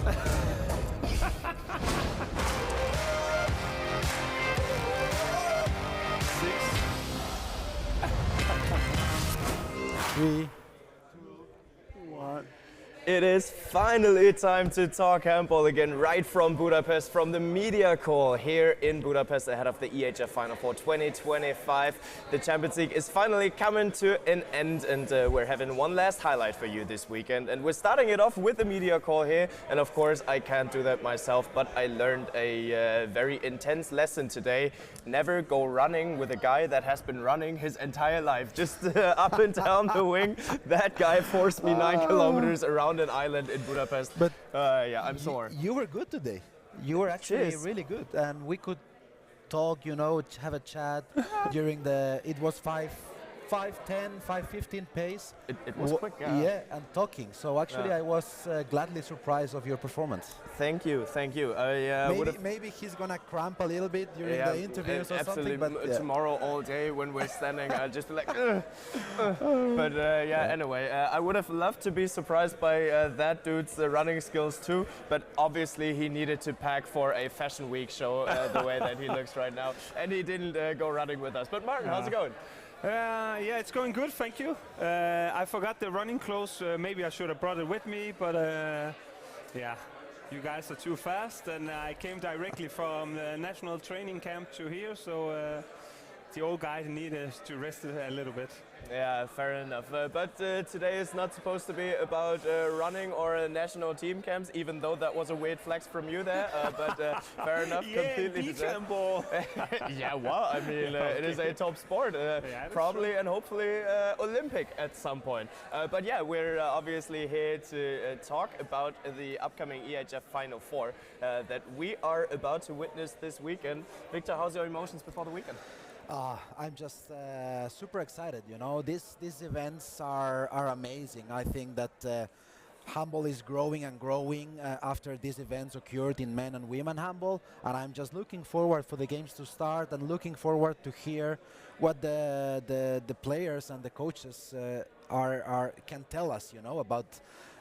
Three, two, one. It is finally time to talk handball again, right from Budapest, from the media call here in Budapest ahead of the EHF Final4 2025. The Champions League is finally coming to an end, and we're having one last highlight for you this weekend. And we're starting it off with the media call here. And of course, I can't do that myself, but I learned a very intense lesson today. Never go running with a guy that has been running his entire life, just up and down the wing. That guy forced me 9 kilometers around an island in Budapest. But yeah, I'm sore. You were good today. You were actually Cheers. really good, and we could talk, you know, have a chat during the. It was 5:10, 5:15 pace. It was quick, yeah. Yeah, and talking. So actually, Yeah. I was gladly surprised of your performance. Thank you, thank you. Maybe he's gonna cramp a little bit during Yeah, the interviews or absolutely. something. But yeah. Tomorrow all day when we're standing, I'll just be like, But yeah, anyway, I would have loved to be surprised by that dude's running skills too. But obviously he needed to pack for a fashion week show the way that he looks right now, and he didn't go running with us. But Martin, how's it going? Yeah, it's going good, thank you. I forgot the running clothes. Maybe I should have brought it with me, but yeah, you guys are too fast, and I came directly from the national training camp to here, so the old guy needed to rest a little bit. Yeah, fair enough. But today is not supposed to be about running or national team camps, even though that was a weird flex from you there. But fair enough, completely beach deserved. handball. Yeah, well, I mean, it is a top sport, probably true. and hopefully Olympic at some point. But yeah, we're obviously here to talk about the upcoming EHF Final4 that we are about to witness this weekend. Victor, how's your emotions before the weekend? I'm just super excited. You know, these events are amazing. I think that handball is growing and growing after these events occurred in men and women handball, and I'm just looking forward for the games to start and looking forward to hear what the players and the coaches can tell us. You know, about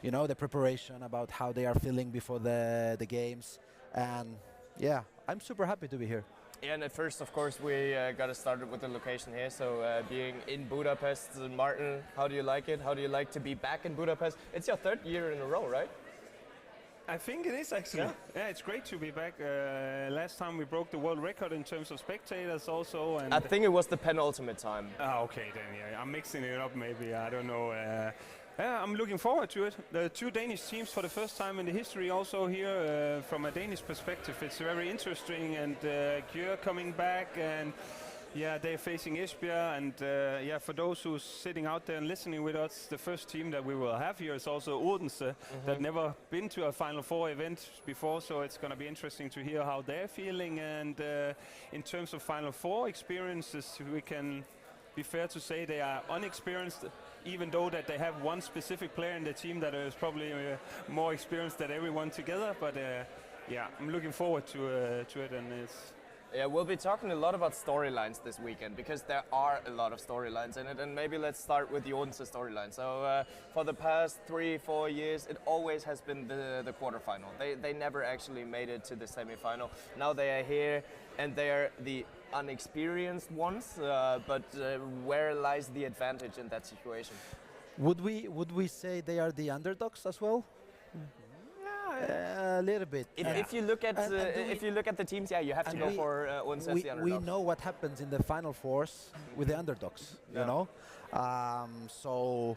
the preparation, about how they are feeling before the games, and yeah, I'm super happy to be here. Yeah, and at first, of course, we got to start with the location here. So being in Budapest, Martin, how do you like it? How do you like to be back in Budapest? It's your 3rd year in a row, right? I think it is actually. Yeah, it's great to be back. Last time we broke the world record in terms of spectators also. And I think it was the penultimate time. Okay, then yeah, I'm mixing it up maybe. I don't know. Yeah, I'm looking forward to it. The 2 Danish teams for the first time in the history also here. From a Danish perspective, it's very interesting, and Gjør coming back, and yeah, they're facing Esbjerg, and yeah, for those who's sitting out there and listening with us, the first team that we will have here is also Odense, that never been to a Final Four event before, so it's going to be interesting to hear how they're feeling, and in terms of Final Four experiences, we can be fair to say they are unexperienced, even though that they have one specific player in the team that is probably more experienced than everyone together. But yeah, I'm looking forward to it, and it's. Yeah, we'll be talking a lot about storylines this weekend because there are a lot of storylines in it, and maybe let's start with the Odense storyline. So for the past 3-4 years, it always has been the quarterfinal. They never actually made it to the semifinal. Now they are here, and they are the unexperienced ones. But where lies the advantage in that situation? Would we say they are the underdogs as well? A little bit. If you look at if you look at the teams, yeah, you have to go for Odense as the underdogs. We know what happens in the Final Fours with the underdogs, you know. So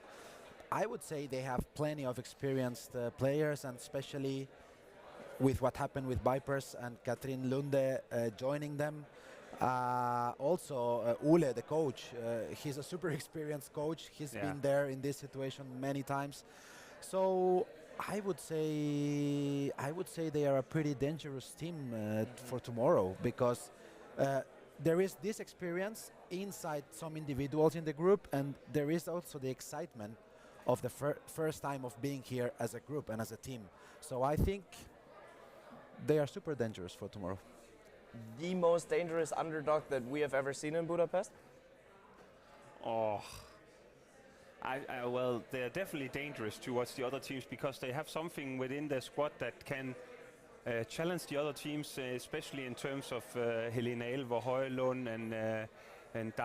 I would say they have plenty of experienced players, and especially with what happened with Vipers and Katrin Lunde joining them. Also, Ule, the coach, he's a super experienced coach. He's been there in this situation many times. So I would say they are a pretty dangerous team for tomorrow, because there is this experience inside some individuals in the group, and there is also the excitement of the first time of being here as a group and as a team. So I think they are super dangerous for tomorrow. The most dangerous underdog that we have ever seen in Budapest? Oh, Well, they're definitely dangerous towards the other teams because they have something within their squad that can challenge the other teams, especially in terms of Helena Elver, Højlund, and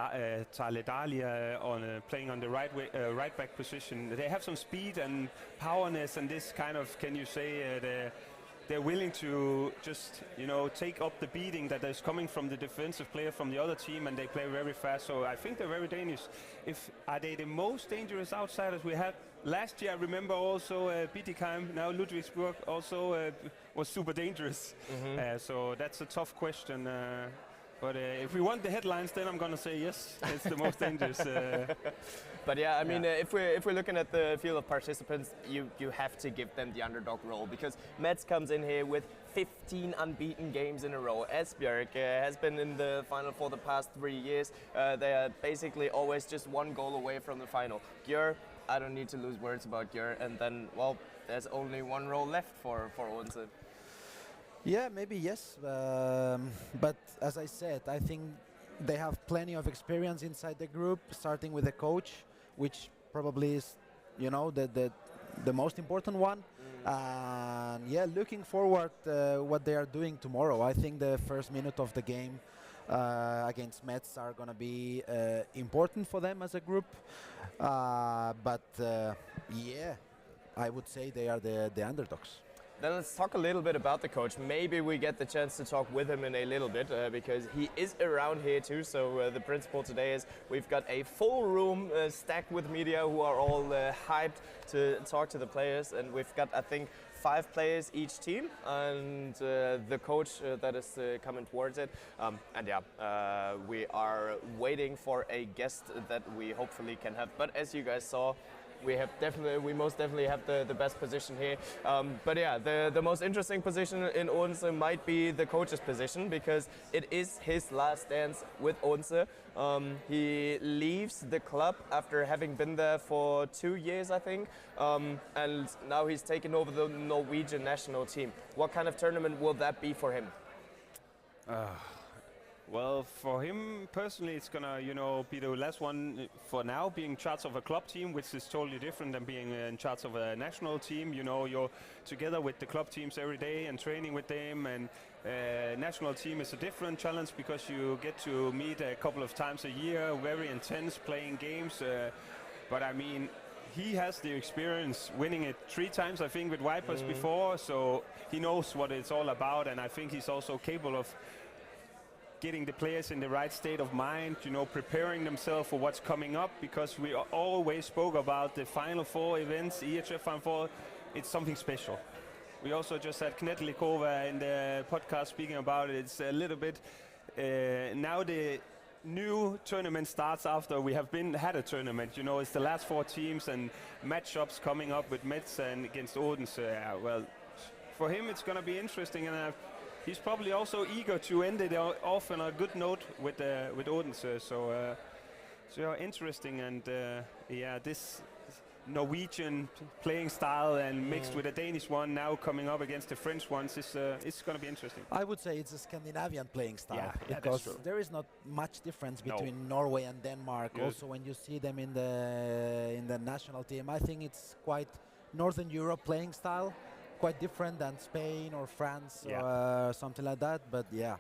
Tale Dahlia playing on the right back position. They have some speed and powerness, and this kind of, can you say, they're willing to just, take up the beating that is coming from the defensive player from the other team, and they play very fast. So I think they're very dangerous. Are they the most dangerous outsiders we had? Last year, I remember also Bietigheim, now Ludwigsburg, also was super dangerous. So that's a tough question. But if we want the headlines, then I'm going to say yes, it's the most dangerous. But yeah, I mean, if we're looking at the field of participants, you have to give them the underdog role, because Metz comes in here with 15 unbeaten games in a row. Esbjerg has been in the final for the past 3 years. They are basically always just one goal away from the final. Gjør, I don't need to lose words about Gjør, and then, well, there's only one role left for Odense. Yeah, maybe yes. But as I said, I think they have plenty of experience inside the group, starting with the coach, which probably is, the most important one. And yeah, looking forward what they are doing tomorrow. I think the first minute of the game against Metz are going to be important for them as a group. But yeah, I would say they are the underdogs. Then let's talk a little bit about the coach. Maybe we get the chance to talk with him in a little bit because he is around here too. So the principle today is we've got a full room stacked with media who are all hyped to talk to the players, and we've got, I think, 5 players each team, and the coach that is coming towards it. And yeah, we are waiting for a guest that we hopefully can have. But as you guys saw, we most definitely have the best position here. But yeah, the most interesting position in Odense might be the coach's position, because it is his last dance with Odense. He leaves the club after having been there for 2 years, I think, and now he's taken over the Norwegian national team. What kind of tournament will that be for him? Well, for him personally, it's gonna, be the last one for now, being in charge of a club team, which is totally different than being in charge of a national team. You're together with the club teams every day and training with them, and national team is a different challenge because you get to meet a couple of times a year, very intense playing games. But I mean, he has the experience winning it 3 times, I think, with Vipers before, so he knows what it's all about, and I think he's also capable of getting the players in the right state of mind, preparing themselves for what's coming up, because we always spoke about the Final 4 events, EHF Final 4, it's something special. We also just had Knetlikova in the podcast speaking about it. It's a little bit, now the new tournament starts after we have had a tournament. It's the last 4 teams and matchups coming up with Metz and against Odense. Well, for him it's going to be interesting, and he's probably also eager to end it off on a good note with Odense. So interesting, and this Norwegian playing style and mixed with a Danish one now coming up against the French ones is it's going to be interesting. I would say it's a Scandinavian playing style, yeah, because there is not much difference between Norway and Denmark. Good. Also, when you see them in the national team, I think it's quite Northern Europe playing style. Quite different than Spain or France or something like that, but yeah,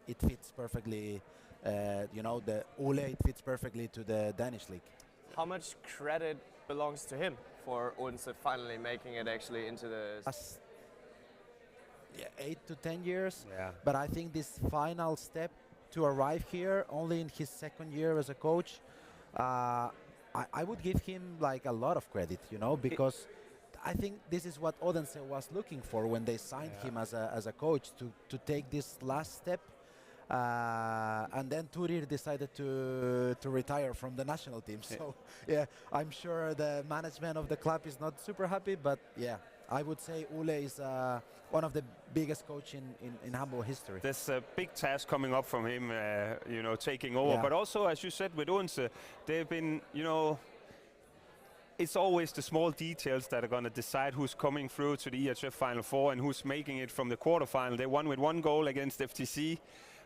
it fits perfectly. The Ole, it fits perfectly to the Danish league. How much credit belongs to him for Odense finally making it actually into the... 8 to 10 years. Yeah. But I think this final step to arrive here, only in his 2nd year as a coach, I would give him like a lot of credit, because I think this is what Odense was looking for when they signed him as a coach, to take this last step. And then Turir decided to retire from the national team. So yeah, I'm sure the management of the club is not super happy, but yeah, I would say Ole is one of the biggest coach in handball history. There's a big task coming up from him, taking over. Yeah. But also, as you said, with Odense, they've been, it's always the small details that are going to decide who's coming through to the EHF Final 4 and who's making it from the quarterfinal. They won with 1 goal against FTC.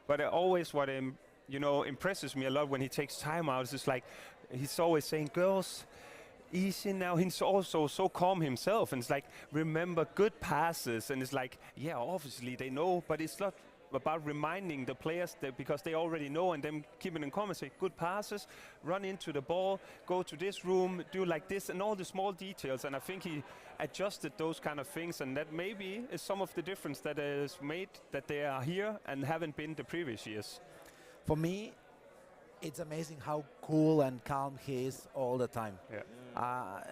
But always what impresses me a lot when he takes time out is just like, he's always saying, girls, easy now. He's also so calm himself, and it's like, remember good passes, and it's like, yeah, obviously they know, but it's not about reminding the players that because they already know, and then keeping in common, say good passes, run into the ball, go to this room, do like this, and all the small details. And I think he adjusted those kind of things, and that maybe is some of the difference that is made that they are here and haven't been the previous years. For me, it's amazing how cool and calm he is all the time.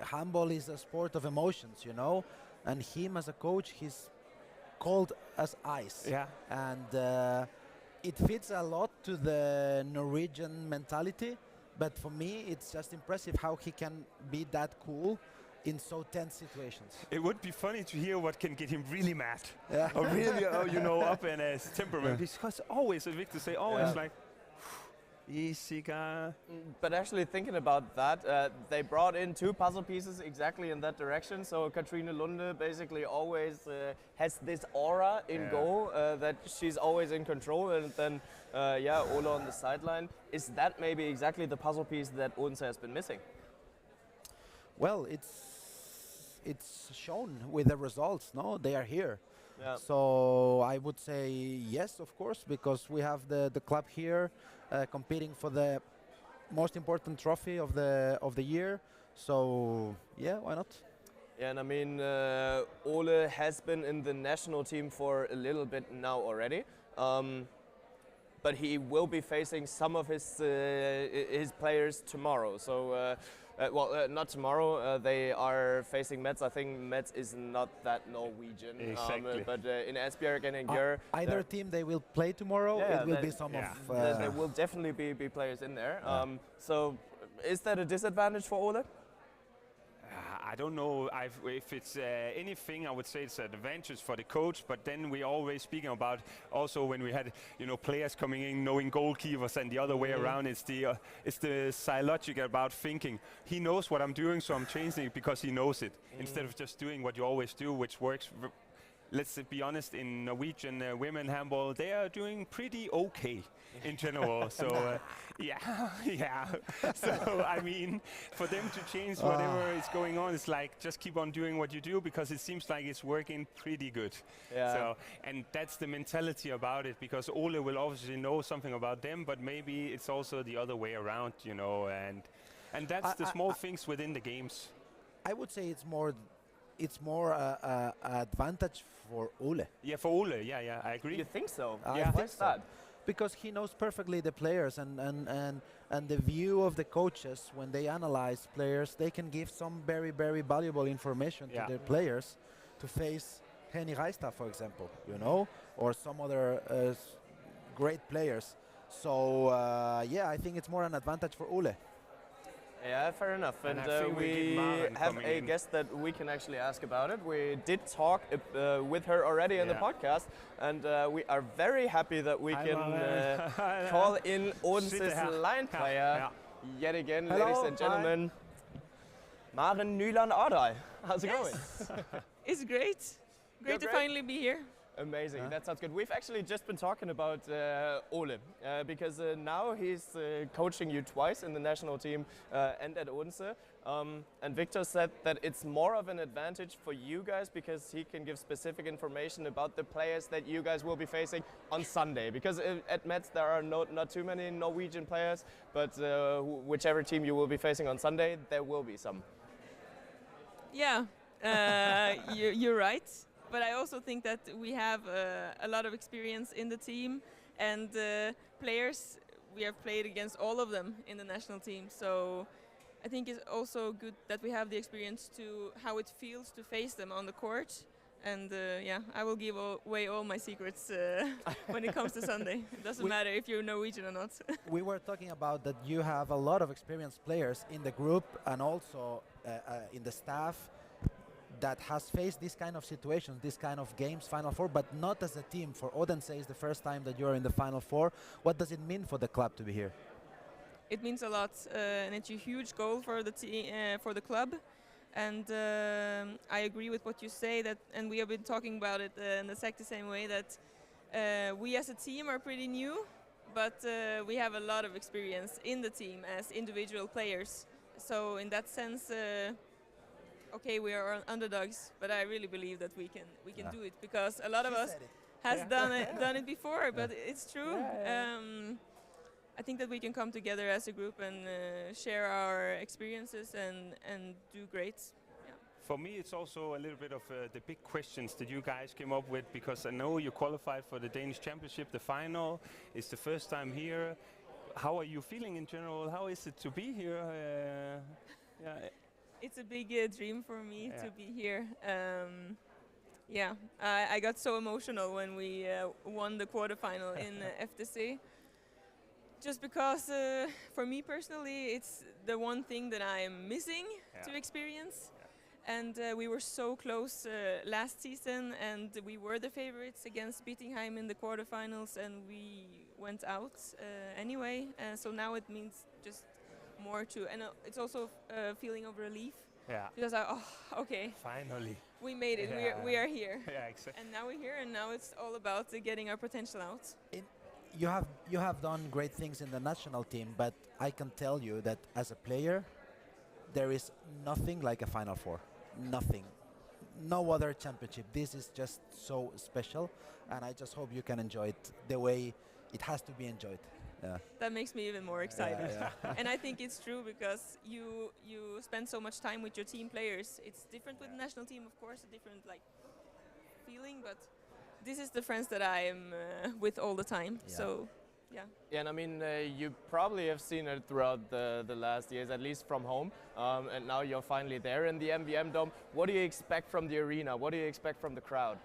Handball is a sport of emotions, you know, and him as a coach, he's cold as ice. Yeah. And it fits a lot to the Norwegian mentality, but for me, it's just impressive how he can be that cool in so tense situations. It would be funny to hear what can get him really mad, Yeah. or really, up in his temperament. Because always, as Victor say, always like, easy guy. But actually thinking about that, they brought in 2 puzzle pieces exactly in that direction. So Katrine Lunde basically always has this aura in goal that she's always in control, and then Ola on the sideline. Is that maybe exactly the puzzle piece that Odense has been missing? Well, it's shown with the results. No, they are here. Yeah. So I would say yes, of course, because we have the club here competing for the most important trophy of the year. So yeah, why not? Yeah, and I mean, Ole has been in the national team for a little bit now already. But he will be facing some of his players tomorrow. So, not tomorrow. They are facing Metz. I think Metz is not that Norwegian. Exactly. But in Esbjerg and in Gjør, Either team they will play tomorrow. Yeah, it will be some of. there will definitely be players in there. Yeah. So, is that a disadvantage for Ole? I don't know if it's anything. I would say it's an advantage for the coach, but then we always speaking about also when we had players coming in knowing goalkeepers and the other way around. It's the psychological about thinking. He knows what I'm doing, so I'm changing it because he knows it instead of just doing what you always do, which works. Let's be honest, in Norwegian women handball, they are doing pretty okay in general. So, yeah. So, I mean, for them to change whatever is going on, it's like just keep on doing what you do because it seems like it's working pretty good. Yeah. So, and that's the mentality about it, because Ole will obviously know something about them, but maybe it's also the other way around, and that's the small things within the games. I would say it's more advantage for Ole. Yeah, for Ole, yeah, I agree. You think so? I Yeah. think Why's so. that? Because he knows perfectly the players and the view of the coaches when they analyze players, they can give some very, very valuable information to their players to face Henny Reista, for example, or some other great players. So, I think it's more an advantage for Ole. Yeah, fair enough. And, I think we have a guest that we can actually ask about it. We did talk with her already in the podcast, and we are very happy that we can call in Odense's line player yet again, Hello. ladies and gentlemen. Maren Nyland Ardai. How's it going? It's great. Great to finally be here. Amazing, that sounds good. We've actually just been talking about Ole, because now he's coaching you twice in the national team and at Odense. And Victor said that it's more of an advantage for you guys because he can give specific information about the players that you guys will be facing on Sunday. Because at Metz there are not too many Norwegian players, but whichever team you will be facing on Sunday, there will be some. Yeah, you're right. But I also think that we have a lot of experience in the team, and players, we have played against all of them in the national team. So I think it's also good that we have the experience to how it feels to face them on the court. And I will give away all my secrets when it comes to Sunday. It doesn't matter if you're Norwegian or not. We were talking about that you have a lot of experienced players in the group and also in the staff that has faced this kind of situations, this kind of games, Final Four, but not as a team. For Odense, it's the first time that you're in the Final Four. What does it mean for the club to be here? It means a lot, and it's a huge goal for the for the club. And I agree with what you say, that, and we have been talking about it in the SEC the same way, that we as a team are pretty new, but we have a lot of experience in the team as individual players. So in that sense, okay, we are underdogs, but I really believe that we can do it, because a lot of us has done it before. But it's true. I think that we can come together as a group and share our experiences and do great. For me, it's also a little bit of the big questions that you guys came up with, because I know you qualified for the Danish Championship, the final. It's the first time here. How are you feeling in general? How is it to be here? It's a big dream for me to be here. I got so emotional when we won the quarterfinal in FTC. Just because, for me personally, it's the one thing that I'm missing to experience. And we were so close last season, and we were the favorites against Bittingheim in the quarterfinals, and we went out anyway. So now it means just more to, and it's also a feeling of relief. Because okay, finally we made it. We are here. Exactly. And now we're here, and now it's all about getting our potential out. You have done great things in the national team, but I can tell you that as a player, there is nothing like a Final Four. Nothing. No other championship. This is just so special, and I just hope you can enjoy it the way it has to be enjoyed. That makes me even more excited. And I think it's true, because you spend so much time with your team players. It's different with the national team, of course, a different feeling, but this is the friends that I am with all the time. So, Yeah, and I mean, you probably have seen it throughout the last years, at least from home, and now you're finally there in the MVM Dome. What do you expect from the arena? What do you expect from the crowd?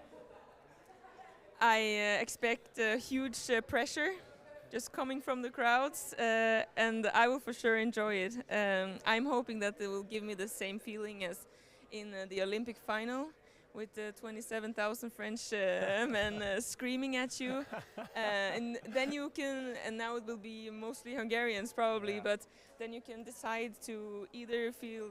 I expect huge pressure just coming from the crowds, and I will for sure enjoy it. I'm hoping that it will give me the same feeling as in the Olympic final, with 27,000 French men screaming at you. And then you can, and now it will be mostly Hungarians probably, but then you can decide to either feel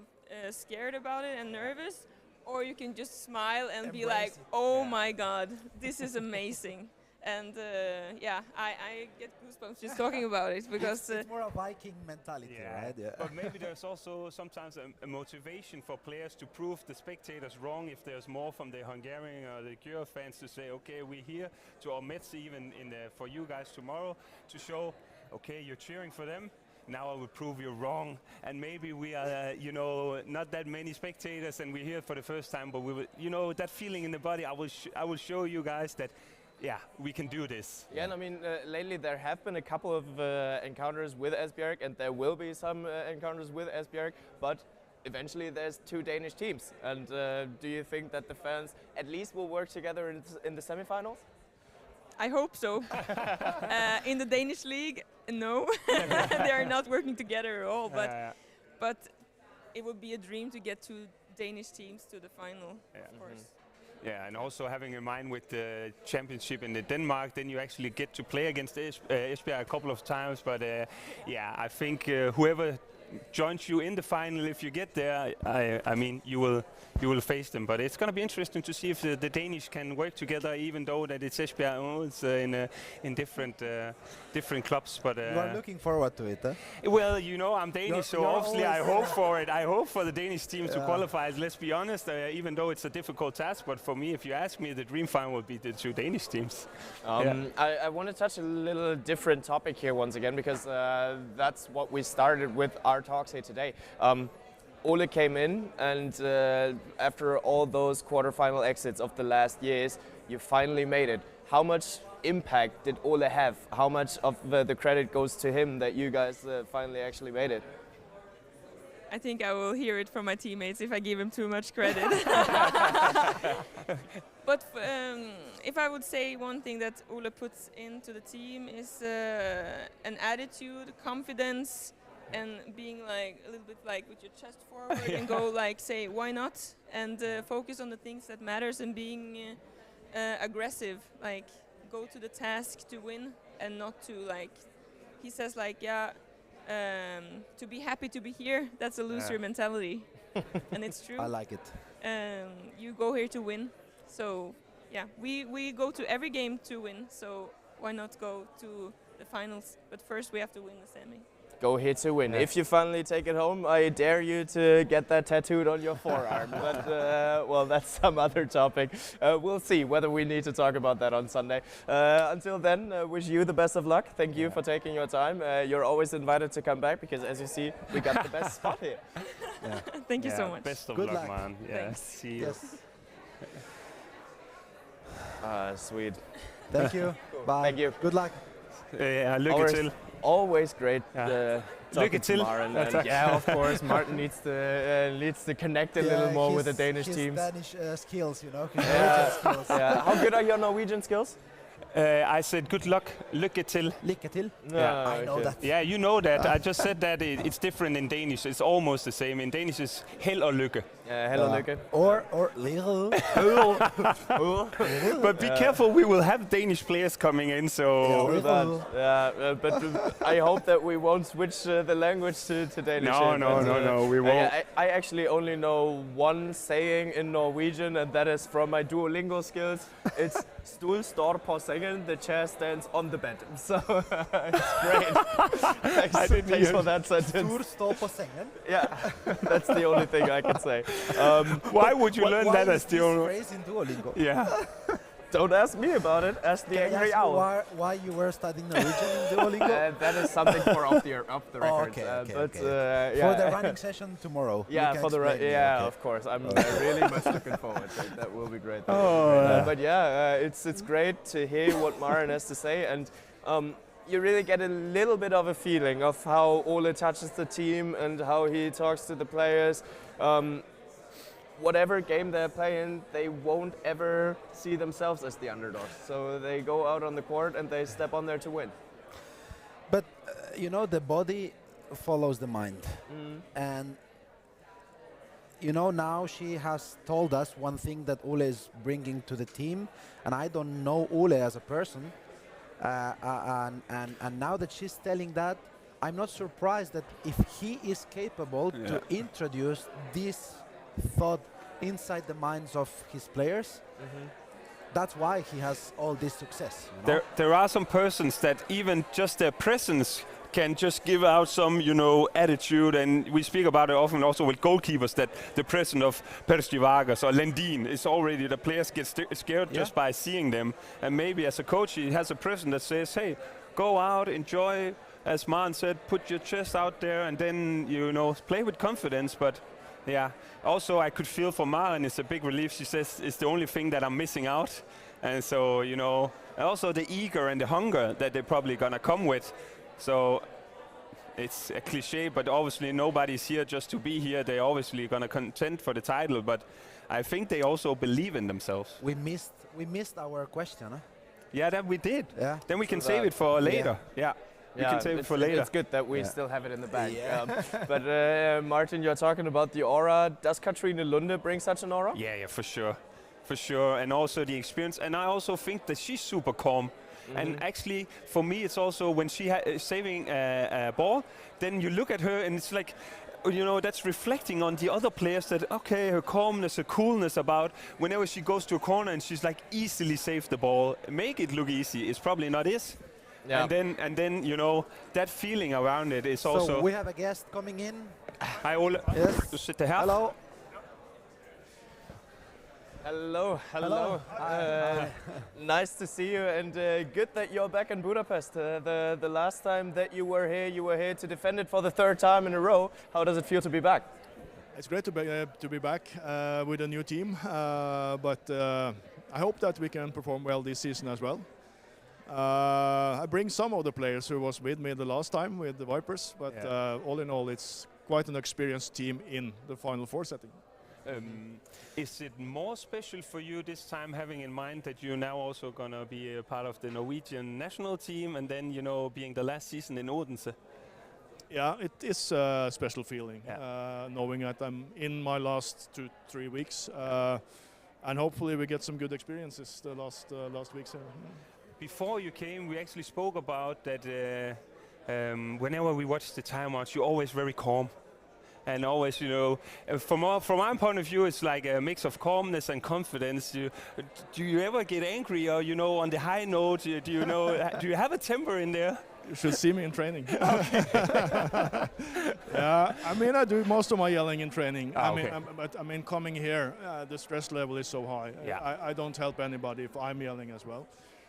scared about it and nervous, or you can just smile and be like, oh my God, this is amazing. And I get goosebumps just talking about it, because it's more a Viking mentality, right? But maybe there's also sometimes a motivation for players to prove the spectators wrong, if there's more from the Hungarian or the Győr fans to say, okay, we're here to our Mets, even for you guys tomorrow, to show, okay, you're cheering for them. Now I will prove you wrong, and maybe we are, not that many spectators, and we're here for the first time. But we will, that feeling in the body. I will show you guys that. Yeah, we can do this. Yeah, and I mean, lately there have been a couple of encounters with Esbjerg, and there will be some encounters with Esbjerg, but eventually there's two Danish teams. And do you think that the fans at least will work together in the semifinals? I hope so. In the Danish league, no. They are not working together at all, but it would be a dream to get two Danish teams to the final, of course. Yeah, and also having in mind with the championship in Denmark, then you actually get to play against Esbjerg a couple of times. But I think whoever joins you in the final, if you get there, I mean, you will face them. But it's going to be interesting to see if the Danish can work together, even though that it's Esbjerg, it's in different clubs. But you are looking forward to it, huh? Well, I'm Danish, so obviously I hope for it. I hope for the Danish team to qualify. Let's be honest, even though it's a difficult task. But for me, if you ask me, the dream final would be the two Danish teams. I want to touch a little different topic here once again, because that's what we started with our talks here today. Ole came in, and after all those quarterfinal exits of the last years, you finally made it. How much impact did Ole have? How much of the credit goes to him that you guys finally actually made it? I think I will hear it from my teammates if I give him too much credit. But if I would say one thing that Ole puts into the team is an attitude, confidence, and being a little bit with your chest forward and go say why not, and focus on the things that matters, and being aggressive, go to the task to win, and not to he says to be happy to be here, that's a loser mentality. And it's true. I like it. You go here to win, so we go to every game to win, so why not go to the finals? But first we have to win the semi. go here to win. If you finally take it home, I dare you to get that tattooed on your forearm. But, well, that's some other topic. We'll see whether we need to talk about that on Sunday. Until then, wish you the best of luck. Thank you for taking your time. You're always invited to come back because, as you see, we got the best spot here. Thank you so much. Best of Good luck, luck. man. Yeah. Thanks. See you. Yes. Sweet. Thank you. Bye. Thank you. Good luck. Lykke til. Always great. Lykke Talking to til. Maren. And yeah, of course, Martin needs to connect a little more with the Danish his teams. Danish skills, you know, his Norwegian skills. Yeah. How good are your Norwegian skills? I said good luck. Lykke til. Lykke til. Yeah, I know that. Yeah, you know that. I just said that it's different in Danish. It's almost the same. In Danish, it's held og lykke. Hello, Lykke. Or little. But be careful, we will have Danish players coming in, so... Yeah, but I hope that we won't switch the language to Danish. No, we won't. I actually only know one saying in Norwegian, and that is from my Duolingo skills. It's "Stol står på sengen, the chair stands on the bed." So it's great. Thanks for that sentence. Stor står på sengen. Yeah, that's the only thing I can say. Why would you learn that as the only only... phrase in Duolingo? Yeah. Don't ask me about it. Ask the Can I angry ask you owl. why you were studying Norwegian in Duolingo? That is something for off the record. Okay. Yeah. For the running session tomorrow. you Yeah, can for the explain me, okay. of course. I'm really much looking forward to it. That will be great. Oh, But yeah, it's great to hear what Maren has to say, and you really get a little bit of a feeling of how Ole touches the team and how he talks to the players. Whatever game they're playing, they won't ever see themselves as the underdogs. So they go out on the court and they step on there to win. But you know, the body follows the mind, and you know, now she has told us one thing that Ole is bringing to the team, and I don't know Ole as a person, and now that she's telling that, I'm not surprised that if he is capable to introduce this thought inside the minds of his players, that's why he has all this success. You know? There are some persons that even just their presence can just give out some, attitude, and we speak about it often also with goalkeepers, that the presence of Percy Vargas or Landin is already, the players get scared just by seeing them, and maybe as a coach he has a presence that says, hey, go out, enjoy, as Maren said, put your chest out there, and then, play with confidence. But yeah, also I could feel for Maren, it's a big relief. She says it's the only thing that I'm missing out. And so, also the eager and the hunger that they're probably gonna come with. So it's a cliche, but obviously nobody's here just to be here. They're obviously gonna contend for the title, but I think they also believe in themselves. We missed our question, huh? Yeah, that we did. Yeah. Then we can save it for later. Yeah. You can save it for later. It's good that we still have it in the bag. But Martin, you're talking about the aura. Does Katrine Lunde bring such an aura? Yeah, for sure. For sure. And also the experience. And I also think that she's super calm. And actually, for me, it's also when she is saving a ball, then you look at her and it's like, that's reflecting on the other players that, okay, her calmness, her coolness about whenever she goes to a corner and she's like easily save the ball, make it look easy. It's probably not is. Yeah. And then that feeling around it is also. So we have a guest coming in. Hi, Ole. Yes. Du sitter her. Hello. Hello. Nice to see you, and good that you're back in Budapest. The last time that you were here to defend it for the third time in a row. How does it feel to be back? It's great to be back with a new team, but I hope that we can perform well this season as well. I bring some of the players who was with me the last time with the Vipers, but all in all, it's quite an experienced team in the Final Four setting. Is it more special for you this time, having in mind that you're now also going to be a part of the Norwegian national team, and then, being the last season in Odense? Yeah, it is a special feeling, knowing that I'm in my last 2-3 weeks, and hopefully we get some good experiences the last weeks. Before you came, we actually spoke about that whenever we watch the timeouts, you're always very calm. And always, from my point of view, it's like a mix of calmness and confidence. Do you ever get angry or, on the high note? Do you have a temper in there? You should see me in training. Yeah, I mean, I do most of my yelling in training. But I mean, coming here, the stress level is so high. Yeah. I don't help anybody if I'm yelling as well.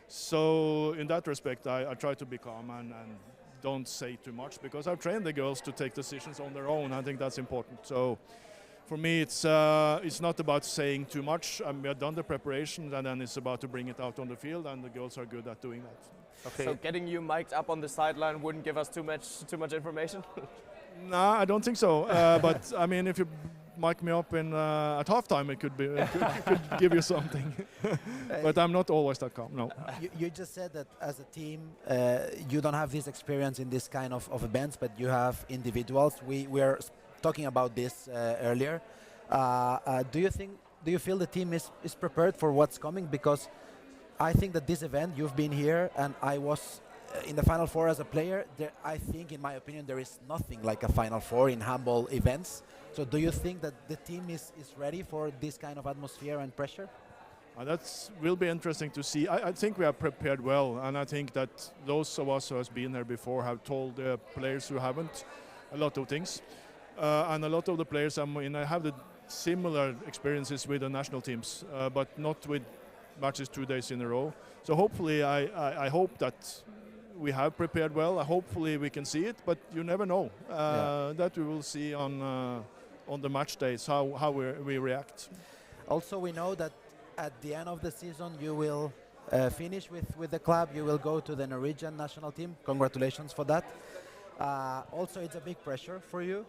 So in that respect, I try to be calm and don't say too much, because I've trained the girls to take decisions on their own. I think that's important. So for me, it's not about saying too much. We have done the preparation, and then it's about to bring it out on the field, and the girls are good at doing that. Okay. So getting you mic'd up on the sideline wouldn't give us too much information? No, I don't think so. But I mean, if you mic me up at halftime, it could give you something. But I'm not always that calm. No. You just said that as a team, you don't have this experience in this kind of events, but you have individuals. We were talking about this earlier. Do you feel the team is prepared for what's coming? Because I think that this event, you've been here, and I was in the Final Four as a player. I think, in my opinion, there is nothing like a Final Four in handball events. So do you think that the team is ready for this kind of atmosphere and pressure? That will be interesting to see. I think we are prepared well, and I think that those of us who have been there before have told the players who haven't a lot of things. And a lot of the players have the similar experiences with the national teams, but not with matches 2 days in a row. So hopefully, I hope that we have prepared well. Hopefully we can see it, but you never know. That we will see on the match days how we react. Also, we know that at the end of the season you will finish with the club. You will go to the Norwegian national team. Congratulations for that. Also, it's a big pressure for you.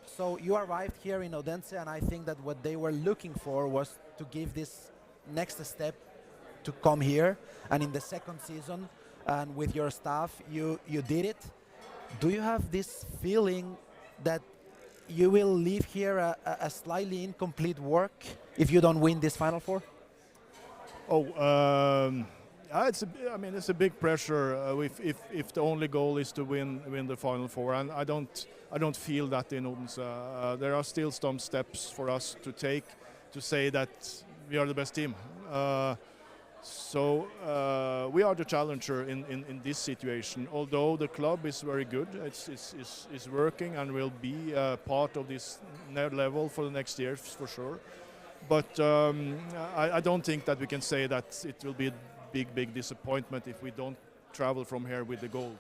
So you arrived here in Odense, and I think that what they were looking for was to give this next step to come here. And in the second season, and with your staff, you did it. Do you have this feeling that you will leave here a slightly incomplete work if you don't win this Final Four? It's a big pressure if the only goal is to win the Final Four, and I don't feel that in Odense. There are still some steps for us to take to say that we are the best team. So we are the challenger in this situation. Although the club is very good, it's working and will be part of this level for the next years for sure. But I don't think that we can say that it will be a big disappointment if we don't travel from here with the gold.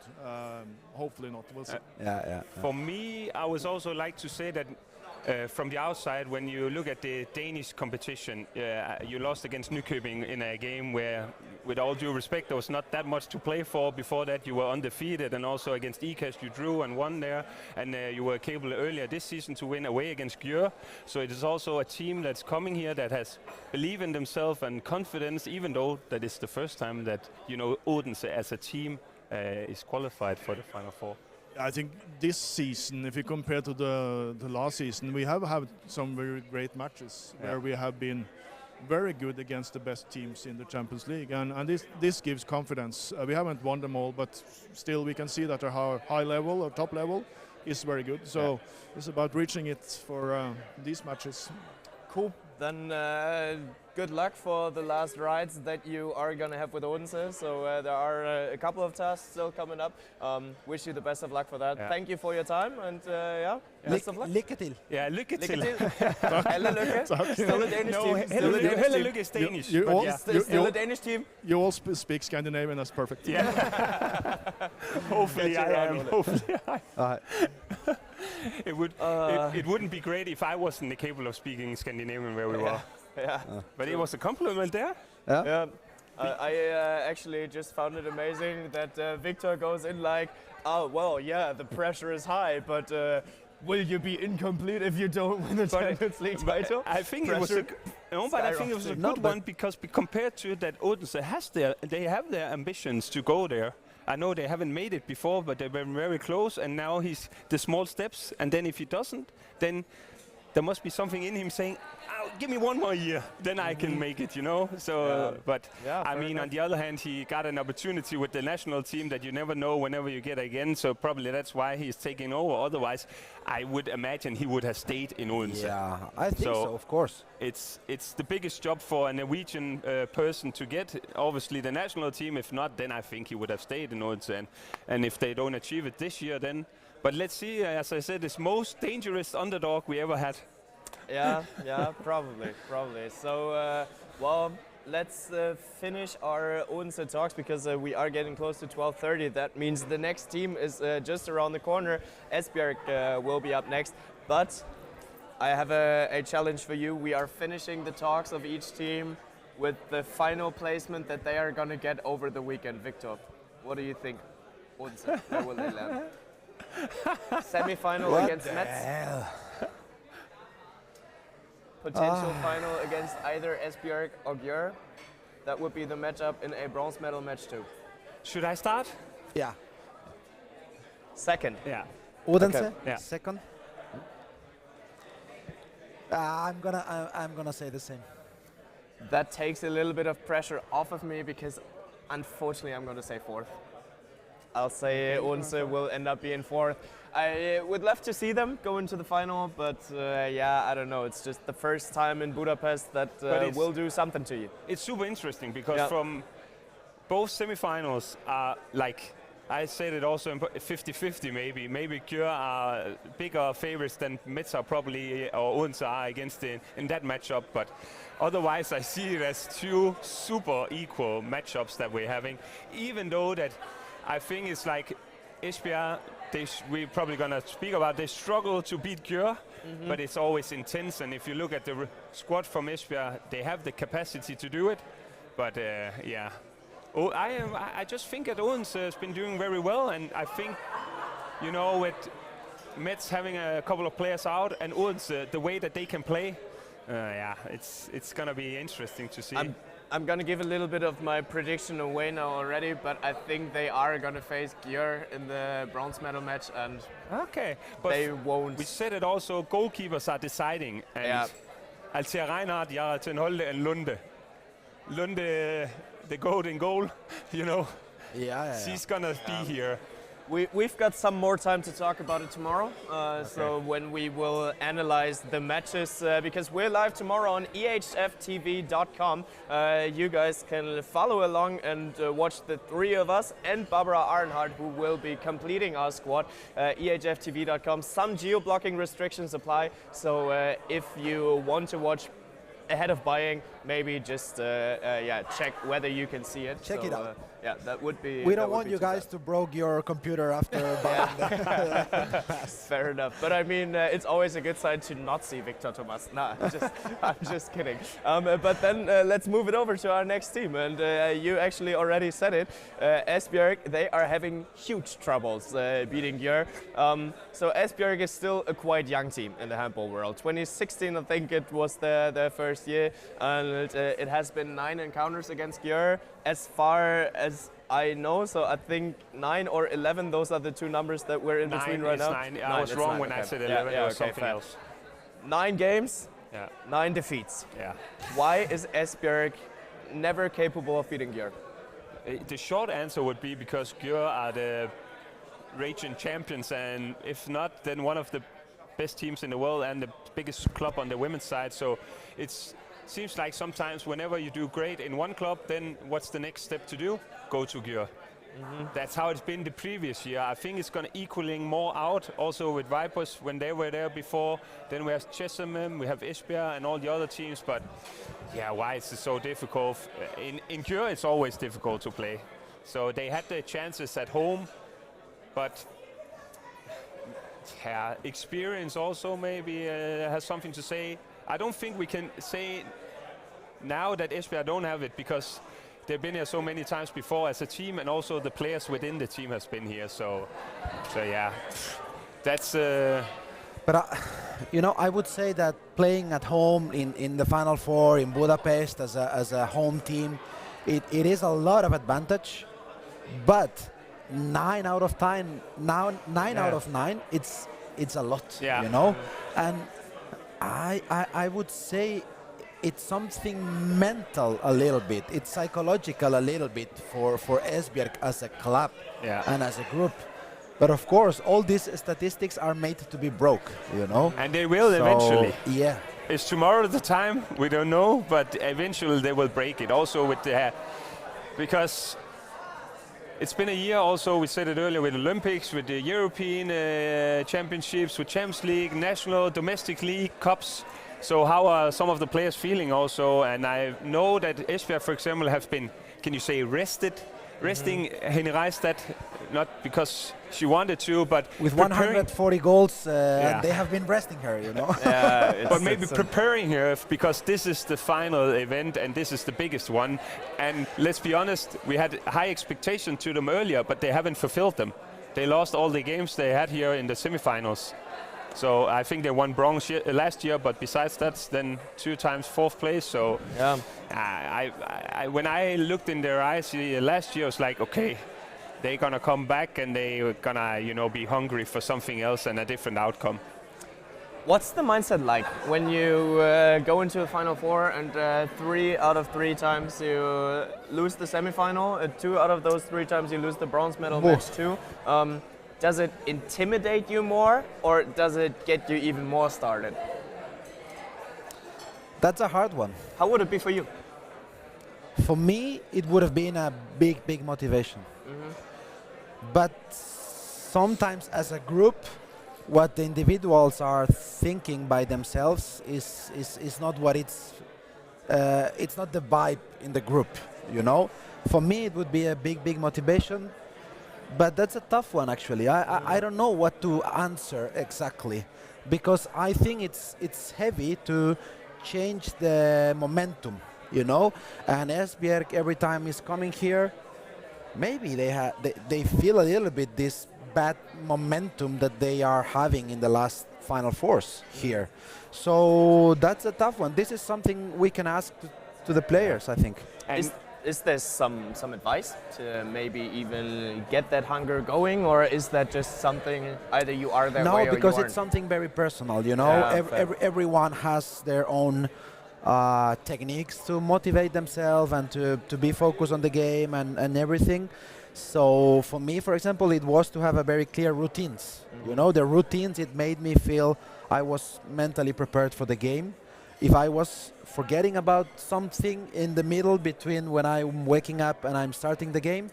Hopefully not. We'll see. For me, I would also like to say that from the outside, when you look at the Danish competition, you lost against Nykøbing in a game where, with all due respect, there was not that much to play for. Before that, you were undefeated, and also against EHF you drew and won there, and you were capable earlier this season to win away against Gjør. So it is also a team that's coming here that has belief in themselves and confidence, even though that is the first time that, you know, Odense as a team is qualified for the Final Four. I think this season, if you compare to the last season, we have had some very great matches where we have been very good against the best teams in the Champions League, and this gives confidence. We haven't won them all, but still we can see that our high level or top level is very good. So it's about reaching it for these matches. Cool. Then good luck for the last rides that you are going to have with Odense. So there are a couple of tasks still coming up. Wish you the best of luck for that. Thank you for your time, and best of luck. Lykke til. Yeah, lykke til. Helle lykke. Still a Danish team. Helle lykke is Danish. Still a Danish team. You all speak Scandinavian, that's perfect. Yeah. Hopefully I am. Hopefully I am. It wouldn't be great if I wasn't capable of speaking Scandinavian where we were. But it was a compliment there. I actually just found it amazing that Victor goes in like, oh, well, yeah, the pressure is high, but will you be incomplete if you don't win the Champions League title? I think it was a good one because compared to that, Odense they have their ambitions to go there. I know they haven't made it before, but they've been very close, and now he's the small steps, and then if he doesn't, then there must be something in him saying, oh, give me one more year, then I can make it, you know. So, but I mean, on the other hand, he got an opportunity with the national team that you never know whenever you get again. So probably that's why he's taking over. Otherwise, I would imagine he would have stayed in Odense. Yeah, I think so, of course. It's the biggest job for a Norwegian person to get. Obviously, the national team. If not, then I think he would have stayed in Odense. And if they don't achieve it this year, then. But let's see. As I said, it's most dangerous underdog we ever had. Yeah, probably. So, well, let's finish our Odense talks because we are getting close to 12:30. That means the next team is just around the corner. Esbjerg will be up next. But I have a challenge for you. We are finishing the talks of each team with the final placement that they are going to get over the weekend. Victor, what do you think? Odense, where will they land? Semi-final against Metz. Potential final against either Esbjerg or Gjør. That would be the matchup in a bronze medal match too. Should I start? Yeah. Second. Yeah. Odense, Okay. Yeah. second. I'm gonna say the same. That takes a little bit of pressure off of me because unfortunately I'm going to say fourth. I'll say Odense will end up being fourth. I would love to see them go into the final, but yeah, I don't know. It's just the first time in Budapest that will do something to you. It's super interesting because from both semifinals are like, I said it also in 50-50 maybe. Maybe Gjør are bigger favorites than Metz are probably, or Odense are against in that matchup. But otherwise, I see it as two super equal matchups that we're having. Even though that I think it's like Esbjerg, we're probably going to speak about, they struggle to beat Gjør, but it's always intense. And if you look at the squad from Esbjerg, they have the capacity to do it. But yeah. Oh, I just think that Odense has been doing very well, and I think, you know, with Metz having a couple of players out and Odense, the way that they can play, yeah, it's gonna be interesting to see. I'm gonna give a little bit of my prediction away now already, but I think they are gonna face Gjør in the bronze medal match, and but they won't. We said it also. Goalkeepers are deciding, and Althea Reinhardt, Jarl Holde, and Lunde. The golden goal, you know. Yeah. She's gonna be here. We've got some more time to talk about it tomorrow. So when we will analyze the matches, because we're live tomorrow on EHFTV.com. You guys can follow along and watch the three of us and Barbara Arnhardt, who will be completing our squad. EHFTV.com. Some geo-blocking restrictions apply. So if you want to watch ahead of buying, maybe just check whether you can see it. Check it out. Yeah, that would be. We don't want you guys to broke your computer after buying the pass. Fair enough, but I mean, it's always a good sign to not see Victor Thomas. Nah, I'm just kidding. But then let's move it over to our next team, and you actually already said it. Esbjerg, they are having huge troubles beating Gjør. So Esbjerg is still a quite young team in the handball world. 2016, I think it was their first year, and it has been 9 encounters against Gjør as far as I know. So I think 9 or 11, those are the two numbers that we're in between right now. 9. I was wrong when I said 11. It was something else. 9 games, 9 defeats. Why is Esbjerg never capable of beating Gjør? The short answer would be because Gjør are the raging champions, and if not, then one of the best teams in the world and the biggest club on the women's side. So it seems like sometimes whenever you do great in one club, then what's the next step to do? Go to Gjør. That's how it's been the previous year. I think it's going to equaling more out also with Vipers when they were there before. Then we have Chesham, we have Esbjerg and all the other teams. But yeah, why is it so difficult? In Gjør, it's always difficult to play. So they had their chances at home, but experience also maybe has something to say. I don't think we can say now that Esbjerg don't have it because they've been here so many times before as a team, and also the players within the team has been here. So yeah, that's. But you know, I would say that playing at home in the Final Four in Budapest as a home team, it is a lot of advantage. But 9 out of 9, it's a lot. You know, and I would say it's something mental a little bit. It's psychological a little bit for Esbjerg as a club and as a group. But of course, all these statistics are made to be broke, you know. And they will eventually. Yeah. Is tomorrow the time? We don't know, but eventually they will break it. Also with the because it's been a year. Also, we said it earlier with Olympics, with the European Championships, with Champions League, national, domestic league, cups. So how are some of the players feeling also? And I know that Esbjerg, for example, have been, can you say, resting Henny Reistad, not because she wanted to, but with 140 goals, they have been resting her, you know. But maybe preparing her because this is the final event and this is the biggest one. And let's be honest, we had high expectation to them earlier, but they haven't fulfilled them. They lost all the games they had here in the semifinals. So I think they won bronze last year, but besides that, then 2 times 4th place. So when I looked in their eyes last year, I was like, okay, they're gonna come back and they're gonna, be hungry for something else and a different outcome. What's the mindset like when you go into a Final Four and 3 out of 3 times you lose the semifinal, 2 out of those 3 times you lose the bronze medal match too? Does it intimidate you more, or does it get you even more started? That's a hard one. How would it be for you? For me, it would have been a big motivation. But sometimes as a group, what the individuals are thinking by themselves is not what it's not the vibe in the group, you know. For me, it would be a big motivation. But that's a tough one, actually. I don't know what to answer exactly, because I think it's heavy to change the momentum, you know. And Esbjerg every time is coming here, maybe they feel a little bit this bad momentum that they are having in the last Final Fours here. So that's a tough one. This is something we can ask to the players, I think. Is there some advice to maybe even get that hunger going, or is that just something either you are that way or you aren't? No, because it's something very personal, you know. Everyone has their own techniques to motivate themselves and to be focused on the game and everything. So for me, for example, it was to have a very clear routines. You know, the routines, it made me feel I was mentally prepared for the game. If I was forgetting about something in the middle between when I'm waking up and I'm starting the game,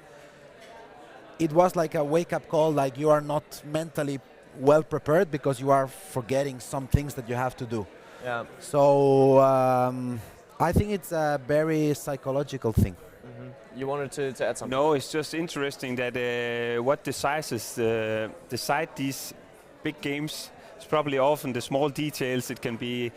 it was like a wake-up call, like you are not mentally well prepared because you are forgetting some things that you have to do. Yeah. So I think it's a very psychological thing. You wanted to add something? No, it's just interesting that what decide these big games is probably often the small details. It can be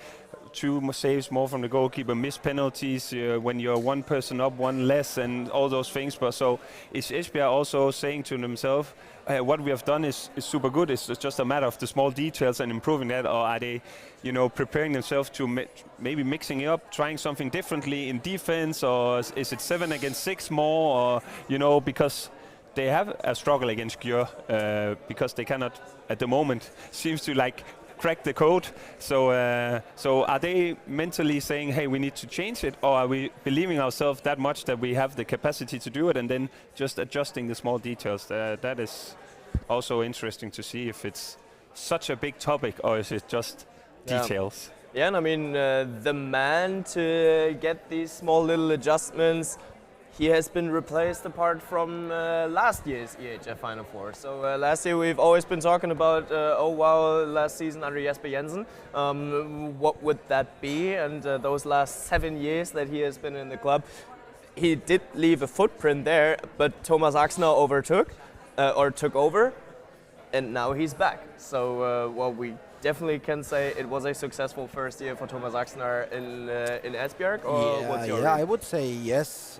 2 saves more from the goalkeeper, missed penalties when you're 1 person up, 1 less, and all those things. But so is Esbjerg also saying to themselves, what we have done is super good. It's just a matter of the small details and improving that, or are they, preparing themselves to maybe mixing it up, trying something differently in defense, or is it 7 against 6 more, or because they have a struggle against Gjør because they cannot at the moment seems to crack the code. So are they mentally saying, hey, we need to change it, or are we believing ourselves that much that we have the capacity to do it and then just adjusting the small details? That is also interesting to see if it's such a big topic or is it just details. Yeah, and I mean, the man to get these small little adjustments, he has been replaced apart from last year's EHF Final Four. So last year we've always been talking about, last season under Jesper Jensen. What would that be? And those last 7 years that he has been in the club, he did leave a footprint there, but Thomas Axner took over, and now he's back. So we definitely can say it was a successful first year for Thomas Axner in Esbjerg, or what's your I would say yes,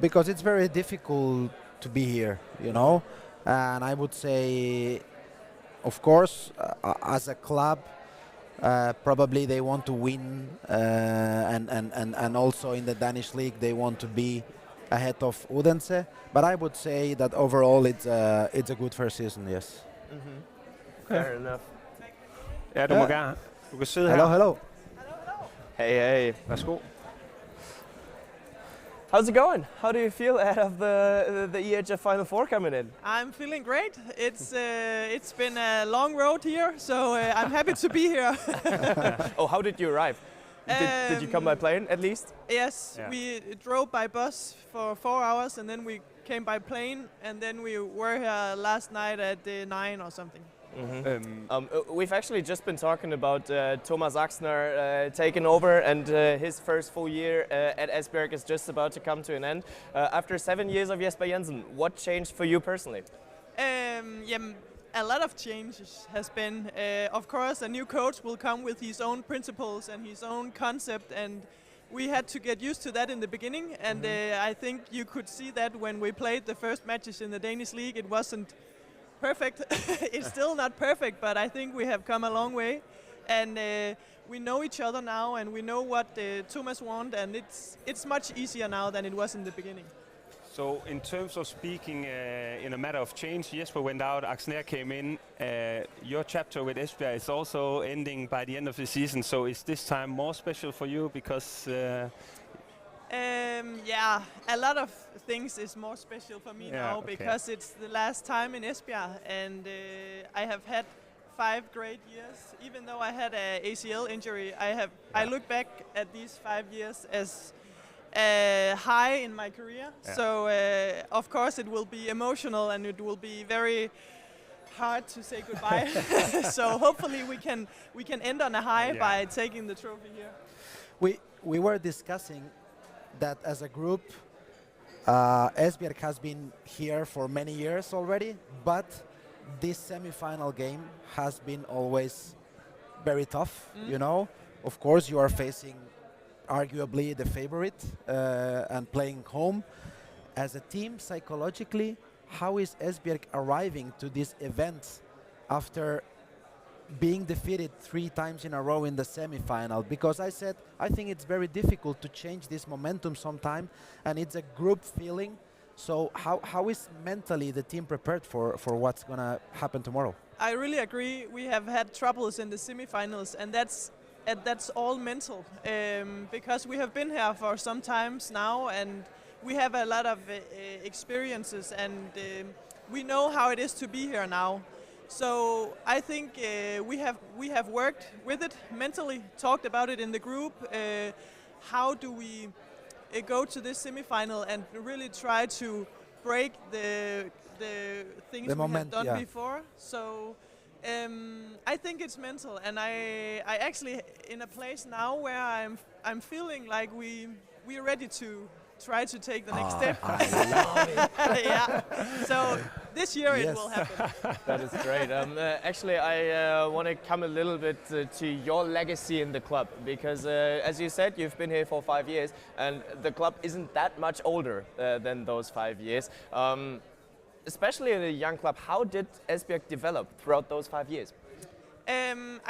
because it's very difficult to be here, and I would say, of course, as a club, probably they want to win, and also in the Danish league they want to be ahead of Odense, but I would say that overall it's a good first season, yes. Fair enough. Ja, du må gerne. Du kan sidde Hello, her. hello. Hey, hey. Værsgo. How's it going? How do you feel ahead of the EHF Final Four coming in? I'm feeling great. It's been a long road here, so I'm happy to be here. Oh, how did you arrive? Did you come by plane at least? Yes, Yeah. we drove by bus for 4 hours, and then we came by plane, and then we were here last night at 9 or something. We've actually just been talking about Thomas Axner taking over, and his first full year at Esbjerg is just about to come to an end. After 7 years of Jesper Jensen, what changed for you personally? A lot of changes has been. Of course, a new coach will come with his own principles and his own concept, and we had to get used to that in the beginning. And I think you could see that when we played the first matches in the Danish league. It wasn't perfect. It's still not perfect, but I think we have come a long way. And we know each other now, and we know what Thomas wants, and it's much easier now than it was in the beginning. So in terms of speaking in a matter of change, Jesper went out, Axner came in. Your chapter with Esbjerg is also ending by the end of the season. So is this time more special for you because? Yeah, a lot of things is more special for me now okay. because it's the last time in Esbjerg, and I have had 5 great years. Even though I had a ACL injury, I look back at these 5 years as high in my career. Yeah. So of course it will be emotional, and it will be very hard to say goodbye. So hopefully we can end on a high by taking the trophy here. We were discussing that as a group, Esbjerg has been here for many years already, but this semi-final game has been always very tough, you know. Of course, you are facing arguably the favorite and playing home. As a team, psychologically, how is Esbjerg arriving to this event after being defeated 3 times in a row in the semi-final? Because I think it's very difficult to change this momentum sometime, and it's a group feeling. So how is mentally the team prepared for what's going to happen tomorrow? I really agree. We have had troubles in the semifinals, and that's all mental. Because we have been here for some times now, and we have a lot of experiences, and we know how it is to be here now. So I think we have worked with it mentally, talked about it in the group. How do we go to this semifinal and really try to break the things we have done before? So I think it's mental, and I actually in a place now where I'm feeling like we're ready to try to take the next step. I love it. Yeah. So this year it will happen. That is great. Actually, I want to come a little bit to your legacy in the club, because as you said, you've been here for 5 years, and the club isn't that much older than those 5 years. Especially in a young club, how did Esbjerg develop throughout those 5 years?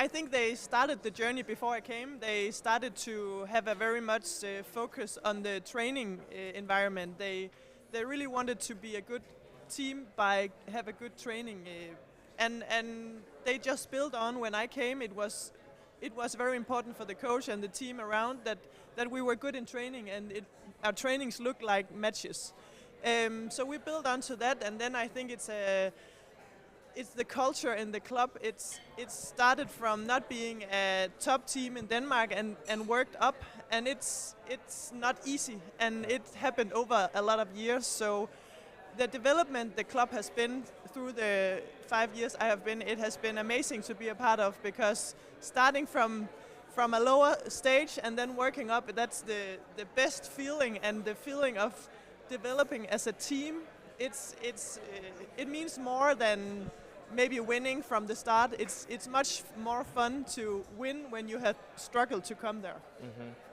I think they started the journey before I came. They started to have a very much focus on the training environment. They really wanted to be a good team by have a good training, and they just built on. When I came, it was very important for the coach and the team around that we were good in training, and our trainings looked like matches. So we built onto that, and then I think it's the culture in the club. It started from not being a top team in Denmark and worked up, and it's not easy, and it happened over a lot of years. So the development the club has been through the 5 years I have been, it has been amazing to be a part of, because starting from a lower stage and then working up, that's the best feeling, and the feeling of developing as a team. It means more than maybe winning from the start. It's much more fun to win when you have struggled to come there.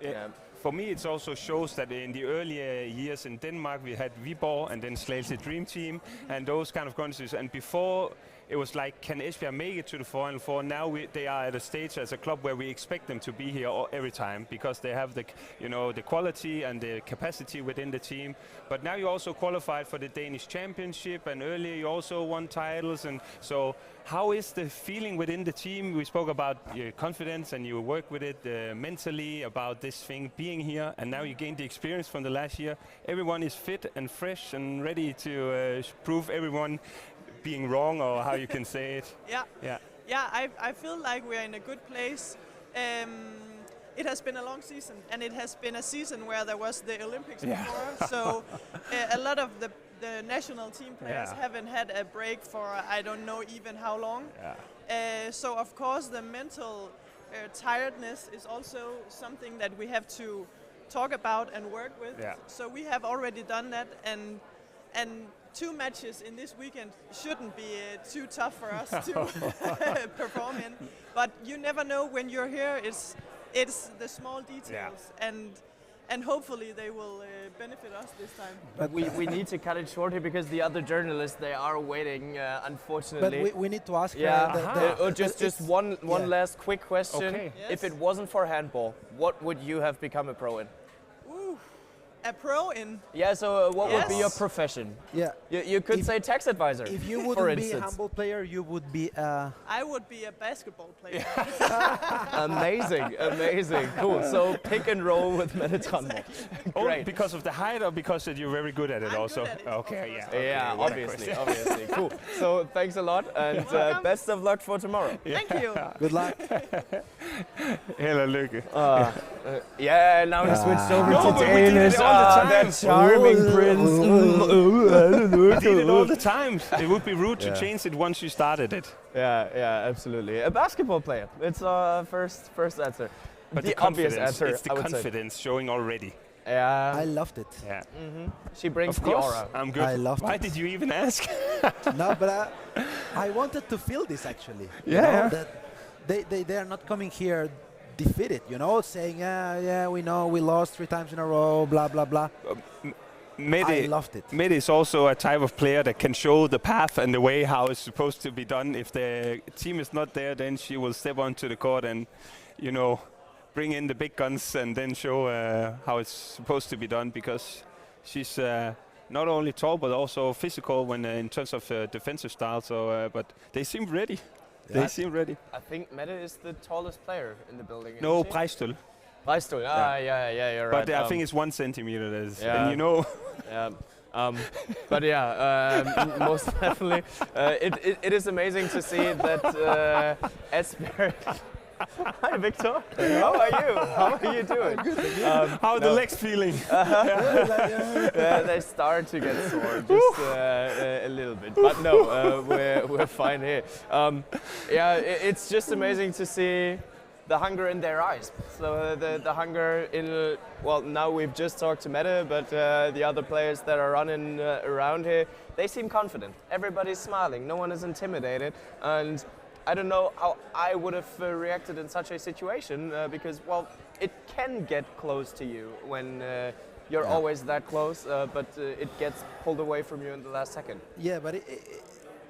Yeah. For me, it also shows that in the earlier years in Denmark, we had Viborg and then Slagelse Dream Team and those kind of countries. And before it was like, can Esbjerg make it to the Final Four? Now they are at a stage as a club where we expect them to be here every time because they have the, the quality and the capacity within the team. But now you also qualified for the Danish Championship, and earlier you also won titles. And so, how is the feeling within the team? We spoke about your confidence, and you work with it mentally about this thing being here, and now you gained the experience from the last year. Everyone is fit and fresh and ready to prove everyone being wrong, or how you can say it. I feel like we're in a good place. It has been a long season, and it has been a season where there was the Olympics before, so a lot of the national team players haven't had a break for I don't know even how long. So of course the mental tiredness is also something that we have to talk about and work with. So we have already done that, and 2 matches in this weekend shouldn't be too tough for us to perform in. But you never know when you're here. It's the small details, and hopefully they will benefit us this time. But we need to cut it short here because the other journalists, they are waiting, unfortunately. But we need to ask just one last quick question. Okay. Yes. If it wasn't for handball, what would you have become a pro in? A pro in? Yeah, so what would be your profession? Yeah. You could say tax advisor. If you for wouldn't be a instance. handball player, you would be I would be a basketball player. Amazing, cool. So pick and roll with Mette Tranborg. Only Great. because of the height, or because that you're very good at it I'm also? good at it, Okay, of yeah. Yeah, Okay, obviously, cool. So thanks a lot, and best of luck for tomorrow. Thank you. good luck. Held og lykke. Yeah, now he switched over No, to but we did it Danish. all the time. That charming prince. We did it all the time. It would be rude to change it once you started it. Yeah, absolutely. A basketball player. It's our first answer. But the the obvious confidence, answer, it's the I would say. confidence showing already. Yeah, I loved it. Yeah. she brings Of the course, aura. I'm good. I loved Why it. did you even ask? No, but I wanted to feel this actually. You Yeah. know, that they are not coming here defeated, saying, we know we lost 3 times in a row, blah, blah, blah. I loved it. Mette is also a type of player that can show the path and the way how it's supposed to be done. If the team is not there, then she will step onto the court and, bring in the big guns and then show how it's supposed to be done, because she's not only tall but also physical when in terms of defensive style. So, but they seem ready. Yeah. They seem ready. I think Mette is the tallest player in the building. No, isn't she? Breistøl. Breistøl. Yeah, you're right. But I think it's 1 centimeter. yeah. And Yeah. But most definitely, it is amazing to see that Esbjerg. Hi, Victor. How are you? How are you doing? how are the legs feeling? They start to get sore, just a little bit. But no, we're fine here. It's just amazing to see the hunger in their eyes. So the hunger in, now we've just talked to Mette, but the other players that are running around here, they seem confident. Everybody's smiling, no one is intimidated. And I don't know how I would have reacted in such a situation because, it can get close to you when you're always that close, but it gets pulled away from you in the last second. Yeah, but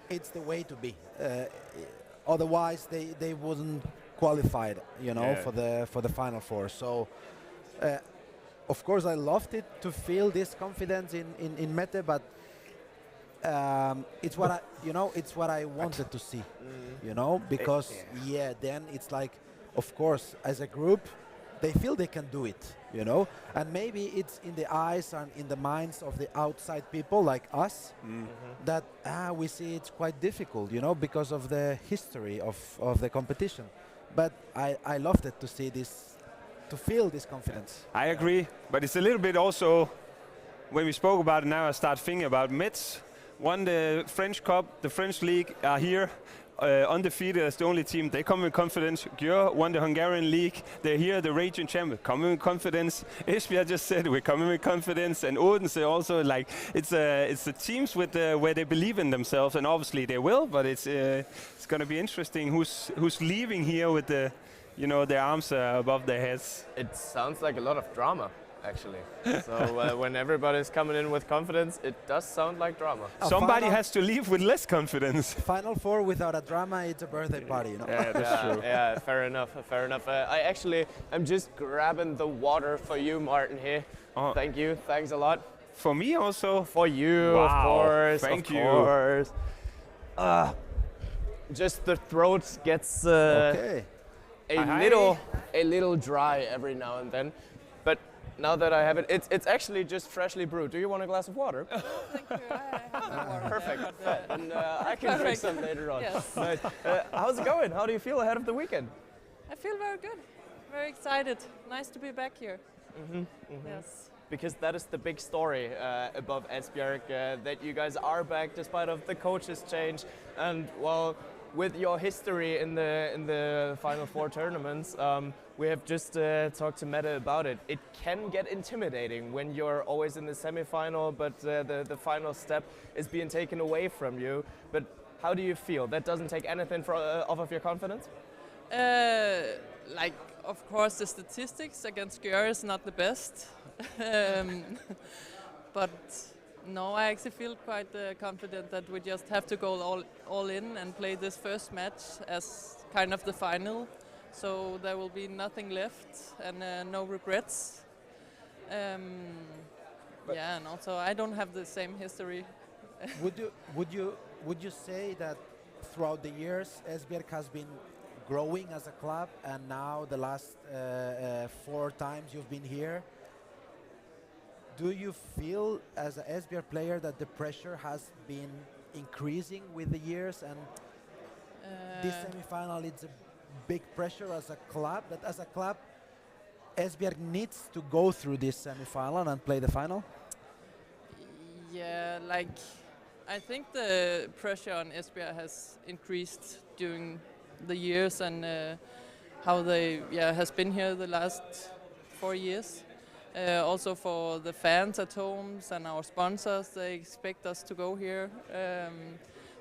it's the way to be. Otherwise, they wouldn't qualified, for the Final Four. So, of course, I loved it to feel this confidence in Mette, but it's what I wanted to see, because then it's like, of course, as a group, they feel they can do it, and maybe it's in the eyes and in the minds of the outside people like us that we see it's quite difficult, because of the history of the competition. But I loved it to see this, to feel this confidence. I agree, but it's a little bit also, when we spoke about it now, I start thinking about Metz. Won the French Cup, the French League, are here, undefeated as the only team. They come with confidence. Gjør won the Hungarian League. They're here, the region champion, coming with confidence. Esbjerg just said we're coming with confidence, and Odense also. Like it's the teams with where they believe in themselves, and obviously they will. But it's going to be interesting who's leaving here with the, their arms above their heads. It sounds like a lot of drama. actually. So when everybody's coming in with confidence, it does sound like drama. Somebody has to leave with less confidence. Final four without a drama, it's a birthday party, you know. Yeah, that's true. Yeah, fair enough, fair enough. I actually am just grabbing the water for you, Martin, here. Oh. Thank you, thanks a lot. For me also. For you, Wow, of course, thank you. course. Just the throat gets Okay. a little dry every now and then. But now that I have it, it's actually just freshly brewed. Do you want a glass of water? Thank you. I have no water. Perfect. There, but, And I can drink Perfect. some later on. Yes. Nice. How's it going? How do you feel ahead of the weekend? I feel very good. Very excited. Nice to be back here. Yes. Because that is the big story above Esbjerg, that you guys are back despite of the coaches change, and well, with your history in the Final Four tournaments, we have just talked to Mette about it. It can get intimidating when you're always in the semi-final, but the final step is being taken away from you. But how do you feel? That doesn't take anything off of your confidence? Like, of course, the statistics against Gjør is not the best. But no, I actually feel quite confident that we just have to go all in and play this first match as kind of the final. So there will be nothing left and no regrets. Yeah, and also I don't have the same history. Would you say that throughout the years Esbjerg has been growing as a club, and now the last 4 times you've been here, do you feel as an Esbjerg player that the pressure has been increasing with the years, and this semi-final, it's a big pressure as a club, that as a club Esbjerg needs to go through this semi-final and play the final? Yeah, like I think the pressure on Esbjerg has increased during the years, and how they has been here the last 4 years. Also for the fans at homes and our sponsors, they expect us to go here.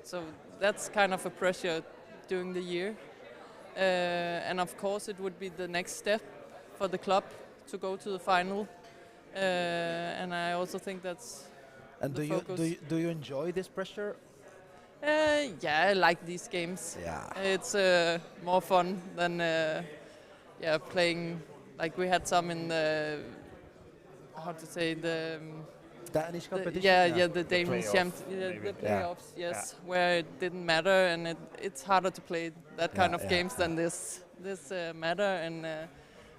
So that's kind of a pressure during the year. And of course it would be the next step for the club to go to the final. And I also think that's And do you enjoy this pressure? Yeah, I like these games. Yeah. It's more fun than playing. Like we had some in the Danish competition? the Danish the playoffs, yes, where it didn't matter, and it's harder to play that kind of games than this matter, and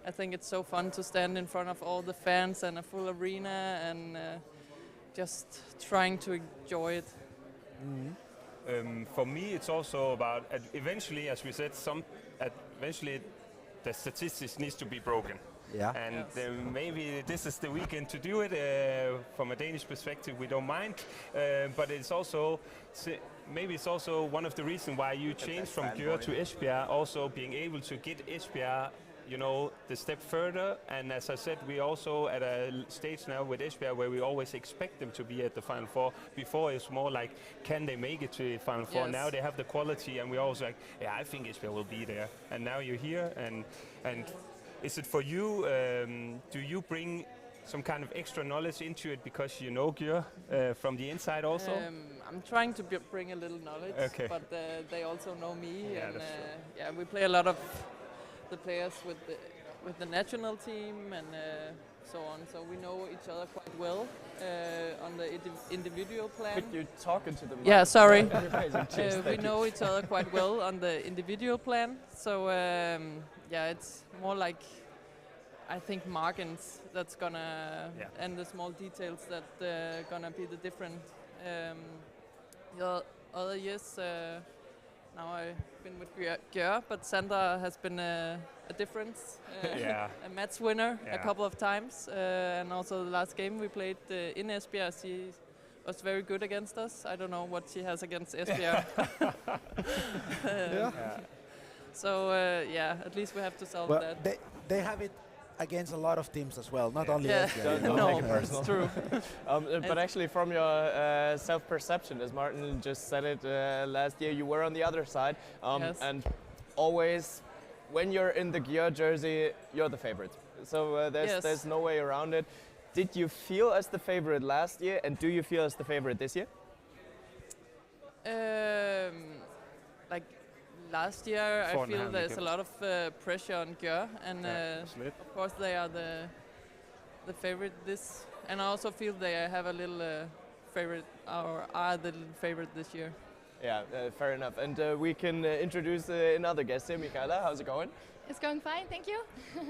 I think it's so fun to stand in front of all the fans and a full arena and just trying to enjoy it. For me, it's also about eventually, as we said, eventually the statistics needs to be broken. Yeah. And maybe this is the weekend to do it. From a Danish perspective, we don't mind. But it's also maybe it's also one of the reasons why you changed from Gjør to Esbjerg. Also being able to get Esbjerg, the step further. And as I said, we're also at a stage now with Esbjerg where we always expect them to be at the Final Four. Before it's more like, can they make it to the Final Four? Yes. Now they have the quality, and we're also like, I think Esbjerg will be there. And now you're here, and is it for you, do you bring some kind of extra knowledge into it because you know Gjør from the inside also? I'm trying to bring a little knowledge, Okay. but they also know me. Yeah, And that's true. we play a lot of the players with the national team and so on. So we know each other quite well on the individual plan. But you're talking to them. Yeah, sorry. Cheers, We thank you. know each other quite well on the individual plan. So it's more like, I think, margins that's gonna and the small details that gonna be the different. The other years, now I've been with Gjør, but Sandra has been a difference. A match winner a couple of times, and also the last game we played in Esbjerg, she was very good against us. I don't know what she has against Esbjerg. So at least we have to solve that. They have it against a lot of teams as well, not only Yeah. Esbjerg. Don't No, make it personal. it's true. But actually, from your self-perception, as Martin just said it last year, you were on the other side, Yes. and always, when you're in the Gjør jersey, you're the favorite. So Yes. there's no way around it. Did you feel as the favorite last year, and do you feel as the favorite this year? Like last year, I 4.5 feel there's a games. lot of pressure on Gjør, and Slit. of course they are the favorite this, and I also feel they have a little favorite, or are the little favorite this year. Yeah, fair enough. And we can introduce another guest here, Michaela. How's it going? It's going fine, thank you.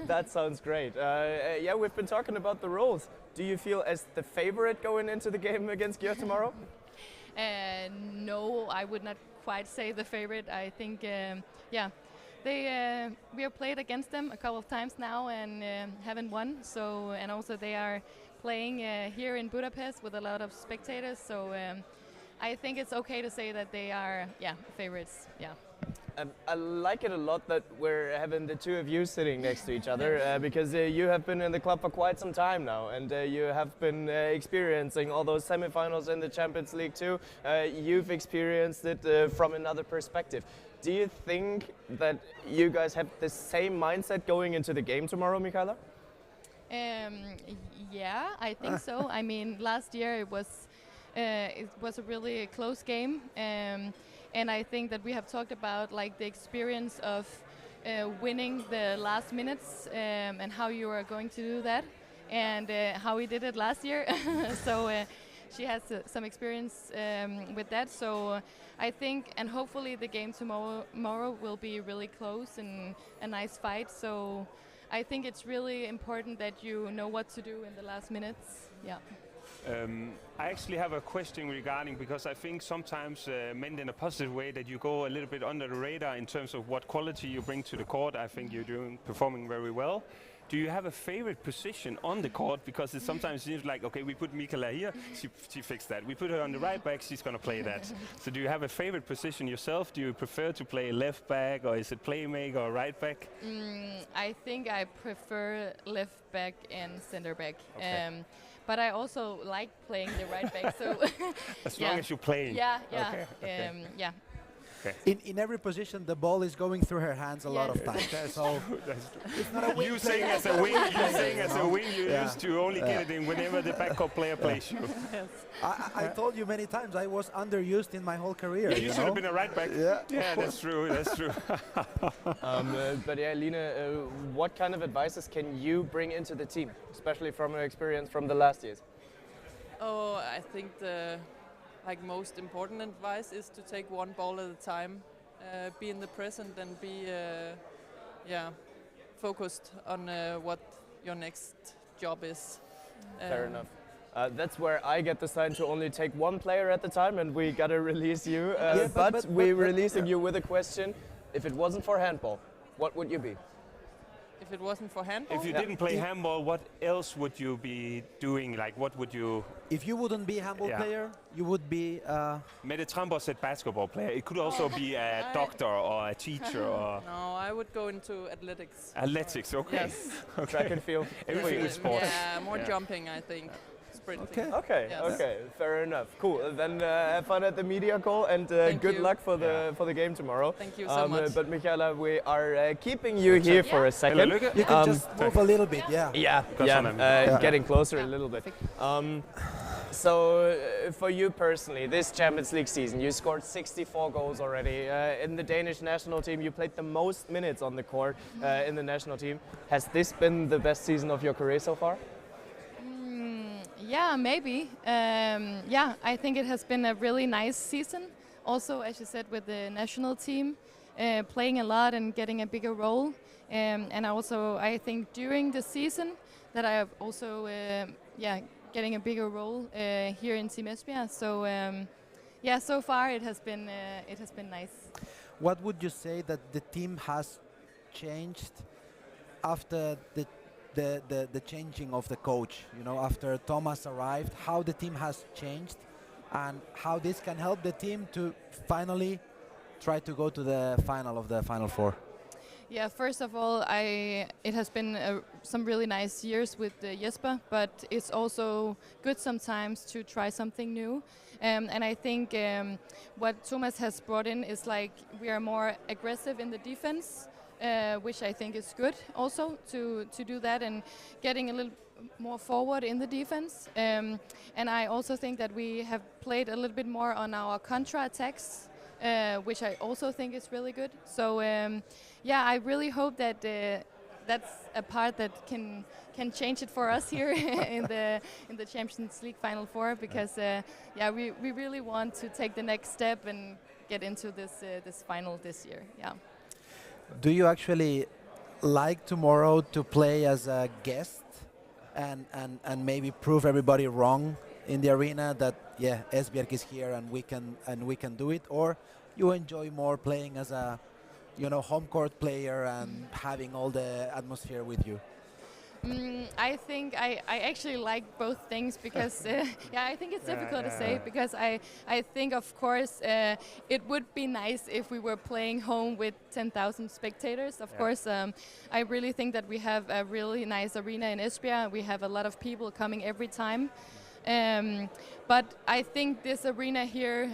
That sounds great. Yeah, we've been talking about the roles. Do you feel as the favorite going into the game against Gjør tomorrow? No, I would not quite say the favorite. I think, yeah, we have played against them a couple of times now and haven't won. So, and also they are playing here in Budapest with a lot of spectators. So, I think it's okay to say that they are, yeah, favorites. Yeah. I like it a lot that we're having the two of you sitting next to each other because you have been in the club for quite some time now, and you have been experiencing all those semifinals in the Champions League too. You've experienced it from another perspective. Do you think that you guys have the same mindset going into the game tomorrow, Michaela? Yeah, I think so. I mean, last year it was a really close game. And I think that we have talked about like the experience of winning the last minutes and how you are going to do that, and how we did it last year. So she has some experience with that. So I think, and hopefully the game tomorrow will be really close and a nice fight. So I think it's really important that you know what to do in the last minutes. Yeah. I actually have a question regarding, because I think sometimes meant in a positive way, that you go a little bit under the radar in terms of what quality you bring to the court. I think you're performing very well. Do you have a favorite position on the court? Because it sometimes seems like, okay, we put Michaela here, she fixed that. We put her on the right back, she's going to play that. So do you have a favorite position yourself? Do you prefer to play left back, or is it playmaker or right back? I think I prefer left back and center back. Okay. But I also like playing the right back, so As long as you're playing. yeah, Okay, okay. yeah. In every position, the ball is going through her hands a lot of times. So it's not a wing You saying player. as a wing, you saying as a wing, you Yeah. used to only get it in whenever the backup player plays you. I told you many times I was underused in my whole career. Yeah, you should know? have been a right back. Yeah. That's true. That's true. But yeah, Line, what kind of advices can you bring into the team, especially from your experience from the last years? Oh, I think the most important advice is to take one ball at a time, be in the present, and be focused on what your next job is. Fair enough. That's where I get the sign to only take one player at the time, and we gotta release you. But we're releasing you with a question. If it wasn't for handball, what would you be? If it wasn't for handball? If you didn't play handball, what else would you be doing? Like, what would you... If you wouldn't be a handball player, you would be... Mette Tramborg said basketball player. It could also be a doctor or a teacher or... No, I would go into athletics. Athletics, okay. Yes. Okay. Track and field. Everything with sports. Yeah, more jumping, I think. Sprinting. Okay, Yes. okay, fair enough. Cool. Then have fun at the media call, and good you. luck for the game tomorrow. Thank you so much. But Michaela, we are keeping you here for a second. You can just move a little bit, Getting closer a little bit. So for you personally, this Champions League season, you scored 64 goals already. In the Danish national team, you played the most minutes on the court in the national team. Has this been the best season of your career so far? Yeah, maybe. I think it has been a really nice season. Also, as you said, with the national team, playing a lot and getting a bigger role. And also, I think during the season that I have also, getting a bigger role here in Team Esbjerg. So, so far it has been nice. What would you say that the team has changed after the changing of the coach, after Thomas arrived, how the team has changed and how this can help the team to finally try to go to the final of the Final Four? Yeah, first of all, it has been some really nice years with Jesper, but it's also good sometimes to try something new. And I think what Thomas has brought in is like we are more aggressive in the defense. which I think is good also to do that and getting a little more forward in the defense. And I also think that we have played a little bit more on our contra-attacks, which I also think is really good. So yeah, I really hope that that's a part that can change it for us here in the Champions League Final Four, because yeah, we really want to take the next step and get into this final this year. Yeah. Do you actually like tomorrow to play as a guest and maybe prove everybody wrong in the arena that yeah, Esbjerg is here and we can do it, or you enjoy more playing as a home court player and having all the atmosphere with you? I think I actually like both things because yeah, I think it's difficult to say, because I think of course it would be nice if we were playing home with 10,000 spectators. Of course, I really think that we have a really nice arena in Esbjerg. We have a lot of people coming every time. But I think this arena here,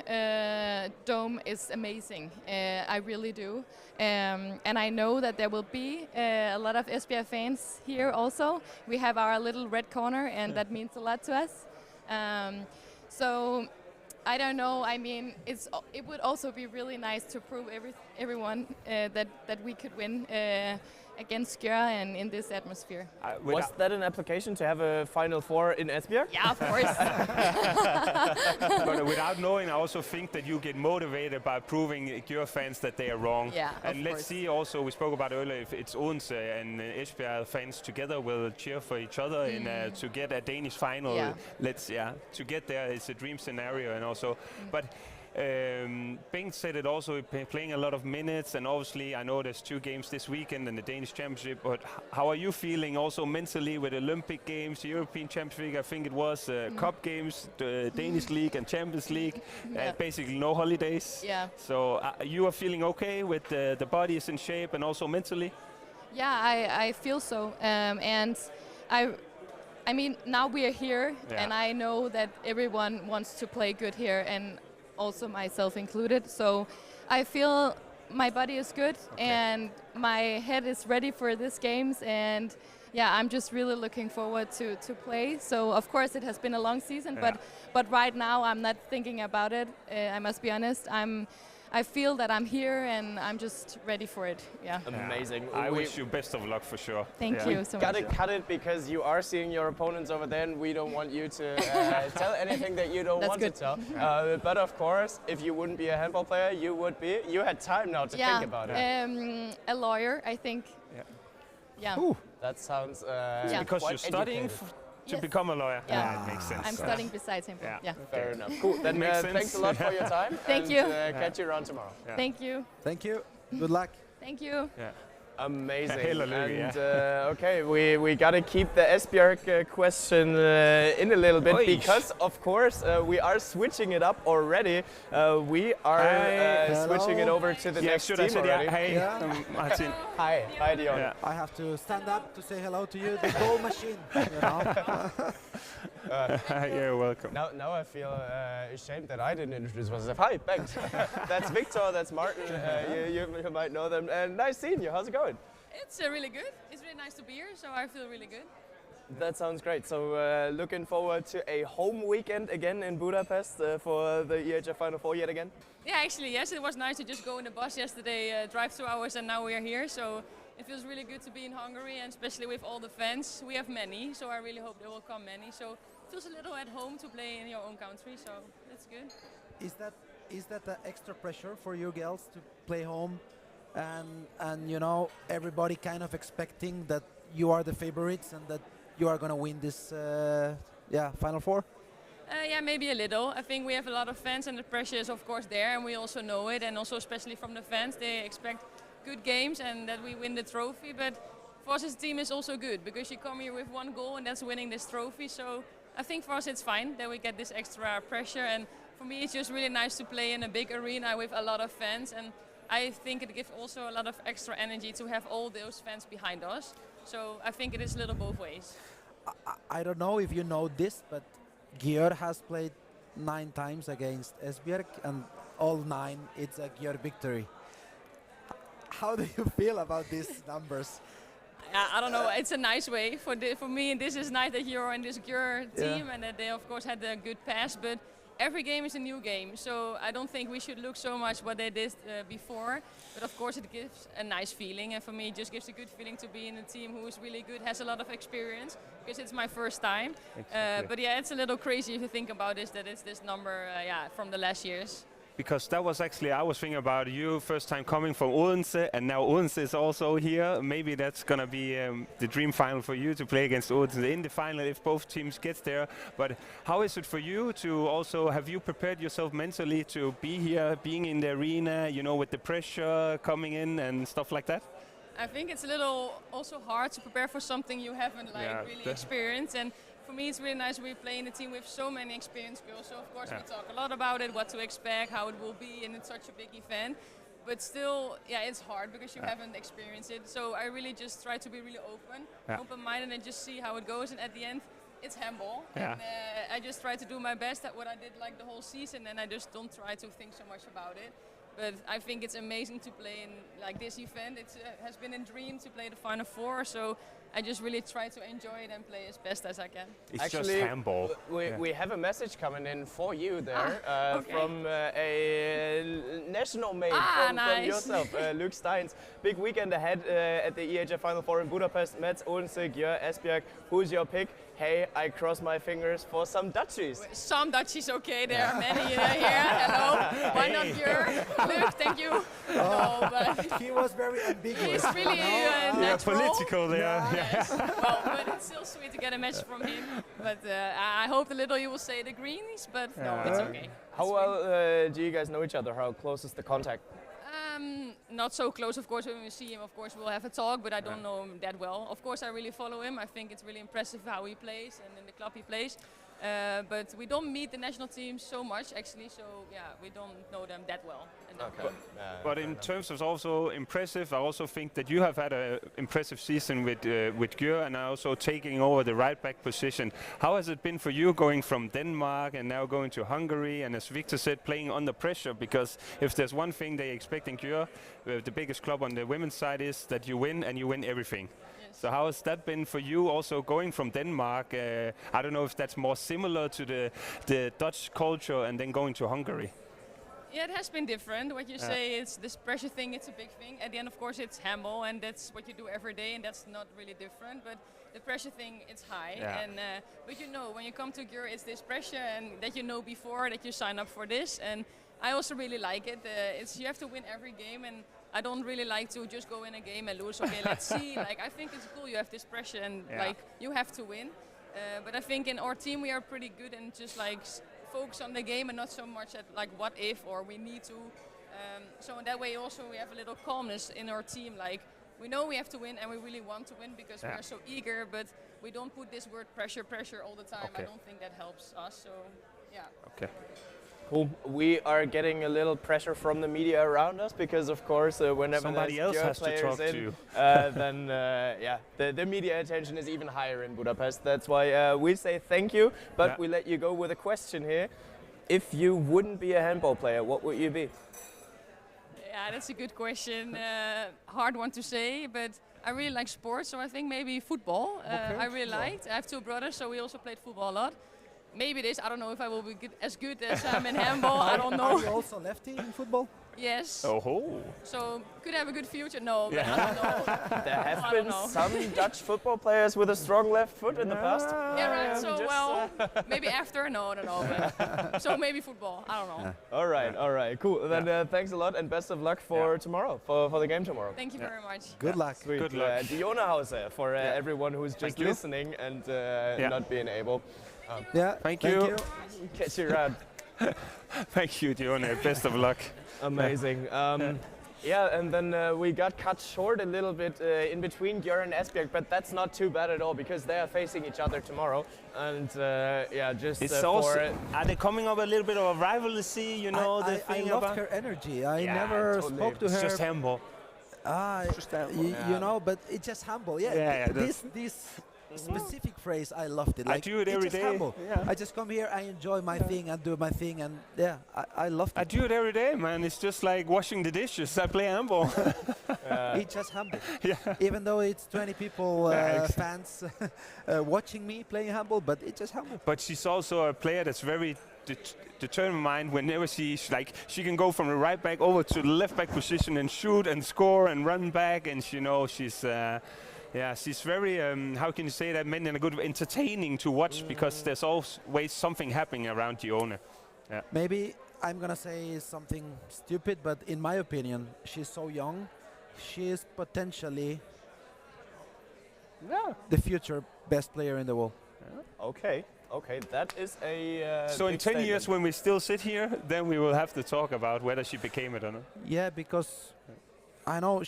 Dome, is amazing. I really do. And I know that there will be a lot of Esbjerg fans here also. We have our little red corner, and that means a lot to us. So I don't know. I mean, it would also be really nice to prove everyone that we could win against Gjør and in this atmosphere. Was that an application to have a Final Four in Esbjerg? Yeah, of course. But without knowing, I also think that you get motivated by proving Gjør fans that they are wrong. Yeah, and let's see also, we spoke about earlier, if it's Odense and Esbjerg fans together will cheer for each other in to get a Danish final. Yeah. To get there is a dream scenario, and also, but Bengt said it also, playing a lot of minutes, and obviously I know there's 2 games this weekend in the Danish Championship, but how are you feeling also mentally with Olympic Games, the European Champions League, I think it was, Cup Games, the Danish League and Champions League, basically no holidays. Yeah. So you are feeling okay with the body is in shape and also mentally? Yeah, I feel so. And I mean, now we are here, and I know that everyone wants to play good here, and also myself included. So I feel my body is good and my head is ready for these games, and yeah, I'm just really looking forward to play. So of course it has been a long season, but right now I'm not thinking about it. I must be honest. I feel that I'm here and I'm just ready for it. Yeah. Amazing. I wish you best of luck for sure. Thank you so much. Gotta cut it because you are seeing your opponents over there, and we don't want you to tell anything that you don't want to tell. But of course, if you wouldn't be a handball player, you would be. You had time now to think about it. A lawyer, I think. Yeah. Ooh, that sounds because you're studying to become a lawyer. Yeah, it makes sense. I'm studying besides him. Yeah. Fair enough. Cool. Then thanks a lot for your time. Thank you. Catch you around tomorrow. Thank you. Thank you. Good luck. Thank you. Amazing. And okay, we gotta keep the Esbjerg question in a little bit, because of course we are switching it up already. We are switching it over to the next team already. Hey, Martin. Hi, Dion. I have to stand up to say hello to you. The goal machine. You know? You're welcome. Now I feel ashamed that I didn't introduce myself. Hi, Bengt. That's Victor. That's Martin. You might know them. And nice seeing you. How's it going? It's really good. It's really nice to be here, so I feel really good. That sounds great. So looking forward to a home weekend again in Budapest for the EHF Final Four yet again? Yeah, actually, yes. It was nice to just go in the bus yesterday, drive 2 hours, and now we are here. So it feels really good to be in Hungary, and especially with all the fans. We have many, so I really hope there will come many. So it feels a little at home to play in your own country, so that's good. Is that the extra pressure for you girls to play home? And you know, everybody kind of expecting that you are the favorites and that you are going to win this Final Four? Yeah, maybe a little. I think we have a lot of fans, and the pressure is of course there, and we also know it, and also especially from the fans, they expect good games and that we win the trophy. But for us as a team it's also good, because you come here with 1 goal and that's winning this trophy. So I think for us it's fine that we get this extra pressure, and for me it's just really nice to play in a big arena with a lot of fans, and I think it gives also a lot of extra energy to have all those fans behind us. So I think it is a little both ways. I don't know if you know this, but Gjør has played 9 times against Esbjerg, and all 9 it's a Gjør victory. how do you feel about these numbers? I don't know. It's a nice way for me. This is nice that you're in this Gjør team and that they of course had a good pass. But every game is a new game, so I don't think we should look so much what they did before. But of course, it gives a nice feeling, and for me, it just gives a good feeling to be in a team who is really good, has a lot of experience. Because it's my first time. But yeah, it's a little crazy if you think about this. That it's this number, from the last years. Because that was actually, I was thinking about you, first time coming from Odense, and now Odense is also here. Maybe that's going to be the dream final for you, to play against Odense in the final if both teams get there. But how is it for you to also, have you prepared yourself mentally to be here, being in the arena, you know, with the pressure coming in and stuff like that? I think it's a little also hard to prepare for something you haven't really experienced. And for me, it's really nice we play in a team with so many experienced girls. So of course we talk a lot about it, what to expect, how it will be, and it's such a big event. But still, it's hard because you haven't experienced it. So I really just try to be really open-minded, and just see how it goes. And at the end, it's handball. And I just try to do my best at what I did like the whole season, and I just don't try to think so much about it. But I think it's amazing to play in like this event. It has been a dream to play the Final Four, so I just really try to enjoy it and play as best as I can. It's actually just handball. We have a message coming in for you there from a national mate from yourself, Luke Steins. Big weekend ahead at the EHF Final Four in Budapest. Metz, Odense, Gjør, Esbjerg. Who's your pick? Hey, I cross my fingers for some Dutchies. Some Dutchies, okay. There are many here. Hello. Why not Gjør? Luke, thank you. No, but he was very ambiguous. He's really natural. Political there. Yes. Well, but it's still sweet to get a message from him. But I hope a little you will say the greenies, but no, it's okay. How well do you guys know each other? How close is the contact? Not so close, of course. When we see him, of course, we'll have a talk, but I don't know him that well. Of course, I really follow him. I think it's really impressive how he plays and in the club he plays. But we don't meet the national team so much, actually, so we don't know them that well. But in terms of also impressive, I also think that you have had an impressive season with Gjør and also taking over the right back position. How has it been for you going from Denmark and now going to Hungary, and as Victor said, playing under pressure? Because if there's one thing they expect in Gjør, the biggest club on the women's side, is that you win and you win everything. So how has that been for you, also going from Denmark? I don't know if that's more similar to the Dutch culture and then going to Hungary. Yeah, it has been different. What you say is this pressure thing, it's a big thing. At the end, of course, it's handball, and that's what you do every day, and that's not really different. But the pressure thing, it's high. And but you know, when you come to Gjør, it's this pressure, and that you know before that you sign up for this. And I also really like it. It's you have to win every game, and I don't really like to just go in a game and lose. Okay, let's see. Like, I think it's cool. You have this pressure, and like you have to win. But I think in our team we are pretty good and just like focus on the game and not so much at like what if or we need to. So in that way also we have a little calmness in our team. Like, we know we have to win and we really want to win because we are so eager. But we don't put this word pressure all the time. I don't think that helps us. So Okay. Cool. We are getting a little pressure from the media around us because, of course, whenever somebody else has to talk in, then the media attention is even higher in Budapest. That's why we say thank you, but we let you go with a question here. If you wouldn't be a handball player, what would you be? Yeah, that's a good question. Hard one to say, but I really like sports, so I think maybe football. I really liked. I have two brothers, so we also played football a lot. Maybe this, I don't know if I will be as good as I'm in handball, I don't know. Are you also lefty in football? Yes. Oh. So, could have a good future? No, but I don't know. There have been some Dutch football players with a strong left foot in the past. Yeah, right, so well, maybe after, no, I don't know. But so maybe football, I don't know. All right, cool. Then thanks a lot and best of luck for tomorrow, for the game tomorrow. Thank you very much. Good luck. Sweet. Good luck. Diona Hause for everyone who's just listening and not being able. Thank you. Catch you around. Thank you, Diona. Best of luck. Amazing. And then we got cut short a little bit in between Gjør and Esbjerg, but that's not too bad at all because they are facing each other tomorrow. And are they coming up a little bit of a rivalry? You know, I loved her energy. I never spoke to her. It's just handball. You know, but it's just humble. This specific phrase, I loved it. I Like, do it it's every just day. handball. Yeah. I just come here, I enjoy my thing and do my thing, and yeah, I loved I it. do it every day, man. It's just like washing the dishes. I play handball. It's just handball. Yeah. Even though it's 20 people, Yeah, fans watching me playing handball, but it's just handball. But she's also a player that's very determined. Whenever she's like, she can go from the right back over to the left back position and shoot and score and run back. And she's, yeah, she's very, how can you say that, meant in a good way, entertaining to watch because there's always something happening around Gione. Yeah. Maybe I'm gonna say something stupid, but in my opinion, she's so young. She is potentially the future best player in the world. Okay, that is a. So in big 10 years, statement. when we still sit here, then we will have to talk about whether she became it or not. Yeah, because I know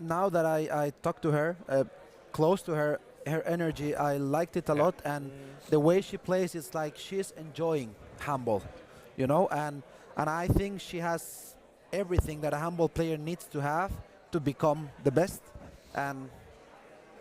now that I talked to her, close to her, her energy, I liked it a lot, and the way she plays, it's like she's enjoying handball, you know, and I think she has everything that a handball player needs to have to become the best, and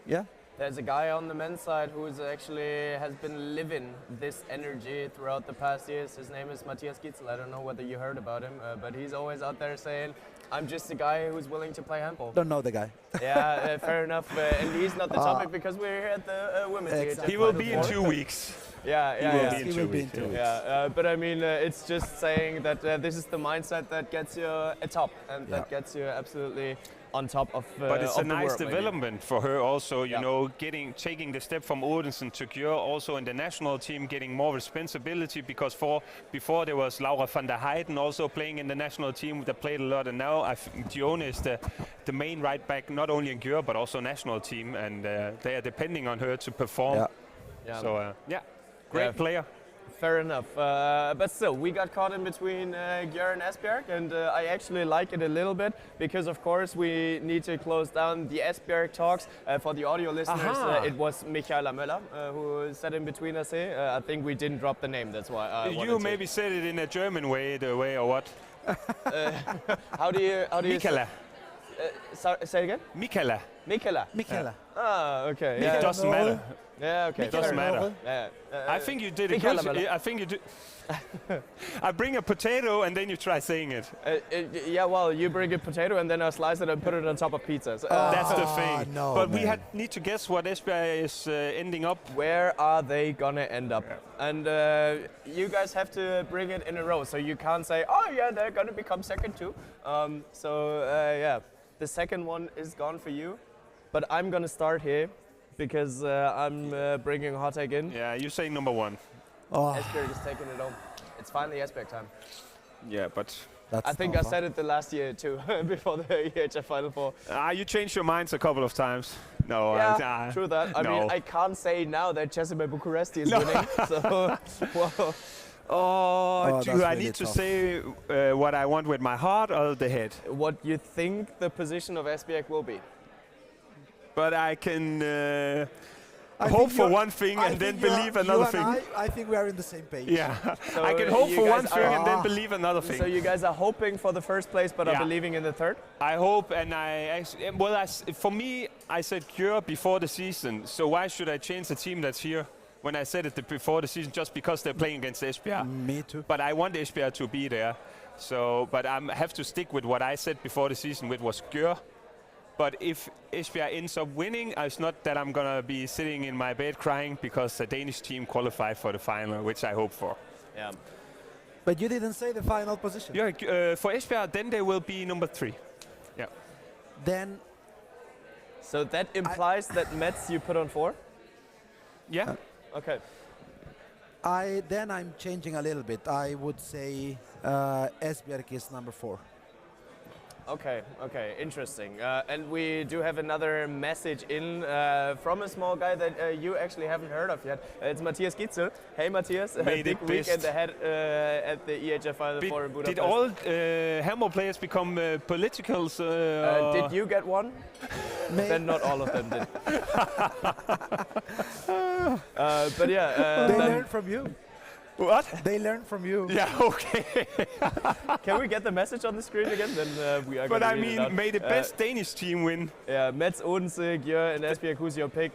yeah. There's a guy on the men's side who's actually has been living this energy throughout the past years. His name is Matthias Gitzel. I don't know whether you heard about him, but he's always out there saying, I'm just a guy who's willing to play handball. Don't know the guy. Yeah, fair enough. And he's not the topic because we're here at the women's Exactly. He will be in 2 weeks. Yeah, He will be in 2 weeks. Yeah, but I mean, it's just saying that this is the mindset that gets you atop and that gets you absolutely on top of But it's of a the nice world, maybe. development for her also, you know, taking the step from Odense to Gjør, also in the national team, getting more responsibility, because before there was Laura van der Heijden also playing in the national team that played a lot, and now I think Gione is the main right back, not only in Gjør but also national team, and they are depending on her to perform. Yeah. So great player. Fair enough, but still, we got caught in between Gjør and Esbjerg, and I actually like it a little bit because, of course, we need to close down the Esbjerg talks. For the audio listeners, it was Michaela Möller who sat in between us here. I think we didn't drop the name, that's why I You maybe said it in a German way, or what? How do you Michaela. say again? Michaela. Michaela. Ah, okay. Yeah. It doesn't matter. Yeah, okay. It doesn't matter. Yeah. I think you did it Michaela good. Möller. I think you did. I bring a potato and then you try saying it. Yeah, well, you bring a potato and then I slice it and put it on top of pizza. So, That's the thing. no, but we man. need to guess what Esbjerg is ending up. where are they gonna end up? Yeah. And you guys have to bring it in a row, so you can't say, oh yeah, they're gonna become second too. Yeah, the second one is gone for you, but I'm gonna start here because I'm bringing a hot take in. Yeah, you say number one. Oh, Esbjerg is taking it home. It's finally Esbjerg time. Yeah, but that's I think I said it the last year too, before the EHF Final4. you changed your minds a couple of times. No, Yeah, true that. I mean, no. I can't say now that Cesime Bucuresti is winning. So, well, Oh, that's do I really need to tough. say what I want with my heart or the head? what you think the position of Esbjerg will be? But I can I hope think for you're- one thing I and then think you are- believe another you and thing. I think we are in the same page. Yeah, So I can hope you for guys one thing and then are- believe another thing. So you guys are hoping for the first place, but are Yeah. believing in the third? I hope, and for me, I said Gjør before the season. So why should I change the team that's here when I said it before the season just because they're playing against Esbjerg? Me too. But I want Esbjerg to be there. So, but I have to stick with what I said before the season, which was Gjør. But if Esbjerg ends up winning, it's not that I'm gonna be sitting in my bed crying because a Danish team qualified for the final, which I hope for. Yeah. But you didn't say the final position. Yeah, for Esbjerg, then they will be number 3. Yeah. Then So that implies that Mets you put on 4? Yeah. Okay. I'm changing a little bit. I would say Esbjerg is number 4. Okay, interesting. And we do have another message in from a small guy that you actually haven't heard of yet. It's Matthias Gitzel. Hey Matthias, Made big it weekend best. ahead at the EHF Final4 in Budapest. Did all handball players become politicals? Did you get one? Then not all of them did. But yeah, They then learned from you. What? They learned from you. Yeah, okay. can we get the message on the screen again? Then we are But gonna I read it out. mean, may the best Danish team win. Yeah, Mets, Odense, Gjør, and Esbjerg. Who's your pick?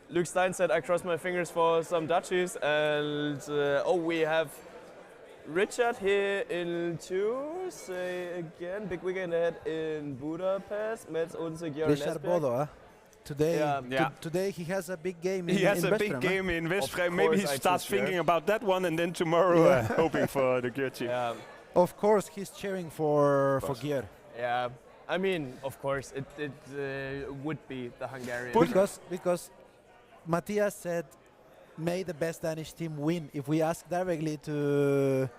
Luke Stein said, I cross my fingers for some Dutchies. And we have Richard here in two. Say again, big weekend ahead in Budapest. Met onze Gjörn Richard Bodo, huh? Today, Yeah. today he has a big game. He has a big Veszprém, game in Of Veszprém. Maybe he course I starts choose thinking Gjörn. about that one, and then tomorrow hoping for the Gjörn team. Yeah, Of course, he's cheering for Győr yeah. I mean, of course, it would be the Hungarian. because Matthias said, "May the best Danish team win." If we ask directly to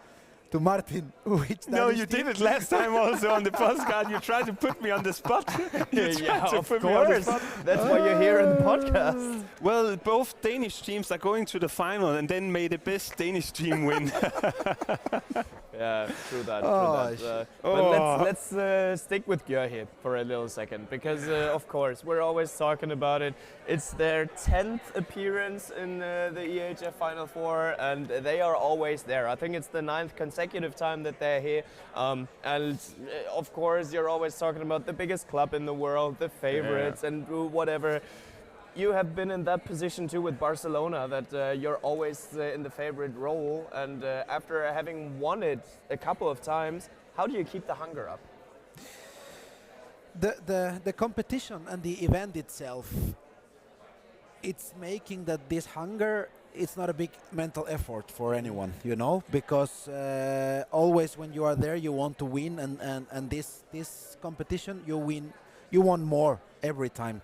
Martin, which No, Danish you team? did it last time also on the postcard. You tried to put me on the spot. You tried Yeah, to of put me on the course. spot. That's why you're here in the podcast. Well, both Danish teams are going to the final, and then may the best Danish team win. Yeah, true that. Oh, True that. Oh. But let's stick with Gjør here for a little second, because of course we're always talking about it. It's their 10th appearance in the EHF Final Four, and they are always there. I think it's the 9th consecutive time that they're here. And of course, you're always talking about the biggest club in the world, the favorites, and whatever. You have been in that position too with Barcelona, that you're always in the favorite role, and after having won it a couple of times, how do you keep the hunger up? The competition and the event itself, it's making that this hunger, it's not a big mental effort for anyone, you know, because always when you are there you want to win, and this competition you want more every time.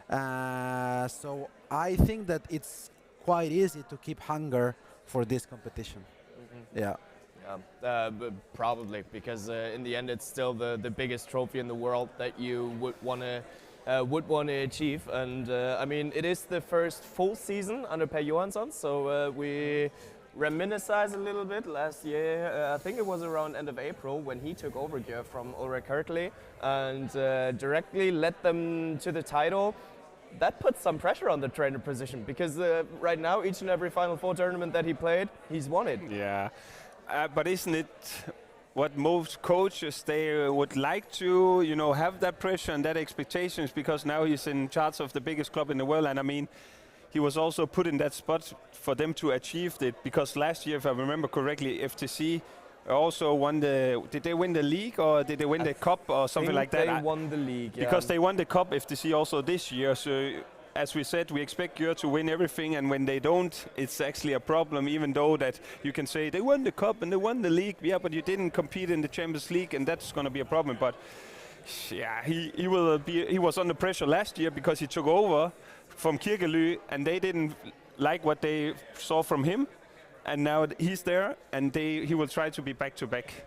So I think that it's quite easy to keep hunger for this competition. Yeah. Probably, because in the end it's still the biggest trophy in the world that you would want to achieve. And I mean, it is the first full season under Per Johansson, so we reminisce a little bit. Last year, I think it was around end of April, when he took over Gjør from Ulrich Kirkli and directly led them to the title. That puts some pressure on the trainer position, because right now each and every Final Four tournament that he played, he's won it. Yeah, but isn't it what most coaches, they would like to, you know, have that pressure and that expectations, because now he's in charge of the biggest club in the world. And I mean, he was also put in that spot for them to achieve it, because last year, if I remember correctly, FTC also won did they win the league, or did they win the cup or something like that? They won the league, yeah. Because they won the cup, FTC, also this year. So as we said, we expect Gjør to win everything, and when they don't, it's actually a problem, even though that you can say they won the cup and they won the league. Yeah, but you didn't compete in the Champions League, and that's going to be a problem. But yeah, he was under pressure last year because he took over from Kirkely, and they didn't like what they saw from him. And now he's there, and he will try to be back-to-back.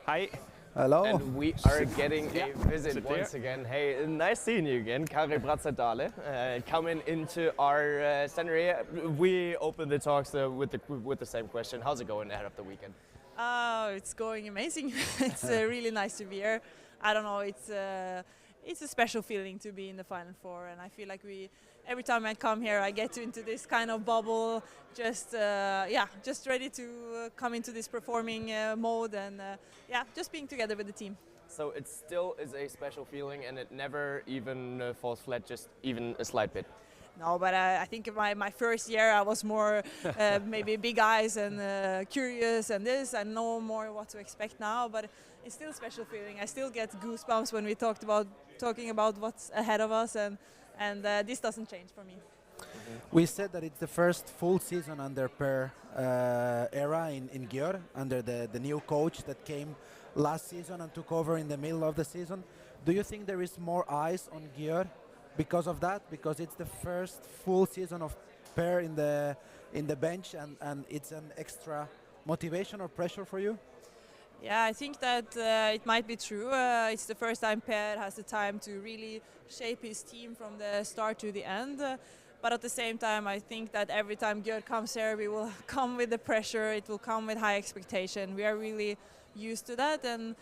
Hi. Hello. And we are getting a visit once again. Hey, nice seeing you again, Kari Brazzadale, coming into our center here. We open the talks with the same question. How's it going ahead of the weekend? It's going amazing. It's really nice to be here. I don't know, it's a special feeling to be in the Final Four, and I feel like every time I come here I get into this kind of bubble, just ready to come into this performing mode, and just being together with the team. So it still is a special feeling, and it never even falls flat, just even a slight bit. No, but I think in my first year I was more maybe big eyes and curious and this. I know more what to expect now, but it's still a special feeling. I still get goosebumps when we talking about what's ahead of us, and this doesn't change for me. We said that it's the first full season under Per era in Gjør, under the new coach that came last season and took over in the middle of the season. Do you think there is more eyes on Gjør because of that? Because it's the first full season of Per in the bench, and it's an extra motivation or pressure for you? Yeah, I think that it might be true. It's the first time Per has the time to really shape his team from the start to the end. But at the same time, I think that every time Gjør comes here, we will come with the pressure. It will come with high expectation. We are really used to that, and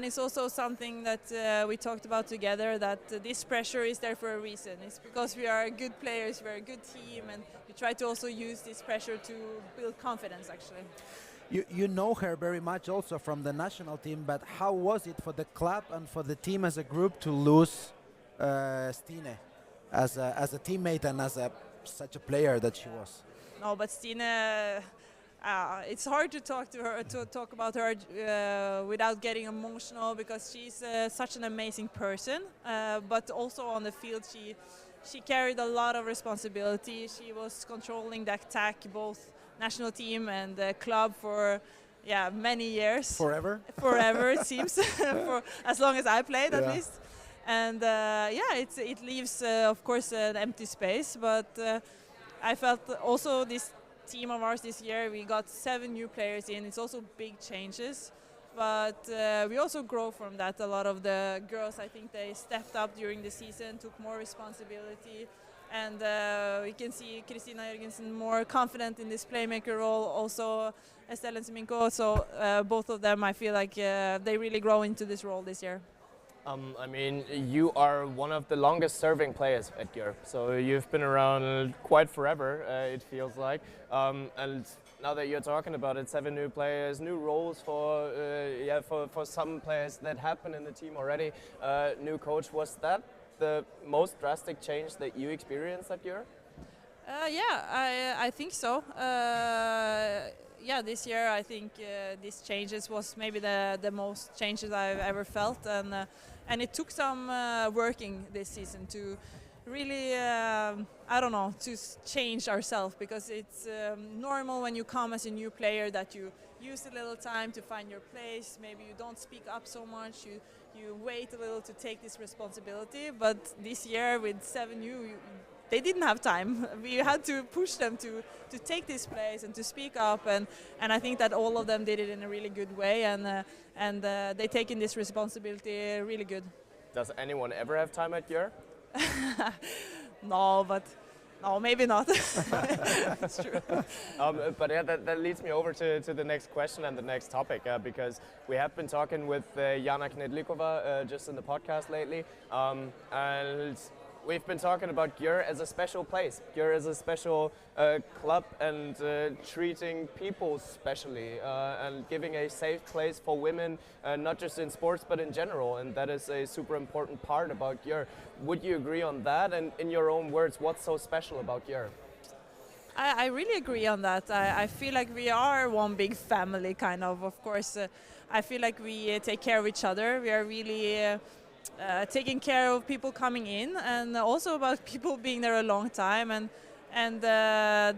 it's also something that we talked about together, that this pressure is there for a reason. It's because we are good players, we are a good team, and we try to also use this pressure to build confidence, actually. You know her very much also from the national team, but how was it for the club and for the team as a group to lose Stine? as a teammate and as such a player that she was. No, but Stine, it's hard to talk about her without getting emotional, because she's such an amazing person. But also on the field, she carried a lot of responsibility. She was controlling the attack, both national team and the club, for many years. Forever? Forever, it seems, for as long as I played at least. And it leaves, of course, an empty space. But I felt also this team of ours this year, we got 7 new players in. It's also big changes. But we also grow from that. A lot of the girls, I think they stepped up during the season, took more responsibility. And we can see Kristina Jørgensen more confident in this playmaker role. Also Estelle and Seminko. So both of them, I feel like they really grow into this role this year. I mean, you are one of the longest serving players at Győr, so you've been around quite forever, it feels like. And now that you're talking about it, 7 new players, new roles for some players that have been in the team already. New coach, was that the most drastic change that you experienced at Győr? I think so. This year I think these changes was maybe the most changes I've ever felt, and it took some working this season to really, to change ourselves, because it's normal when you come as a new player that you use a little time to find your place. Maybe you don't speak up so much, you wait a little to take this responsibility, but this year with 7 new, they didn't have time. We had to push them to take this place and to speak up, and I think that all of them did it in a really good way, and they taken this responsibility really good. Does anyone ever have time at Győr? No, maybe not. That's true. But yeah, that leads me over to the next question and the next topic, because we have been talking with Jana Knedlikova just in the podcast lately, and we've been talking about Győr as a special place, Győr as a special club, and treating people specially, and giving a safe place for women, not just in sports but in general, and that is a super important part about Győr. Would you agree on that? And in your own words, what's so special about Győr? I really agree on that. I feel like we are one big family, kind of. Of course, I feel like we take care of each other. We are really taking care of people coming in, and also about people being there a long time, and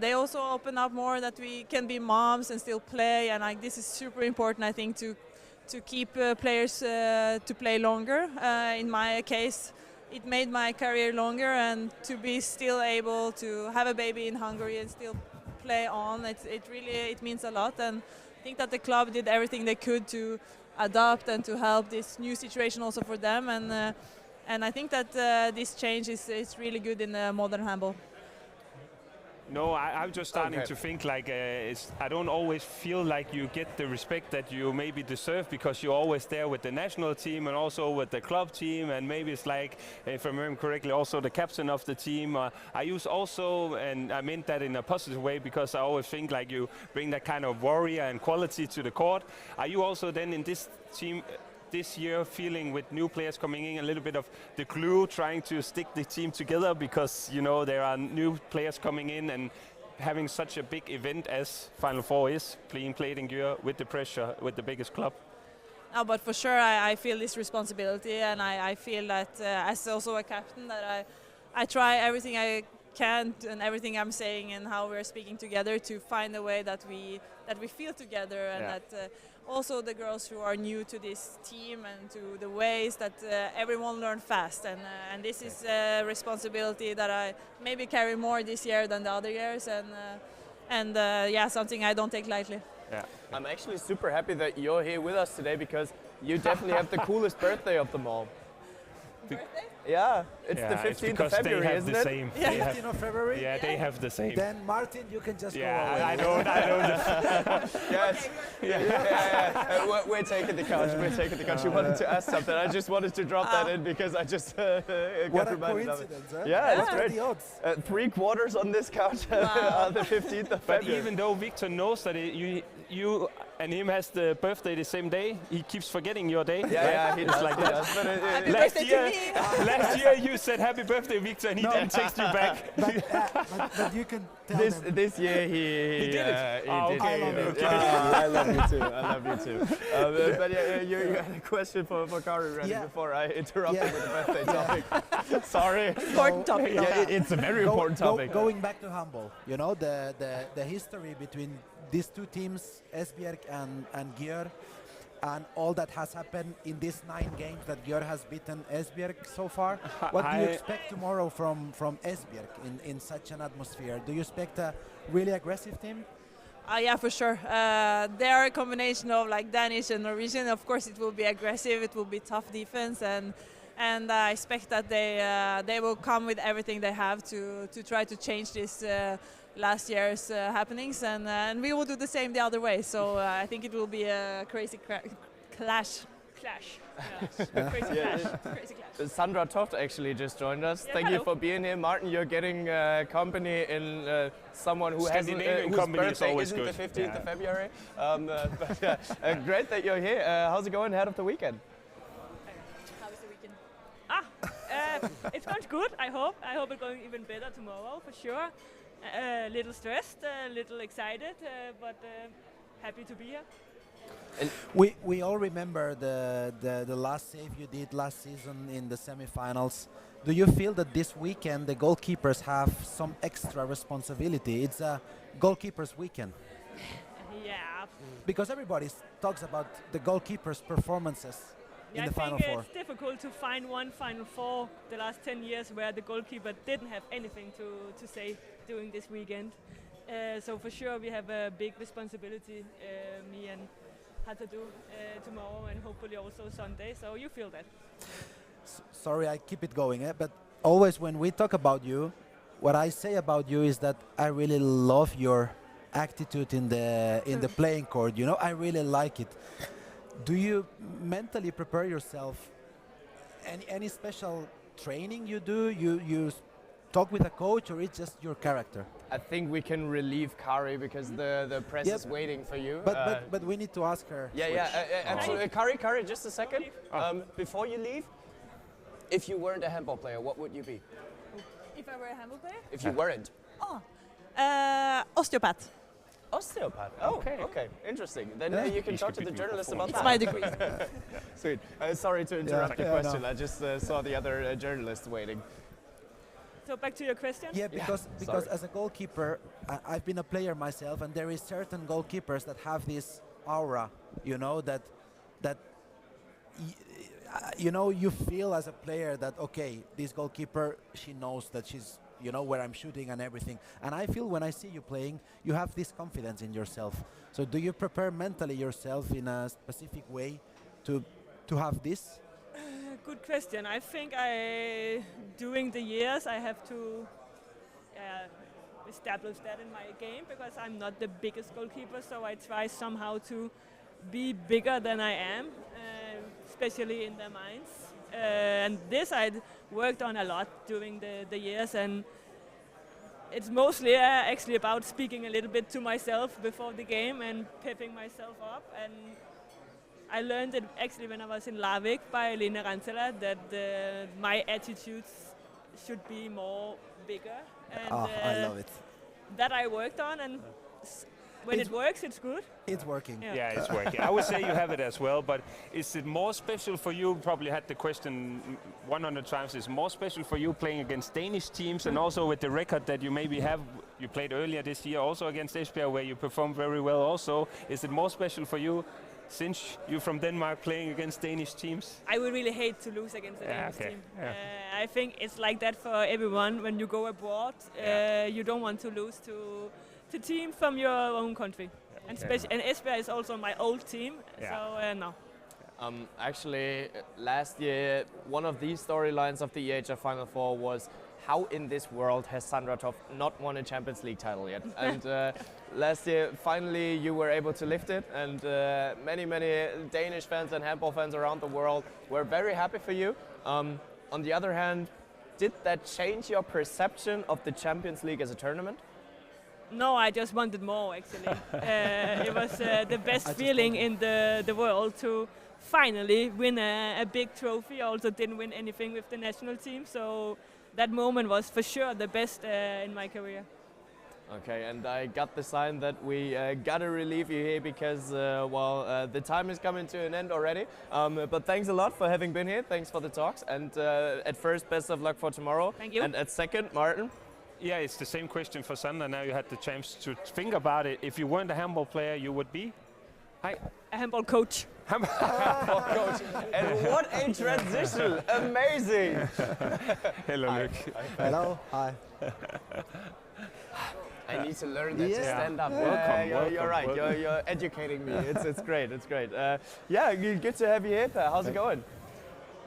they also open up more that we can be moms and still play, and like this is super important, I think, to keep players to play longer. In my case, it made my career longer, and to be still able to have a baby in Hungary and still play on, it really means a lot, and I think that the club did everything they could to adapt and to help this new situation also for them, and I think that this change is really good in modern handball. No, I'm just starting to think like I don't always feel like you get the respect that you maybe deserve, because you're always there with the national team and also with the club team, and maybe it's like, if I remember correctly, also the captain of the team. I use also, and I meant that in a positive way, because I always think like you bring that kind of warrior and quality to the court. Are you also then in this team this year feeling, with new players coming in, a little bit of the glue, trying to stick the team together, because there are new players coming in and having such a big event as Final Four is, being played in Győr with the pressure, with the biggest club? No, but for sure I feel this responsibility, and I feel that as also a captain that I try everything I can, and everything I'm saying and how we're speaking together, to find a way that we feel together, and that also the girls who are new to this team and to the ways that everyone learn fast, and this is a responsibility that I maybe carry more this year than the other years, and something I don't take lightly. Yeah. I'm actually super happy that you're here with us today, because you definitely have the coolest birthday of them all. Birthday? Yeah, it's the 15th of February, isn't it? Same. Yeah. 15th of February? Yeah, they have the same. Then Martin, you can just go away. I know. Yes. Yeah. We're taking the couch. You wanted to ask something. I just wanted to drop that in, because I just got reminded of it. Huh? Yeah, it's great. The odds? 3/4 on this couch on the 15th of February. But even though Victor knows that you and him has the birthday the same day. He keeps forgetting your day. Yeah, he it's does, like he that. does, but Happy birthday to me. Last year you said happy birthday, Victor, and he didn't text you back. But you can tell them. This year he did it. He Oh, did okay. it. I love you too. I love you too. But you had a question for Kari ready before I interrupted with the birthday topic. Sorry. Important topic. Yeah, it's a very important topic. Going back to handball, you know, the history between these two teams, Esbjerg and Gjør, and all that has happened in these 9 games that Gjør has beaten Esbjerg so far. What do you expect tomorrow from Esbjerg in such an atmosphere? Do you expect a really aggressive team? Yeah, for sure. They are a combination of like Danish and Norwegian. Of course, it will be aggressive. It will be tough defense, and I expect that they will come with everything they have to try to change this last year's happenings, and we will do the same the other way. So I think it will be a crazy clash. Yeah. Crazy clash. Crazy clash. Sandra Toft actually just joined us. Yeah, Thank hello. you for being here, Martin. You're getting company in someone who hasn't, Scandinavian whose company is birthday always isn't good. the 15th of February. But great that you're here. How's it going ahead of the weekend? How is the weekend? It's going good, I hope. I hope it's going even better tomorrow, for sure. A little stressed, a little excited, but happy to be here. We all remember the last save you did last season in the semifinals. Do you feel that this weekend the goalkeepers have some extra responsibility? It's a goalkeepers weekend. Yeah. Because everybody talks about the goalkeepers' performances in the Final I think Four. it's difficult to find one Final Four the last 10 years where the goalkeeper didn't have anything to say during this weekend. So for sure we have a big responsibility, me and Hatadu, tomorrow and hopefully also Sunday. So you feel that. Sorry, I keep it going, but always when we talk about you, what I say about you is that I really love your attitude in the playing court. You know, I really like it. Do you mentally prepare yourself? Any special training you do? You talk with a coach, or it's just your character? I think we can relieve Kari because the press is waiting for you. But we need to ask her. Absolutely. Kari, just a second. Before you leave, if you weren't a handball player, what would you be? If I were a handball player? If you weren't? Osteopath. Osteopath. Oh, okay. Interesting. Then you can talk to the journalist about that. It's my degree. Sweet. Sorry to interrupt the question. I just saw the other journalist waiting. So back to your question. Yeah, because as a goalkeeper, I've been a player myself, and there is certain goalkeepers that have this aura, you know, that you know, you feel as a player that, okay, this goalkeeper, she knows that she's, you know, where I'm shooting and everything. And I feel when I see you playing, you have this confidence in yourself. So do you prepare mentally yourself in a specific way to have this? Good question. I think during the years, I have to establish that in my game because I'm not the biggest goalkeeper. So I try somehow to be bigger than I am, especially in their minds. And this I'd worked on a lot during the years, and it's mostly actually about speaking a little bit to myself before the game and pepping myself up. And I learned it actually when I was in Larvik by Lena Rantsala that my attitudes should be more bigger. And I love it. That I worked on, and when it works, it's good. It's working. Yeah, it's working. I would say you have it as well, but is it more special for you? Probably had the question 100 times. Is more special for you playing against Danish teams and also with the record that you maybe have? You played earlier this year also against Esbjerg where you performed very well also. Is it more special for you since you're from Denmark playing against Danish teams? I would really hate to lose against the Danish team. Yeah. I think it's like that for everyone. When you go abroad, you don't want to lose to team from your own country. And Esbjerg is also my old team, so no. Actually, last year, one of these storylines of the EHF Final4 was how in this world has Sandra Toft not won a Champions League title yet? And last year, finally, you were able to lift it, and many Danish fans and handball fans around the world were very happy for you. On the other hand, did that change your perception of the Champions League as a tournament? No, I just wanted more actually. It was the best feeling in the world to finally win a big trophy. I also didn't win anything with the national team, so that moment was for sure the best in my career. Okay, and I got the sign that we gotta relieve you here because, the time is coming to an end already. But thanks a lot for having been here. Thanks for the talks. And at first, best of luck for tomorrow. Thank you. And at second, Martin. Yeah, it's the same question for Sander. Now you had the chance to think about it. If you weren't a handball player, you would be? A handball coach. Handball coach. And what a transition! Amazing! Hello, Luke. Hello. Hi. I need to learn that to stand up. Welcome, you're right. welcome. You're educating me. It's great. It's great. Good to have you here, Per. How's it going?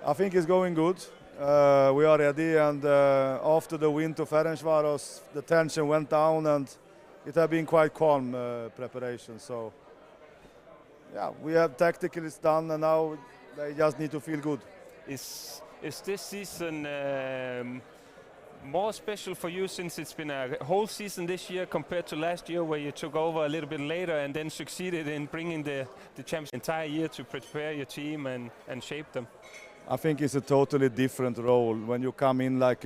I think it's going good. We are ready, and after the win to Ferencváros, the tension went down, and it has been quite calm preparation. So, yeah, we have tactically done, and now they just need to feel good. Is this season more special for you since it's been a whole season this year compared to last year where you took over a little bit later and then succeeded in bringing the champions entire year to prepare your team and shape them? I think it's a totally different role when you come in like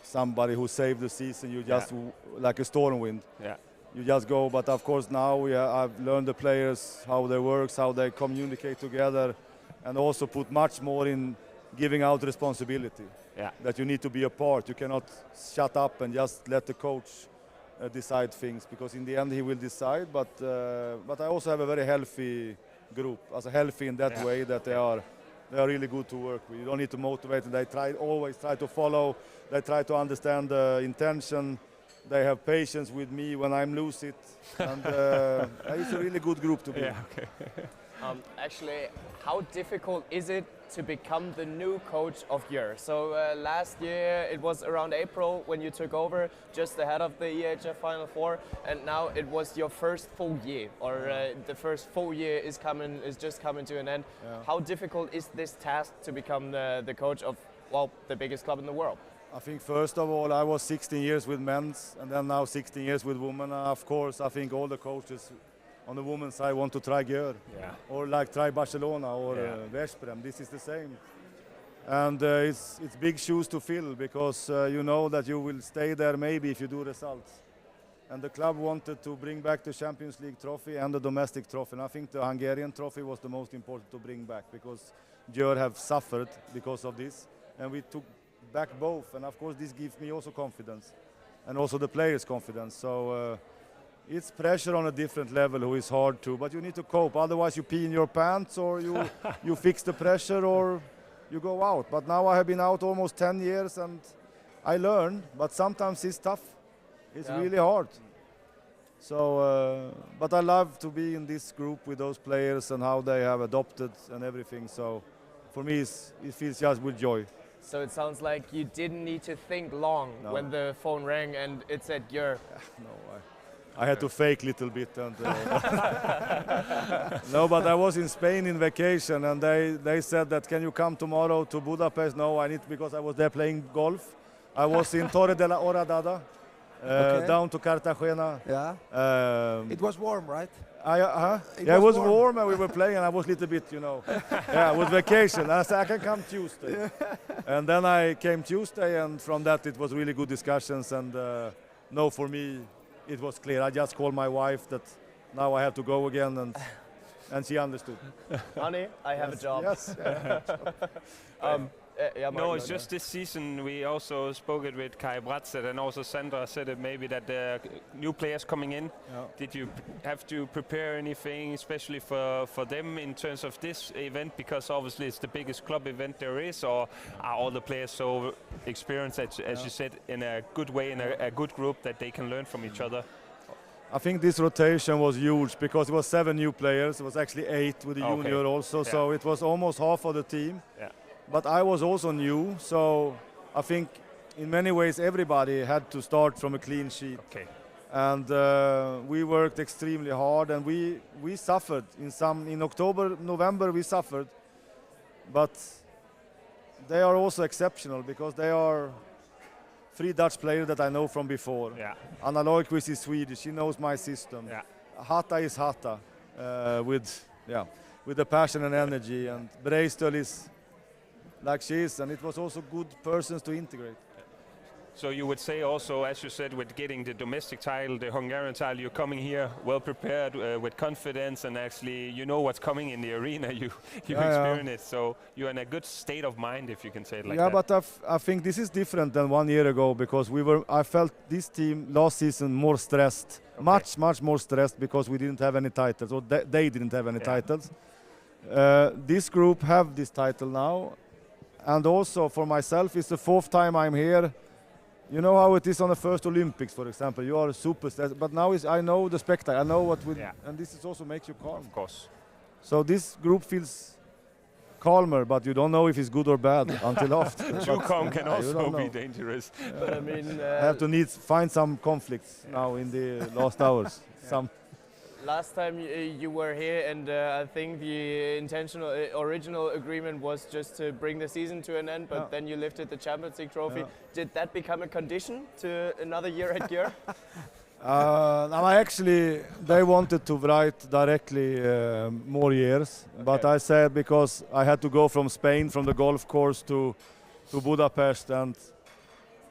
somebody who saved the season. You just like a storm wind. Yeah. You just go. But of course now I've learned the players how they work, how they communicate together, and also put much more in giving out responsibility. Yeah. That you need to be a part. You cannot shut up and just let the coach decide things, because in the end he will decide. But I also have a very healthy group, as healthy in that way that they are really good to work with. You don't need to motivate them. They always try to follow. They try to understand the intention. They have patience with me when I'm lucid. And it's a really good group to be. Yeah, okay. Actually, how difficult is it to become the new coach of Gjør? So last year it was around April when you took over, just ahead of the EHF Final4, and now it was your first full year, or the first full year is just coming to an end. Yeah. How difficult is this task to become the coach of, well, the biggest club in the world? I think first of all I was 16 years with men's, and then now 16 years with women. Of course I think all the coaches on the women's side want to try Gjør, or like try Barcelona or Veszprém. This is the same, and it's big shoes to fill, because you know that you will stay there maybe if you do results. And the club wanted to bring back the Champions League trophy and the domestic trophy, and I think the Hungarian trophy was the most important to bring back, because Gjør have suffered because of this, and we took back both. And of course this gives me also confidence, and also the players confidence. So it's pressure on a different level, who is hard to, but you need to cope. Otherwise you pee in your pants, or you fix the pressure, or you go out. But now I have been out almost 10 years and I learn, but sometimes it's tough. It's really hard. So, but I love to be in this group with those players and how they have adopted and everything. So for me it feels just with joy. So it sounds like you didn't need to think long when the phone rang and it said Gjør. No, I had to fake a little bit. And, no, but I was in Spain in vacation, and they said that, can you come tomorrow to Budapest? No, I need, because I was there playing golf. I was in Torre de la Horadada, down to Cartagena. Yeah. It was warm, right? It was warm and we were playing, and I was a little bit, it was vacation. And I said, I can come Tuesday. And then I came Tuesday, and from that it was really good discussions. And no, for me, it was clear. I just called my wife that now I have to go again, and she understood. Honey, I have a job. Yes. No, it's just this season we also spoke it with Kai Bratzett, and also Sandra said it maybe that the new players coming in. Yeah. Did you have to prepare anything especially for them in terms of this event, because obviously it's the biggest club event there is, or are all the players so experienced, as you said, in a good way, in a good group, that they can learn from each other? I think this rotation was huge, because it was 7 new players. It was actually 8 with the junior also, so it was almost half of the team. Yeah. But I was also new, so I think in many ways everybody had to start from a clean sheet. Okay. And we worked extremely hard, and we suffered in October, November we suffered. But they are also exceptional, because they are three Dutch players that I know from before. Yeah. Anna Löfqvist is Swedish. She knows my system. Yeah. Hata is Hata, with the passion and energy, and Breistel is like she is, and it was also good persons to integrate. So you would say also, as you said, with getting the domestic title, the Hungarian title, you're coming here well prepared, with confidence, and actually you know what's coming in the arena. You've experienced it, so you're in a good state of mind, if you can say it like that. Yeah, but I think this is different than 1 year ago, because I felt this team last season more stressed, much more stressed, because we didn't have any titles, or they didn't have any titles. This group have this title now, and also for myself, it's the 4th time I'm here. You know how it is on the first Olympics, for example. You are super stressed, but now I know the spectacle. I know what will, and this is also makes you calm. Of course. So this group feels calmer, but you don't know if it's good or bad until after. Too calm can also be dangerous. But I mean, I have to find some conflicts now in the last hours. Some. Last time you were here, and I think the original agreement was just to bring the season to an end, but then you lifted the Champions League trophy. Did that become a condition to another year at Győr? They wanted to write directly more years, but I said, because I had to go from Spain, from the golf course to Budapest, and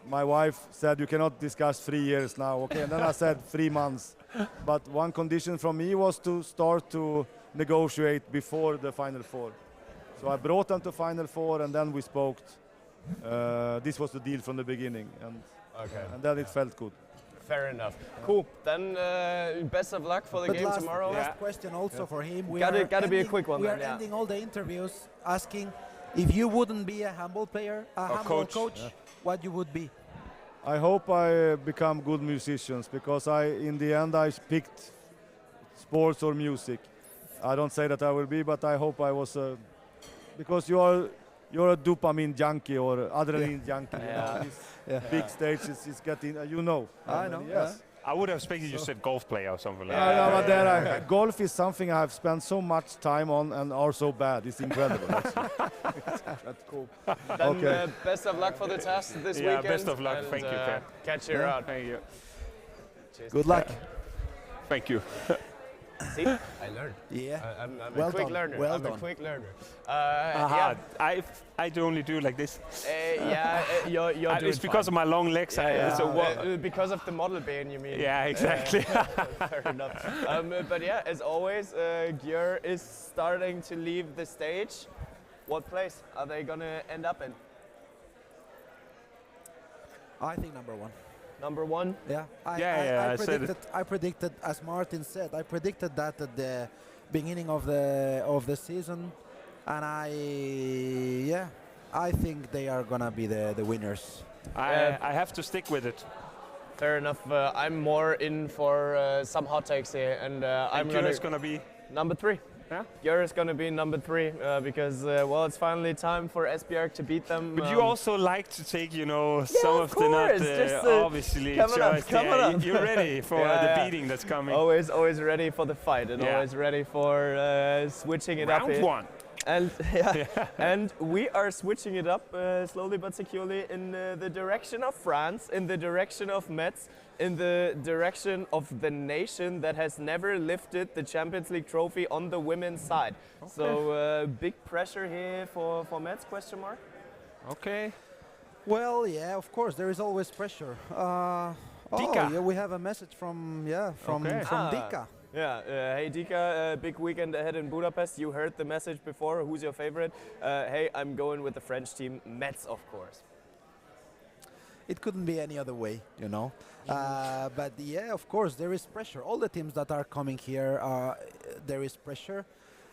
my wife said, you cannot discuss 3 years now. Okay, and then I said 3 months. But one condition from me was to start to negotiate before the Final Four. So I brought them to Final Four, and then we spoke. This was the deal from the beginning, and then it felt good. Fair enough. Cool. Then best of luck for the game tomorrow. Last question also for him. Gotta be a quick one. We are ending all the interviews asking if you wouldn't be a handball player, a handball coach, what you would be. I hope I become good musicians, because in the end I picked sports or music. I don't say that I will be, but I hope I was because you're a dopamine junkie or adrenaline junkie. Big stages is getting I know. Yes. I would have expected you said golf player or something like that. No, but golf is something I have spent so much time on and are so bad. It's incredible. That's cool. Then best of luck for the test this weekend. Best of luck. Thank you, Per. Catch you around. Thank you. Cheers. Good luck. Thank you. See, I learned. Yeah. I'm well a quick done. learner. Well I'm done. a quick learner. I do only do like this. You're doing it's because of my long legs. Because of the model bane, you mean? Yeah, exactly. Fair enough. But yeah, as always, Győr is starting to leave the stage. What place are they gonna end up in? I think number 1. Number 1? Yeah. I predicted, as Martin said, I predicted that at the beginning of the season, and I think they are gonna be the winners. I have to stick with it. Fair enough. I'm more in for some hot takes here, and I'm gonna be number 3. Yeah? Győr is going to be number 3 because, it's finally time for Esbjerg to beat them. But you also like to take, some of the not obviously choice. Come on. You're ready for the beating that's coming. Always ready for the fight and always ready for switching it up. Round 1. And and we are switching it up slowly but securely in the direction of France, in the direction of Metz, in the direction of the nation that has never lifted the Champions League trophy on the women's side. Okay. So big pressure here for Metz, question mark? Okay. Well, yeah, of course, there is always pressure. Dika. We have a message from Dika. Yeah, hey Dika, big weekend ahead in Budapest. You heard the message before. Who's your favorite? Hey, I'm going with the French team, Metz, of course. It couldn't be any other way, But yeah, of course, there is pressure. All the teams that are coming here, there is pressure.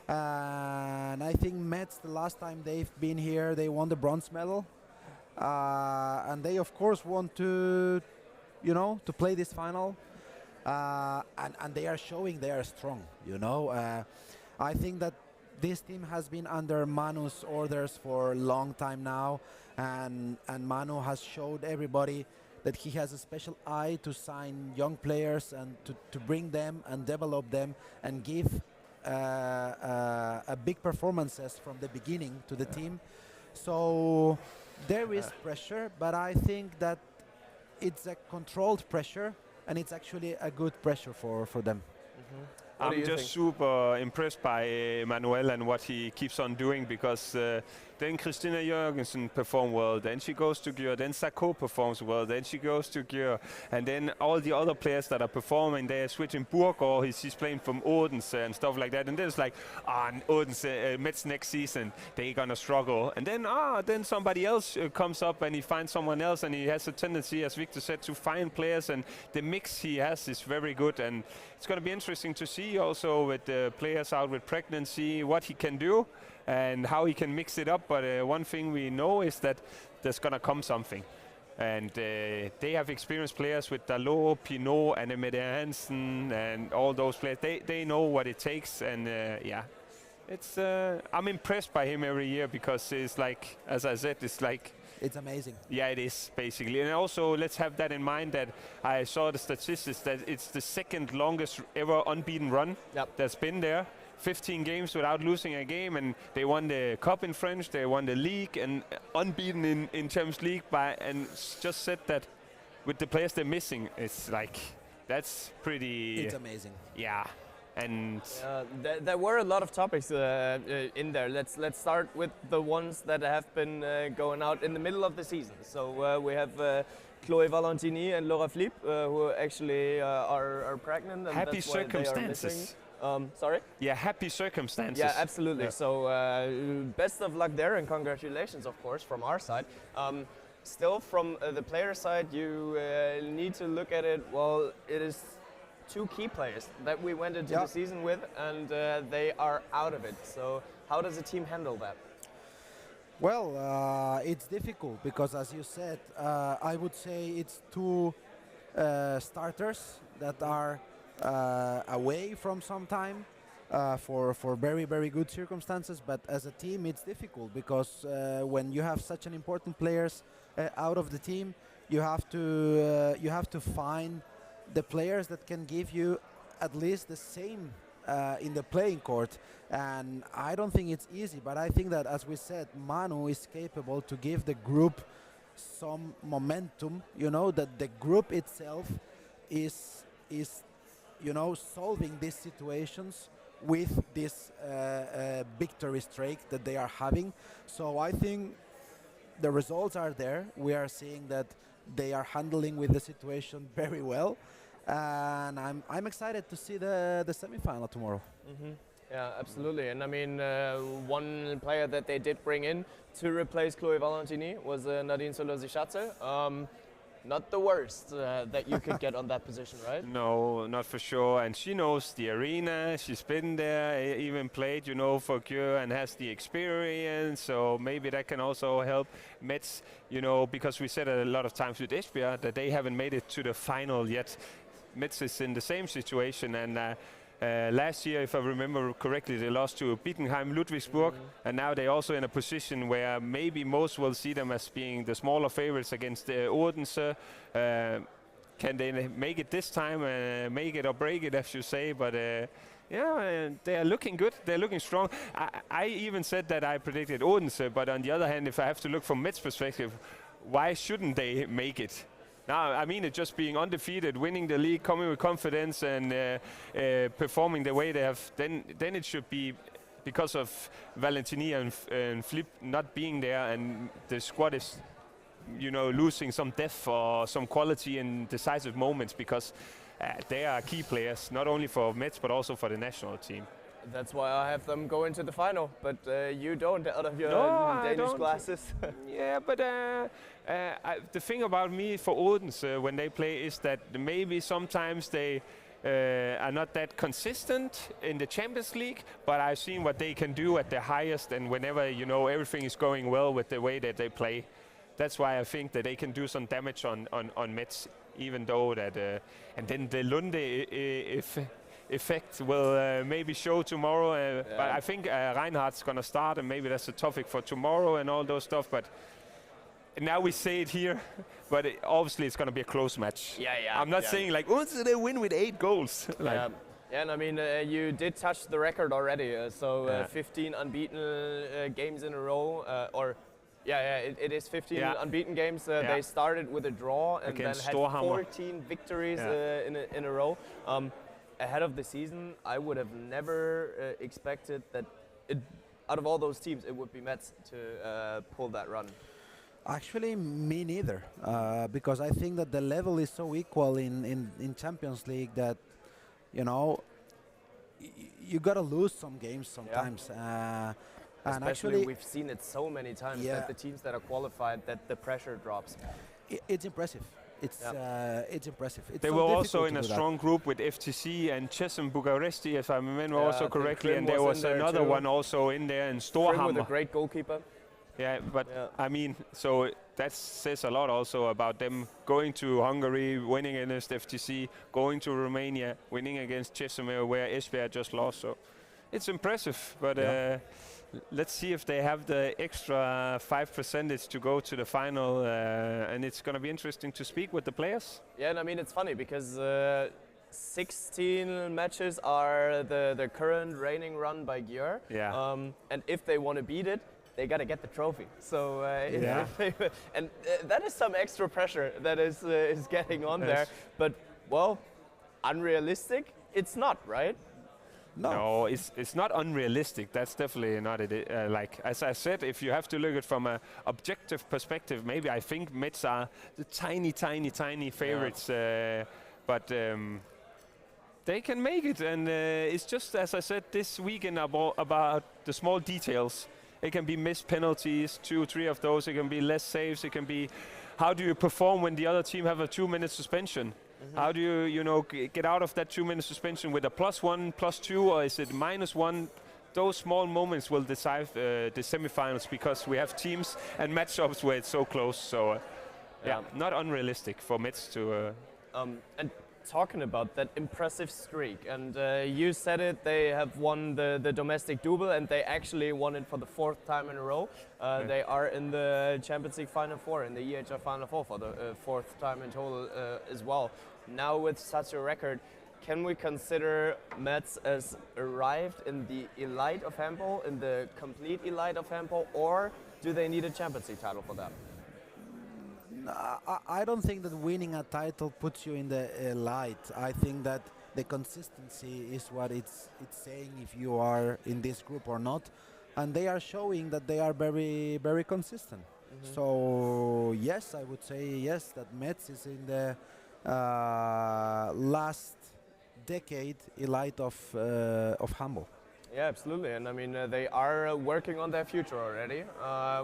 And I think Metz, the last time they've been here, they won the bronze medal. And they, of course, want to, to play this final. And they are showing they are strong, I think that this team has been under Manu's orders for a long time now, and Manu has showed everybody that he has a special eye to sign young players and to bring them and develop them and give a big performances from the beginning to the team. So there is pressure, but I think that it's a controlled pressure, and it's actually a good pressure for them. I'm just super impressed by Manuel and what he keeps on doing, because then Christina Jørgensen performed well, then she goes to Gjør, then Sako performs well, then she goes to Gjør, and then all the other players that are performing, they're switching. Burgaard, he's playing from Odense and stuff like that, and then it's like, Odense, Mets next season, they're gonna struggle. And then somebody else comes up and he finds someone else, and he has a tendency, as Victor said, to find players, and the mix he has is very good, and it's gonna be interesting to see also with the players out with pregnancy, what he can do and how he can mix it up. But one thing we know is that there's gonna come something. And they have experienced players with Dalot, Pinot, and Mette Hansen, and all those players. They know what it takes, and yeah, it's. I'm impressed by him every year, because it's like, as I said, it's like. It's amazing. Yeah, it is, basically. And also, let's have that in mind that I saw the statistics that it's the second longest ever unbeaten run that's been there. 15 games without losing a game, and they won the Cup in French, they won the league, and unbeaten in Champions League. And just said that with the players they're missing, it's like, that's pretty... It's amazing. Yeah. And there were a lot of topics in there. Let's start with the ones that have been going out in the middle of the season. So we have Chloé Valentini and Laura Flip, who actually are pregnant. And happy that's why circumstances. Sorry? Yeah, happy circumstances. Yeah, absolutely. Yeah. So best of luck there, and congratulations, of course, from our side. Still, from the player side, you need to look at it. Well, it is 2 key players that we went into the season with, and they are out of it. So how does the team handle that? Well, it's difficult because, as you said, I would say it's 2 starters that are away from some time for very, very good circumstances. But as a team, it's difficult because when you have such an important players out of the team, you have to find the players that can give you at least the same in the playing court. And I don't think it's easy, but I think that, as we said, Manu is capable to give the group some momentum, you know, that the group itself is you know, solving these situations with this victory streak that they are having. So I think the results are there. We are seeing that they are handling with the situation very well, and I'm excited to see the semifinal tomorrow. Yeah, absolutely. And I mean, one player that they did bring in to replace Chloé Valentini was Nadine Solozzi-Schatze. Not the worst that you could get on that position, right? No, not for sure. And she knows the arena. She's been there, even played, you know, for Gjør, and has the experience. So maybe that can also help Mets, you know, because we said a lot of times with Esbjerg that they haven't made it to the final yet. Mets is in the same situation, and last year, if I remember correctly, they lost to Bietigheim, Ludwigsburg, and now they're also in a position where maybe most will see them as being the smaller favorites against Odense. Can they make it this time? Make it or break it, as you say. But yeah, they are looking good. They're looking strong. I even said that I predicted Odense, but on the other hand, if I have to look from Mets' perspective, why shouldn't they make it? Now, I mean, it just being undefeated, winning the league, coming with confidence, and performing the way they have. Then it should be because of Valentini and Flip not being there, and the squad is, you know, losing some depth or some quality in decisive moments, because they are key players, not only for Mets but also for the national team. That's why I have them go into the final, but you don't, out of your Danish glasses. Yeah, but the thing about me for Odense when they play is that maybe sometimes they are not that consistent in the Champions League, but I've seen what they can do at the highest, and whenever, you know, everything is going well with the way that they play. That's why I think that they can do some damage on Mets, even though that... and then the Lunde effect will maybe show tomorrow. But I think Reinhardt's going to start, and maybe that's a topic for tomorrow and all those stuff. But now we say it here, but obviously it's going to be a close match. Yeah. I'm not saying like, oh, so they win with 8 goals. Yeah, and I mean, you did touch the record already. 15 unbeaten games in a row, or Yeah, it is 15 unbeaten games. They started with a draw and against then had 14 victories in a row. Ahead of the season, I would have never expected that out of all those teams, it would be Metz to pull that run. Actually, me neither, because I think that the level is so equal in Champions League that, you know, you gotta lose some games sometimes. And especially we've seen it so many times that the teams that are qualified, that the pressure drops. It's impressive. It's impressive. They were also in a strong group with FTC and Chesem Bucharesti, if I remember also correctly, and there was another one also in there in Storhamar. With a great goalkeeper. Yeah, but I mean, so that says a lot also about them going to Hungary, winning against FTC, going to Romania, winning against Chesem, where Esbjerg just lost. So it's impressive, but let's see if they have the extra 5% to go to the final, and it's going to be interesting to speak with the players. Yeah, and I mean, it's funny because 16 matches are the current reigning run by Győr. Yeah. And if they want to beat it, they got to get the trophy. So, that is some extra pressure that is getting on there. But, well, unrealistic, it's not, right? No, it's not unrealistic. That's definitely not it. Like as I said, if you have to look at it from an objective perspective, maybe I think Metz are the tiny favorites. But they can make it, and it's just as I said this weekend about the small details. It can be missed penalties, 2 or 3 of those. It can be less saves. It can be how do you perform when the other team have a 2-minute suspension. How do you get out of that 2-minute suspension with a +1, +2, or is it -1? Those small moments will decide the semifinals because we have teams and matchups where it's so close. So, not unrealistic for Metz to. And talking about that impressive streak, and you said it, they have won the domestic double, and they actually won it for the 4th time in a row. They are in the Champions League Final 4, in the EHF Final 4 for the 4th time in total as well. Now with such a record, can we consider Metz as arrived in the elite of handball, in the complete elite of handball, or do they need a Champions League title for that? I don't think that winning a title puts you in the elite. I think that the consistency is what it's saying if you are in this group or not, and they are showing that they are very consistent. So yes, I would say yes, that Metz is in the last decade elite of handball. Yeah, absolutely, and I mean they are working on their future already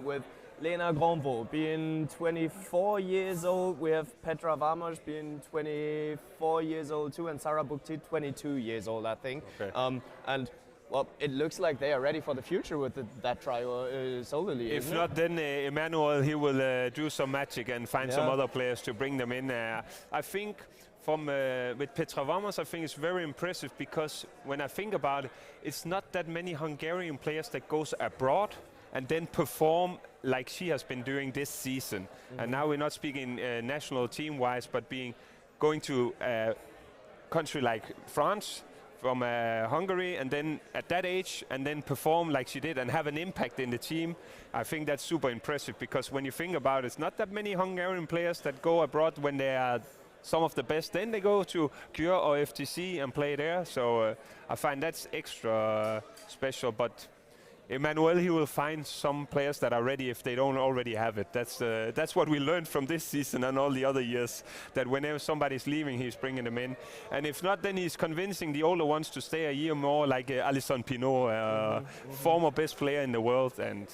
with Lena Granvaux being 24 years old. We have Petra Vamos being 24 years old too, and Sarah Bukti 22 years old, I think. Okay. And well, it looks like they are ready for the future with that trio solely. If not, then Emmanuel, he will do some magic and find some other players to bring them in. I think with Petra Vamos, I think it's very impressive because when I think about it, it's not that many Hungarian players that goes abroad and then perform like she has been doing this season. And now we're not speaking national team-wise, but going to a country like France, from Hungary, and then at that age, and then perform like she did and have an impact in the team. I think that's super impressive because when you think about it, it's not that many Hungarian players that go abroad when they are some of the best. Then they go to Győr or FTC and play there. So I find that's extra special. But Emmanuel, he will find some players that are ready if they don't already have it. That's what we learned from this season and all the other years, that whenever somebody's leaving, he's bringing them in. And if not, then he's convincing the older ones to stay a year more, like Alison Pinot, former best player in the world. And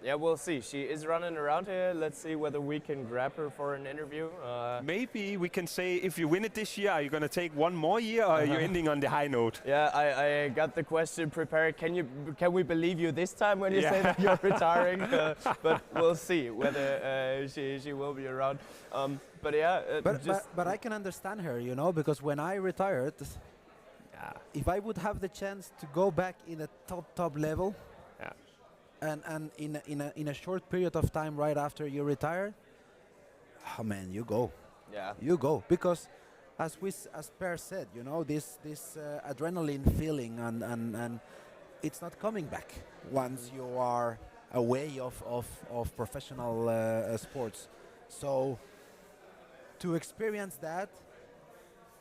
yeah, we'll see. She is running around here. Let's see whether we can grab her for an interview. Maybe we can say, if you win it this year, are you going to take one more year, or are you ending on the high note? Yeah, I got the question prepared. Can we believe you this time when you say that you're retiring? But we'll see whether she will be around. But I can understand her, you know, because when I retired, if I would have the chance to go back in a top level. And in a short period of time right after you retire, oh man, you go. Yeah. You go, because as Per said, you know, this adrenaline feeling and it's not coming back once you are away of professional sports. So to experience that,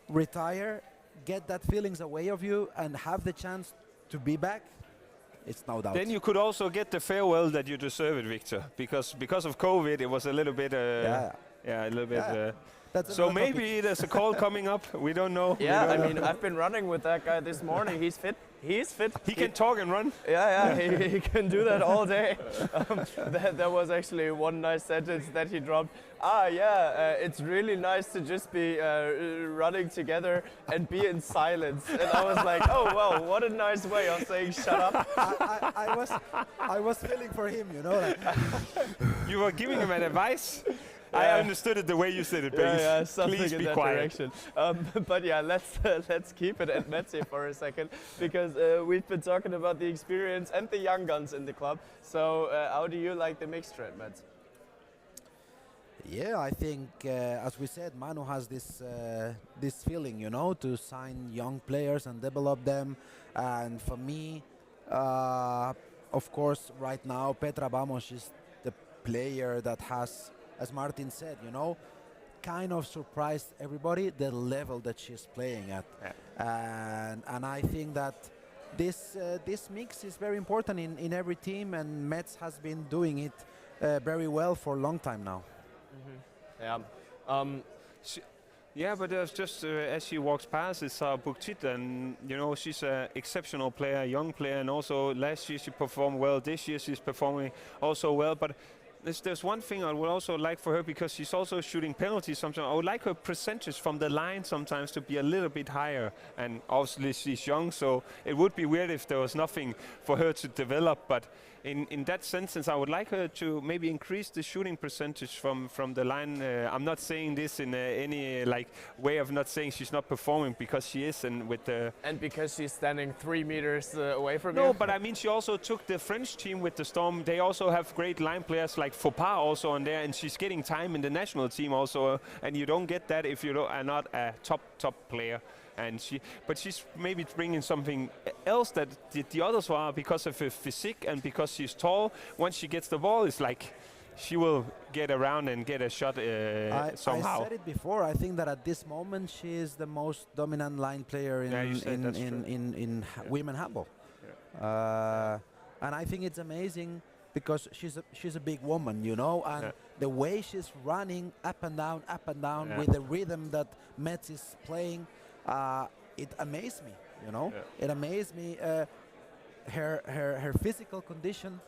retire, get that feelings away of you, and have the chance to be back, it's no doubt. Then you could also get the farewell that you deserve it, Victor, because of COVID, it was a little bit. A little bit. So maybe there's a call coming up. We don't know. Yeah, I mean, I've been running with that guy this morning. He's fit. He's fit. He can talk and run. Yeah, he can do that all day. There was actually one nice sentence that he dropped. It's really nice to just be running together and be in silence. And I was like, oh, well, what a nice way of saying shut up. I was feeling for him, you know. Like you were giving him an advice? I understood it the way you said it, Paige. Yeah, something Please in be that quiet. direction. But yeah, let's keep it at Metzi for a second, because we've been talking about the experience and the young guns in the club. So how do you like the mixture at Metz? Yeah, I think, as we said, Manu has this feeling, you know, to sign young players and develop them. And for me, of course, right now, Petra Bamos is the player that has, as Martin said, you know, kind of surprised everybody the level that she's playing at. Yeah. And I think that this mix is very important in every team, and Metz has been doing it very well for a long time now. Mm-hmm. Yeah. But there's just as she walks past, it's Buktit, and you know she's an exceptional player, young player, and also last year she performed well. This year she's performing also well. But there's one thing I would also like for her, because she's also shooting penalties sometimes. I would like her percentage from the line sometimes to be a little bit higher. And obviously she's young, so it would be weird if there was nothing for her to develop. But in that sense, I would like her to maybe increase the shooting percentage from the line. I'm not saying this in any way of not saying she's not performing, because she is, and because she's standing 3 meters away from you. No, but I mean she also took the French team with the Storm. They also have great line players like Foppa also on there, and she's getting time in the national team also. And you don't get that if you are not a top player. And she's maybe bringing something else that the others are, because of her physique and because she's tall. Once she gets the ball, it's like she will get around and get a shot somehow. I said it before. I think that at this moment she is the most dominant line player in women handball. Yeah. And I think it's amazing, because she's a big woman, you know, and the way she's running up and down with the rhythm that Metz is playing. It amazed me, you know. Yeah. It amazed me. Her physical condition,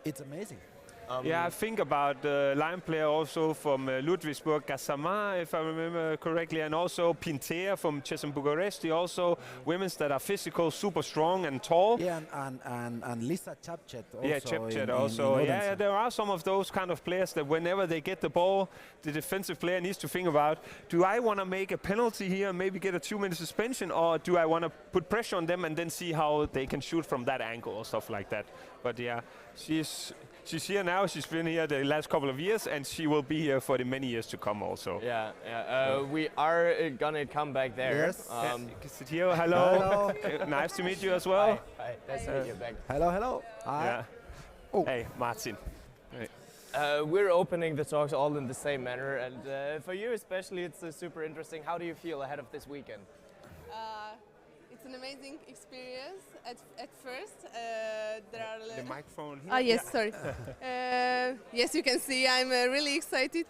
it's amazing. I think about the line player also from Ludwigsburg, Gassama, if I remember correctly, and also Pintea from Chesem Bucharesti, also women that are physical, super strong and tall. Yeah, and Lisa Chapchet also. Yeah, Chapchet also. Yeah, there are some of those kind of players that whenever they get the ball, the defensive player needs to think about, do I want to make a penalty here and maybe get a 2-minute suspension, or do I want to put pressure on them and then see how they can shoot from that angle or stuff like that. But yeah, she's here now. She's been here the last couple of years, and she will be here for the many years to come also. We are gonna come back there. Yes. Hello. Nice to meet you as well. Hi. Nice to meet you back. Hello. Hi. Yeah. Oh. Hey, Martin. Hey. We're opening the talks all in the same manner, and for you especially, it's super interesting. How do you feel ahead of this weekend? It's an amazing experience. At first, there are the microphone here. Yes, sorry. Yes, you can see I'm really excited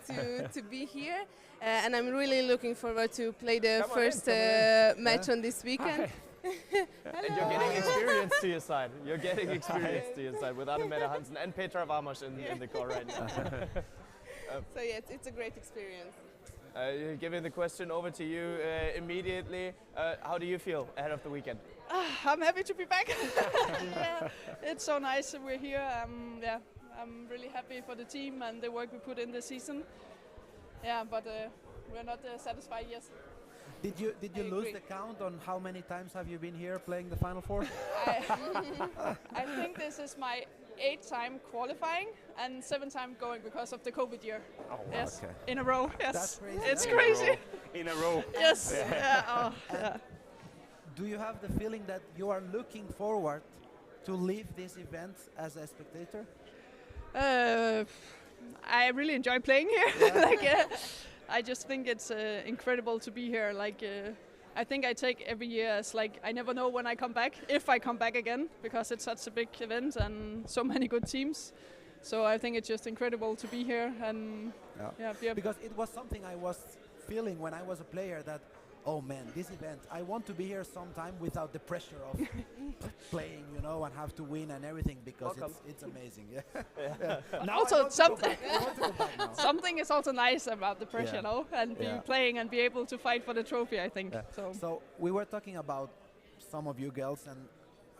to be here, and I'm really looking forward to play the first match on this weekend. And you're getting experience to your side. You're getting experience to your side with Annemette Hansen and Petra Vamos in the car right now. So yes, it's a great experience. Giving the question over to you immediately. How do you feel ahead of the weekend? I'm happy to be back. It's so nice that we're here. I'm really happy for the team and the work we put in this season. But we're not satisfied yet. Did you lose the count on how many times have you been here playing the Final Four? I think this is my 8th time qualifying and 7th time going because of the COVID year. Oh, wow. Yes, okay. in a row. Yes, that's crazy. It's crazy. In a row. Yes. Do you have the feeling that you are looking forward to leave this event as a spectator? I really enjoy playing here. Like, I just think it's incredible to be here. Like, I think I take every year as like I never know when I come back, if I come back again, because it's such a big event and so many good teams. So I think it's just incredible to be here and Because it was something I was feeling when I was a player that, oh man, this event, I want to be here sometime without the pressure of playing, you know, and have to win and everything, because it's amazing. Now also, something something is also nice about the pressure, no? And be playing and be able to fight for the trophy, I think. So we were talking about some of you girls and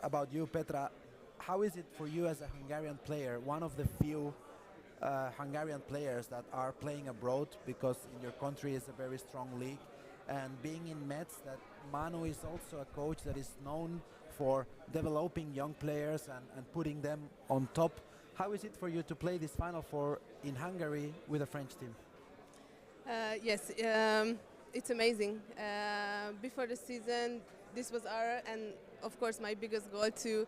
about you, Petra. How is it for you as a Hungarian player, one of the few Hungarian players that are playing abroad, because in your country is a very strong league, and being in Metz, that Manu is also a coach that is known for developing young players and putting them on top. How is it for you to play this Final Four in Hungary with a French team? Yes, it's amazing. Before the season, this was our and of course my biggest goal to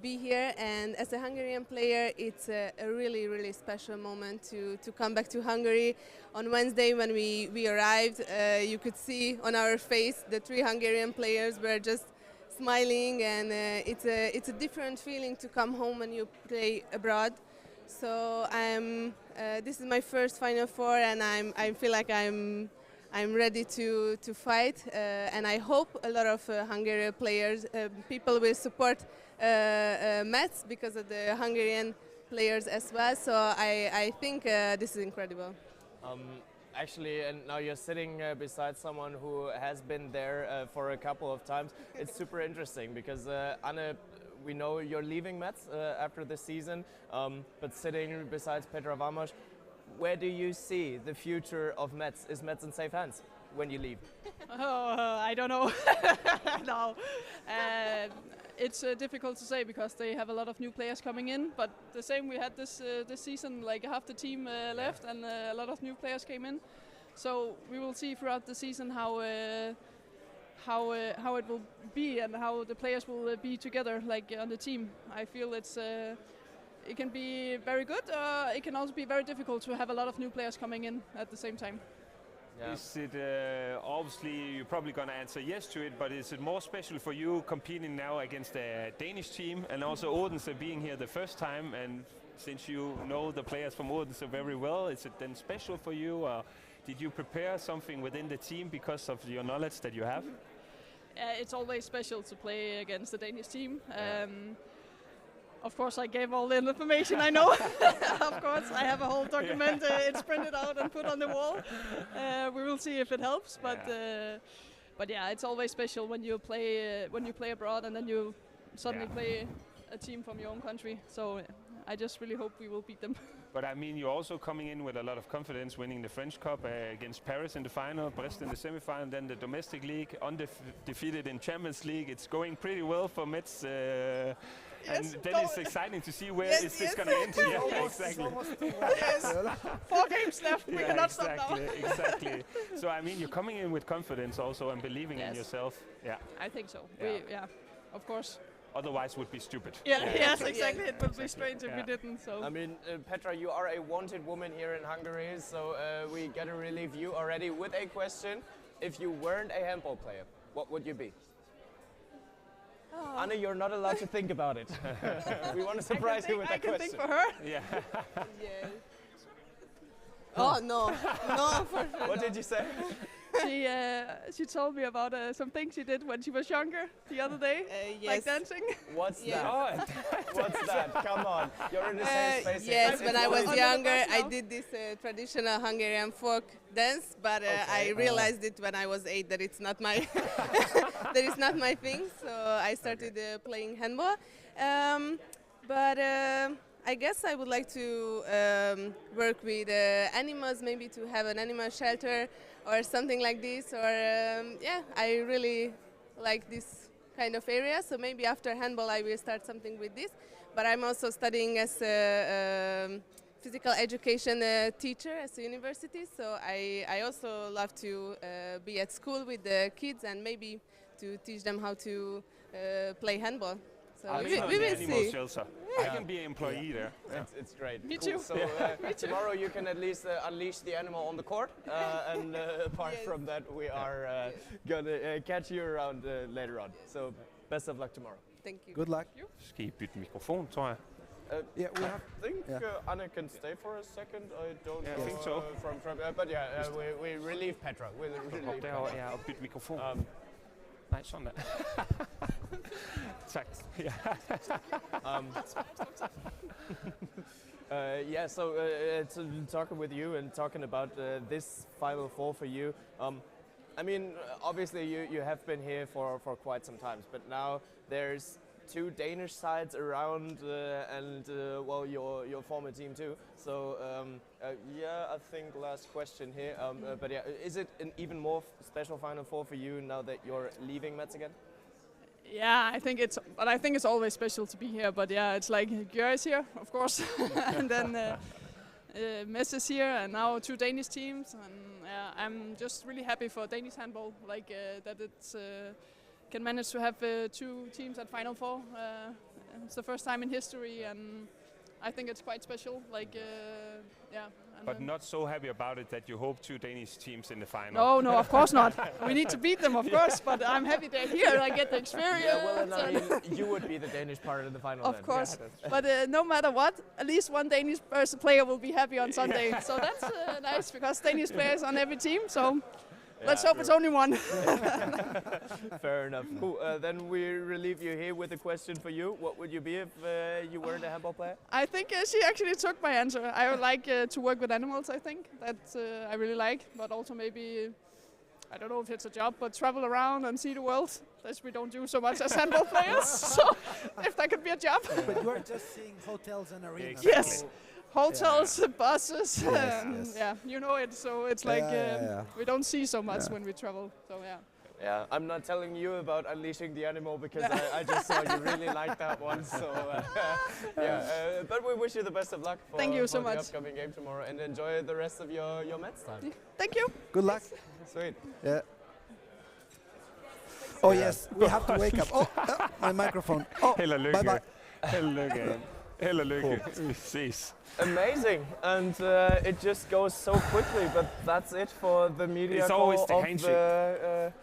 be here. And as a Hungarian player, it's a really, really special moment to come back to Hungary. On Wednesday when we arrived, you could see on our face the 3 Hungarian players were just smiling, and it's a different feeling to come home when you play abroad. So this is my first Final Four, and I feel like I'm ready to fight, and I hope a lot of Hungarian players, people will support Metz because of the Hungarian players as well. So I think this is incredible. Actually, and now you're sitting beside someone who has been there for a couple of times. It's super interesting because Anne, we know you're leaving Metz after this season, but sitting beside Petra Vamos, where do you see the future of Metz? Is Metz in safe hands when you leave? I don't know. No. It's difficult to say because they have a lot of new players coming in, but the same we had this season, like half the team left and a lot of new players came in. So we will see throughout the season how it will be and how the players will be together, like on the team. I feel it can be very good. It can also be very difficult to have a lot of new players coming in at the same time. Yeah. Is it obviously you're probably going to answer yes to it, but is it more special for you competing now against a Danish team and also Odense being here the first time? And since you know the players from Odense very well, is it then special for you? Or did you prepare something within the team because of your knowledge that you have? It's always special to play against the Danish team. Of course, I gave all the information I know. Of course, I have a whole document. It's printed out and put on the wall. We will see if it helps, but yeah, it's always special when you play abroad and then you suddenly play a team from your own country. So I just really hope we will beat them. But I mean, you're also coming in with a lot of confidence, winning the French Cup against Paris in the final, Brest in the semi-final, then the domestic league, undefeated in Champions League. It's going pretty well for Metz. And then it's exciting to see where is this going to end. Yeah, exactly. 4 games left. We cannot stop now. Exactly. So I mean, you're coming in with confidence also and believing in yourself. Yeah. I think so. Yeah. Of course. Otherwise, would be stupid. Yes, exactly. It would be strange if we didn't. So. I mean, Petra, you are a wanted woman here in Hungary, so we get to relieve you already with a question. If you weren't a handball player, what would you be? Anna, you're not allowed to think about it. We want to surprise you with that question. I can think for her. Yeah. Oh no, no, for sure. What did you say? She told me about some things she did when she was younger the other day, like dancing. What's that? Oh, what's that? Come on, you're in the same space. Yes, when I was younger, I did this traditional Hungarian folk dance, but I realized it when I was 8 that it's not my that is not my thing. So I started playing handball, but. I guess I would like to work with animals, maybe to have an animal shelter or something like this. Or I really like this kind of area. So maybe after handball I will start something with this. But I'm also studying as a physical education teacher at the university. So I also love to be at school with the kids and maybe to teach them how to play handball. So I'm we in will the animal see. shelter. I can be an employee there. It's great. Me Cool. too. So tomorrow you can at least unleash the animal on the court, and apart from that, we are gonna catch you around later on. So best of luck tomorrow. Thank you. Good luck. Skal I bytte mikrofon, tror jeg? Yeah, we have. I think Anna can stay for a second. I don't Yeah, I know think so. but yeah, we relieve Petra. We relieve Op derovre, ja, og bytte mikrofon. Nej, sådan der. Tak. Ja. Yeah, so talking with you and talking about this Final Four for you, I mean, obviously you have been here for quite some time, but now there's two Danish sides around and well, your former team too. So yeah, I think last question here, but yeah, is it an even more special Final Four for you now that you're leaving Metz again? Yeah, I think it's always special to be here. But yeah, it's like Gjør is here, of course, and then Metz is here, and now two Danish teams. And I'm just really happy for Danish handball, like that it's can manage to have two teams at Final Four. It's the first time in history, and I think it's quite special. Like yeah. But not so happy about it that you hope two Danish teams in the final. No, of course not. We need to beat them, of course. But I'm happy they're here. I get the experience. Yeah, well, and I mean, you would be the Danish part of the final. Of then. course. Yeah, But no matter what, at least one Danish player will be happy on Sunday. So that's nice because Danish players on every team. So let's hope it's only one. Fair enough. Cool. Then we relieve you here with a question for you. What would you be if you weren't a handball player? I think she actually took my answer. I would like to work with animals, I think. That I really like. But also maybe, I don't know if it's a job, but travel around and see the world. As we don't do so much as handball players. So if that could be a job. But you are just seeing hotels and arenas. Yes. Hotels, buses, Yes. yeah, you know it. So it's like we don't see so much when we travel. So yeah. Yeah, I'm not telling you about unleashing the animal because I just saw you really like that one. So yeah, but we wish you the best of luck for, Thank you so for the much. upcoming game tomorrow, and enjoy the rest of your Mets time. Thank you. Good luck. Sweet. Yeah. Oh yes, we have to wake up. Oh, my microphone. Oh, Held og lykke. bye bye. Held og lykke. Held og lykke. Vi ses. Amazing, and it just goes so quickly. But that's it for the media. It's always the of handshake.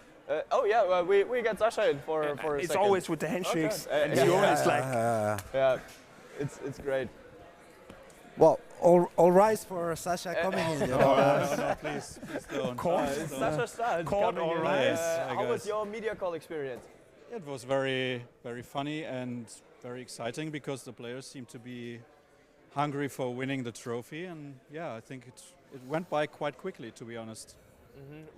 Oh yeah, well, we get Sasha in for a It's second. always with the handshakes. Okay. And you always like. Yeah, it's great. Well, all rise for Sasha coming in. You know. No, please don't. Sasha Stad Court coming all in. rise. How was your media call experience? It was very, very funny and very exciting because the players seem to be hungry for winning the trophy, and yeah, I think it went by quite quickly, to be honest.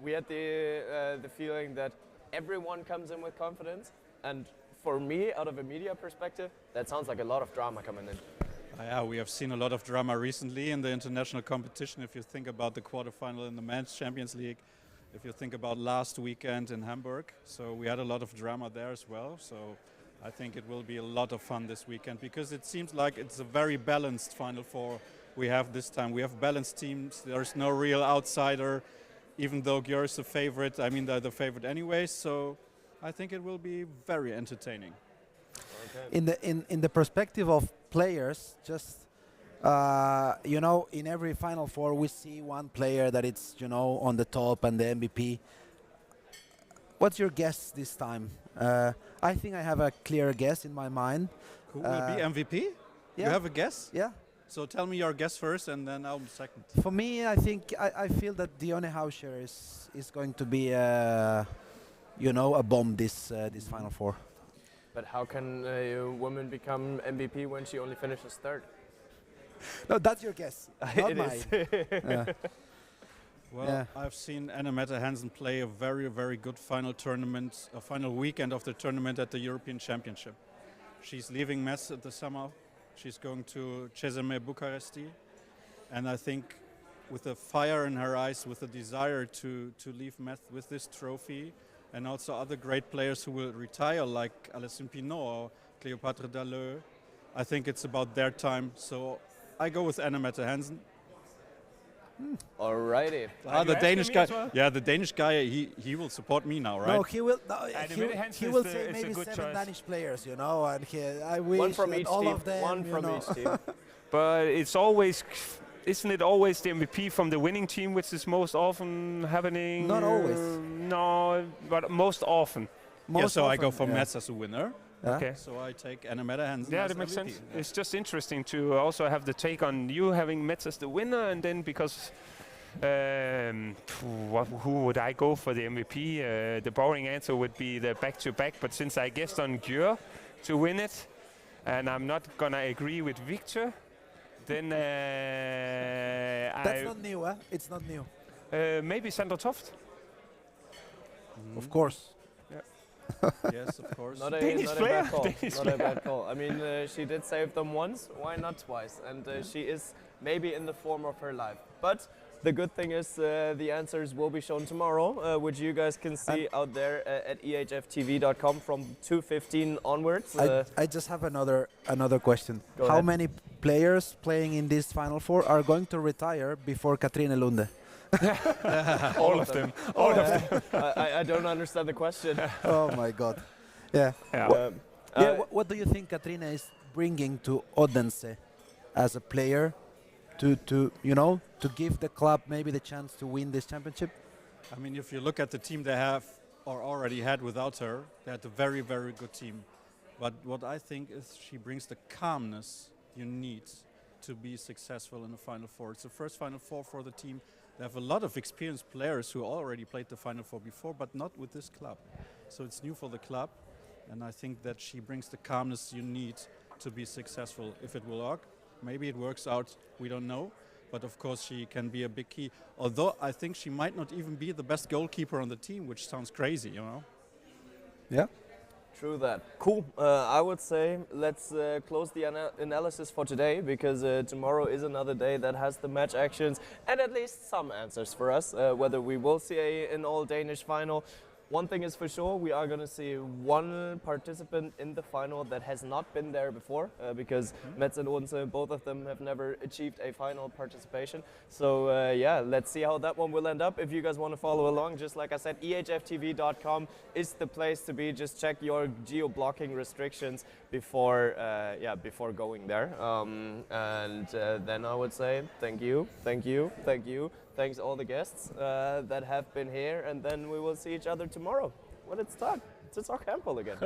We had the feeling that everyone comes in with confidence, and for me, out of a media perspective, that sounds like a lot of drama coming in. Yeah, we have seen a lot of drama recently in the international competition. If you think about the quarterfinal in the Men's Champions League, if you think about last weekend in Hamburg, so we had a lot of drama there as well. So I think it will be a lot of fun this weekend because it seems like it's a very balanced Final Four we have this time. We have balanced teams. There's no real outsider, even though Gjør is the favorite. I mean, they're the favorite anyway. So I think it will be very entertaining. Okay. In the perspective of players, just you know, in every Final Four we see one player that it's, you know, on the top and the MVP. What's your guess this time? I think I have a clear guess in my mind. Who will be MVP? Yeah. You have a guess? Yeah. So tell me your guess first, and then I'll second. For me, I think I feel that Dione Hauscher is going to be, you know, a bomb this Final Four. But how can a woman become MVP when she only finishes third? No, that's your guess, not mine. Yeah. Well, Yeah. I've seen Annemette Hansen play a very, very good final tournament, a final weekend of the tournament at the European Championship. She's leaving Metz at the summer. She's going to Cesame Bucharesti. And I think with the fire in her eyes, with the desire to leave Metz with this trophy, and also other great players who will retire, like Alessandro Pinot or Cléopâtre Dalleux, I think it's about their time. So I go with Annemette Hansen. Alrighty. The Danish guy. Well? Yeah, the Danish guy. He will support me now, right? No, he will. No, he will say maybe 7 Danish players, you know, and I wish one from each all team. of them. One from each team. But it's always. Isn't it always the MVP from the winning team, which is most often happening? Not always. No, but most often. So I go for Mets as a winner. Yeah. Okay. So I take Anna Mette Hansen. Yeah, as that makes MVP. sense. It's just interesting to also have the take on you having Mets as the winner, and then because who would I go for the MVP? The boring answer would be the back-to-back, but since I guessed on Gjør to win it, and I'm not gonna agree with Victor, then that's not new, eh? It's not new. Maybe Sandra Toft. Of course. Yes, of course. Not a bad call. Not a bad call. I mean, she did save them once. Why not twice? And she is maybe in the form of her life. But the good thing is the answers will be shown tomorrow, which you guys can see out there at ehftv.com from 2:15 onwards. I just have another question. Go How ahead. many players playing in this Final Four are going to retire before Katrine Lunde? All of them. All of them. I don't understand the question. Oh my God. Yeah. What do you think Katrine is bringing to Odense as a player to give the club maybe the chance to win this championship? I mean, if you look at the team they have or already had without her, they had a very, very good team. But what I think is she brings the calmness you need to be successful in the Final Four. It's the first Final Four for the team. They have a lot of experienced players who already played the Final Four before, but not with this club. So it's new for the club, and I think that she brings the calmness you need to be successful. If it will work, maybe it works out, we don't know. But of course she can be a big key. Although I think she might not even be the best goalkeeper on the team, which sounds crazy, you know? Yeah. True that. Cool. I would say let's close the analysis for today, because tomorrow is another day that has the match actions and at least some answers for us, whether we will see an all-Danish final. One thing is for sure, we are going to see one participant in the final that has not been there before, because Metz and Odense, both of them have never achieved a final participation. So yeah, let's see how that one will end up. If you guys want to follow along, just like I said, ehftv.com is the place to be. Just check your geo-blocking restrictions before before going there. Then I would say thank you. Thanks all the guests that have been here, and then we will see each other tomorrow when it's time to talk handball again.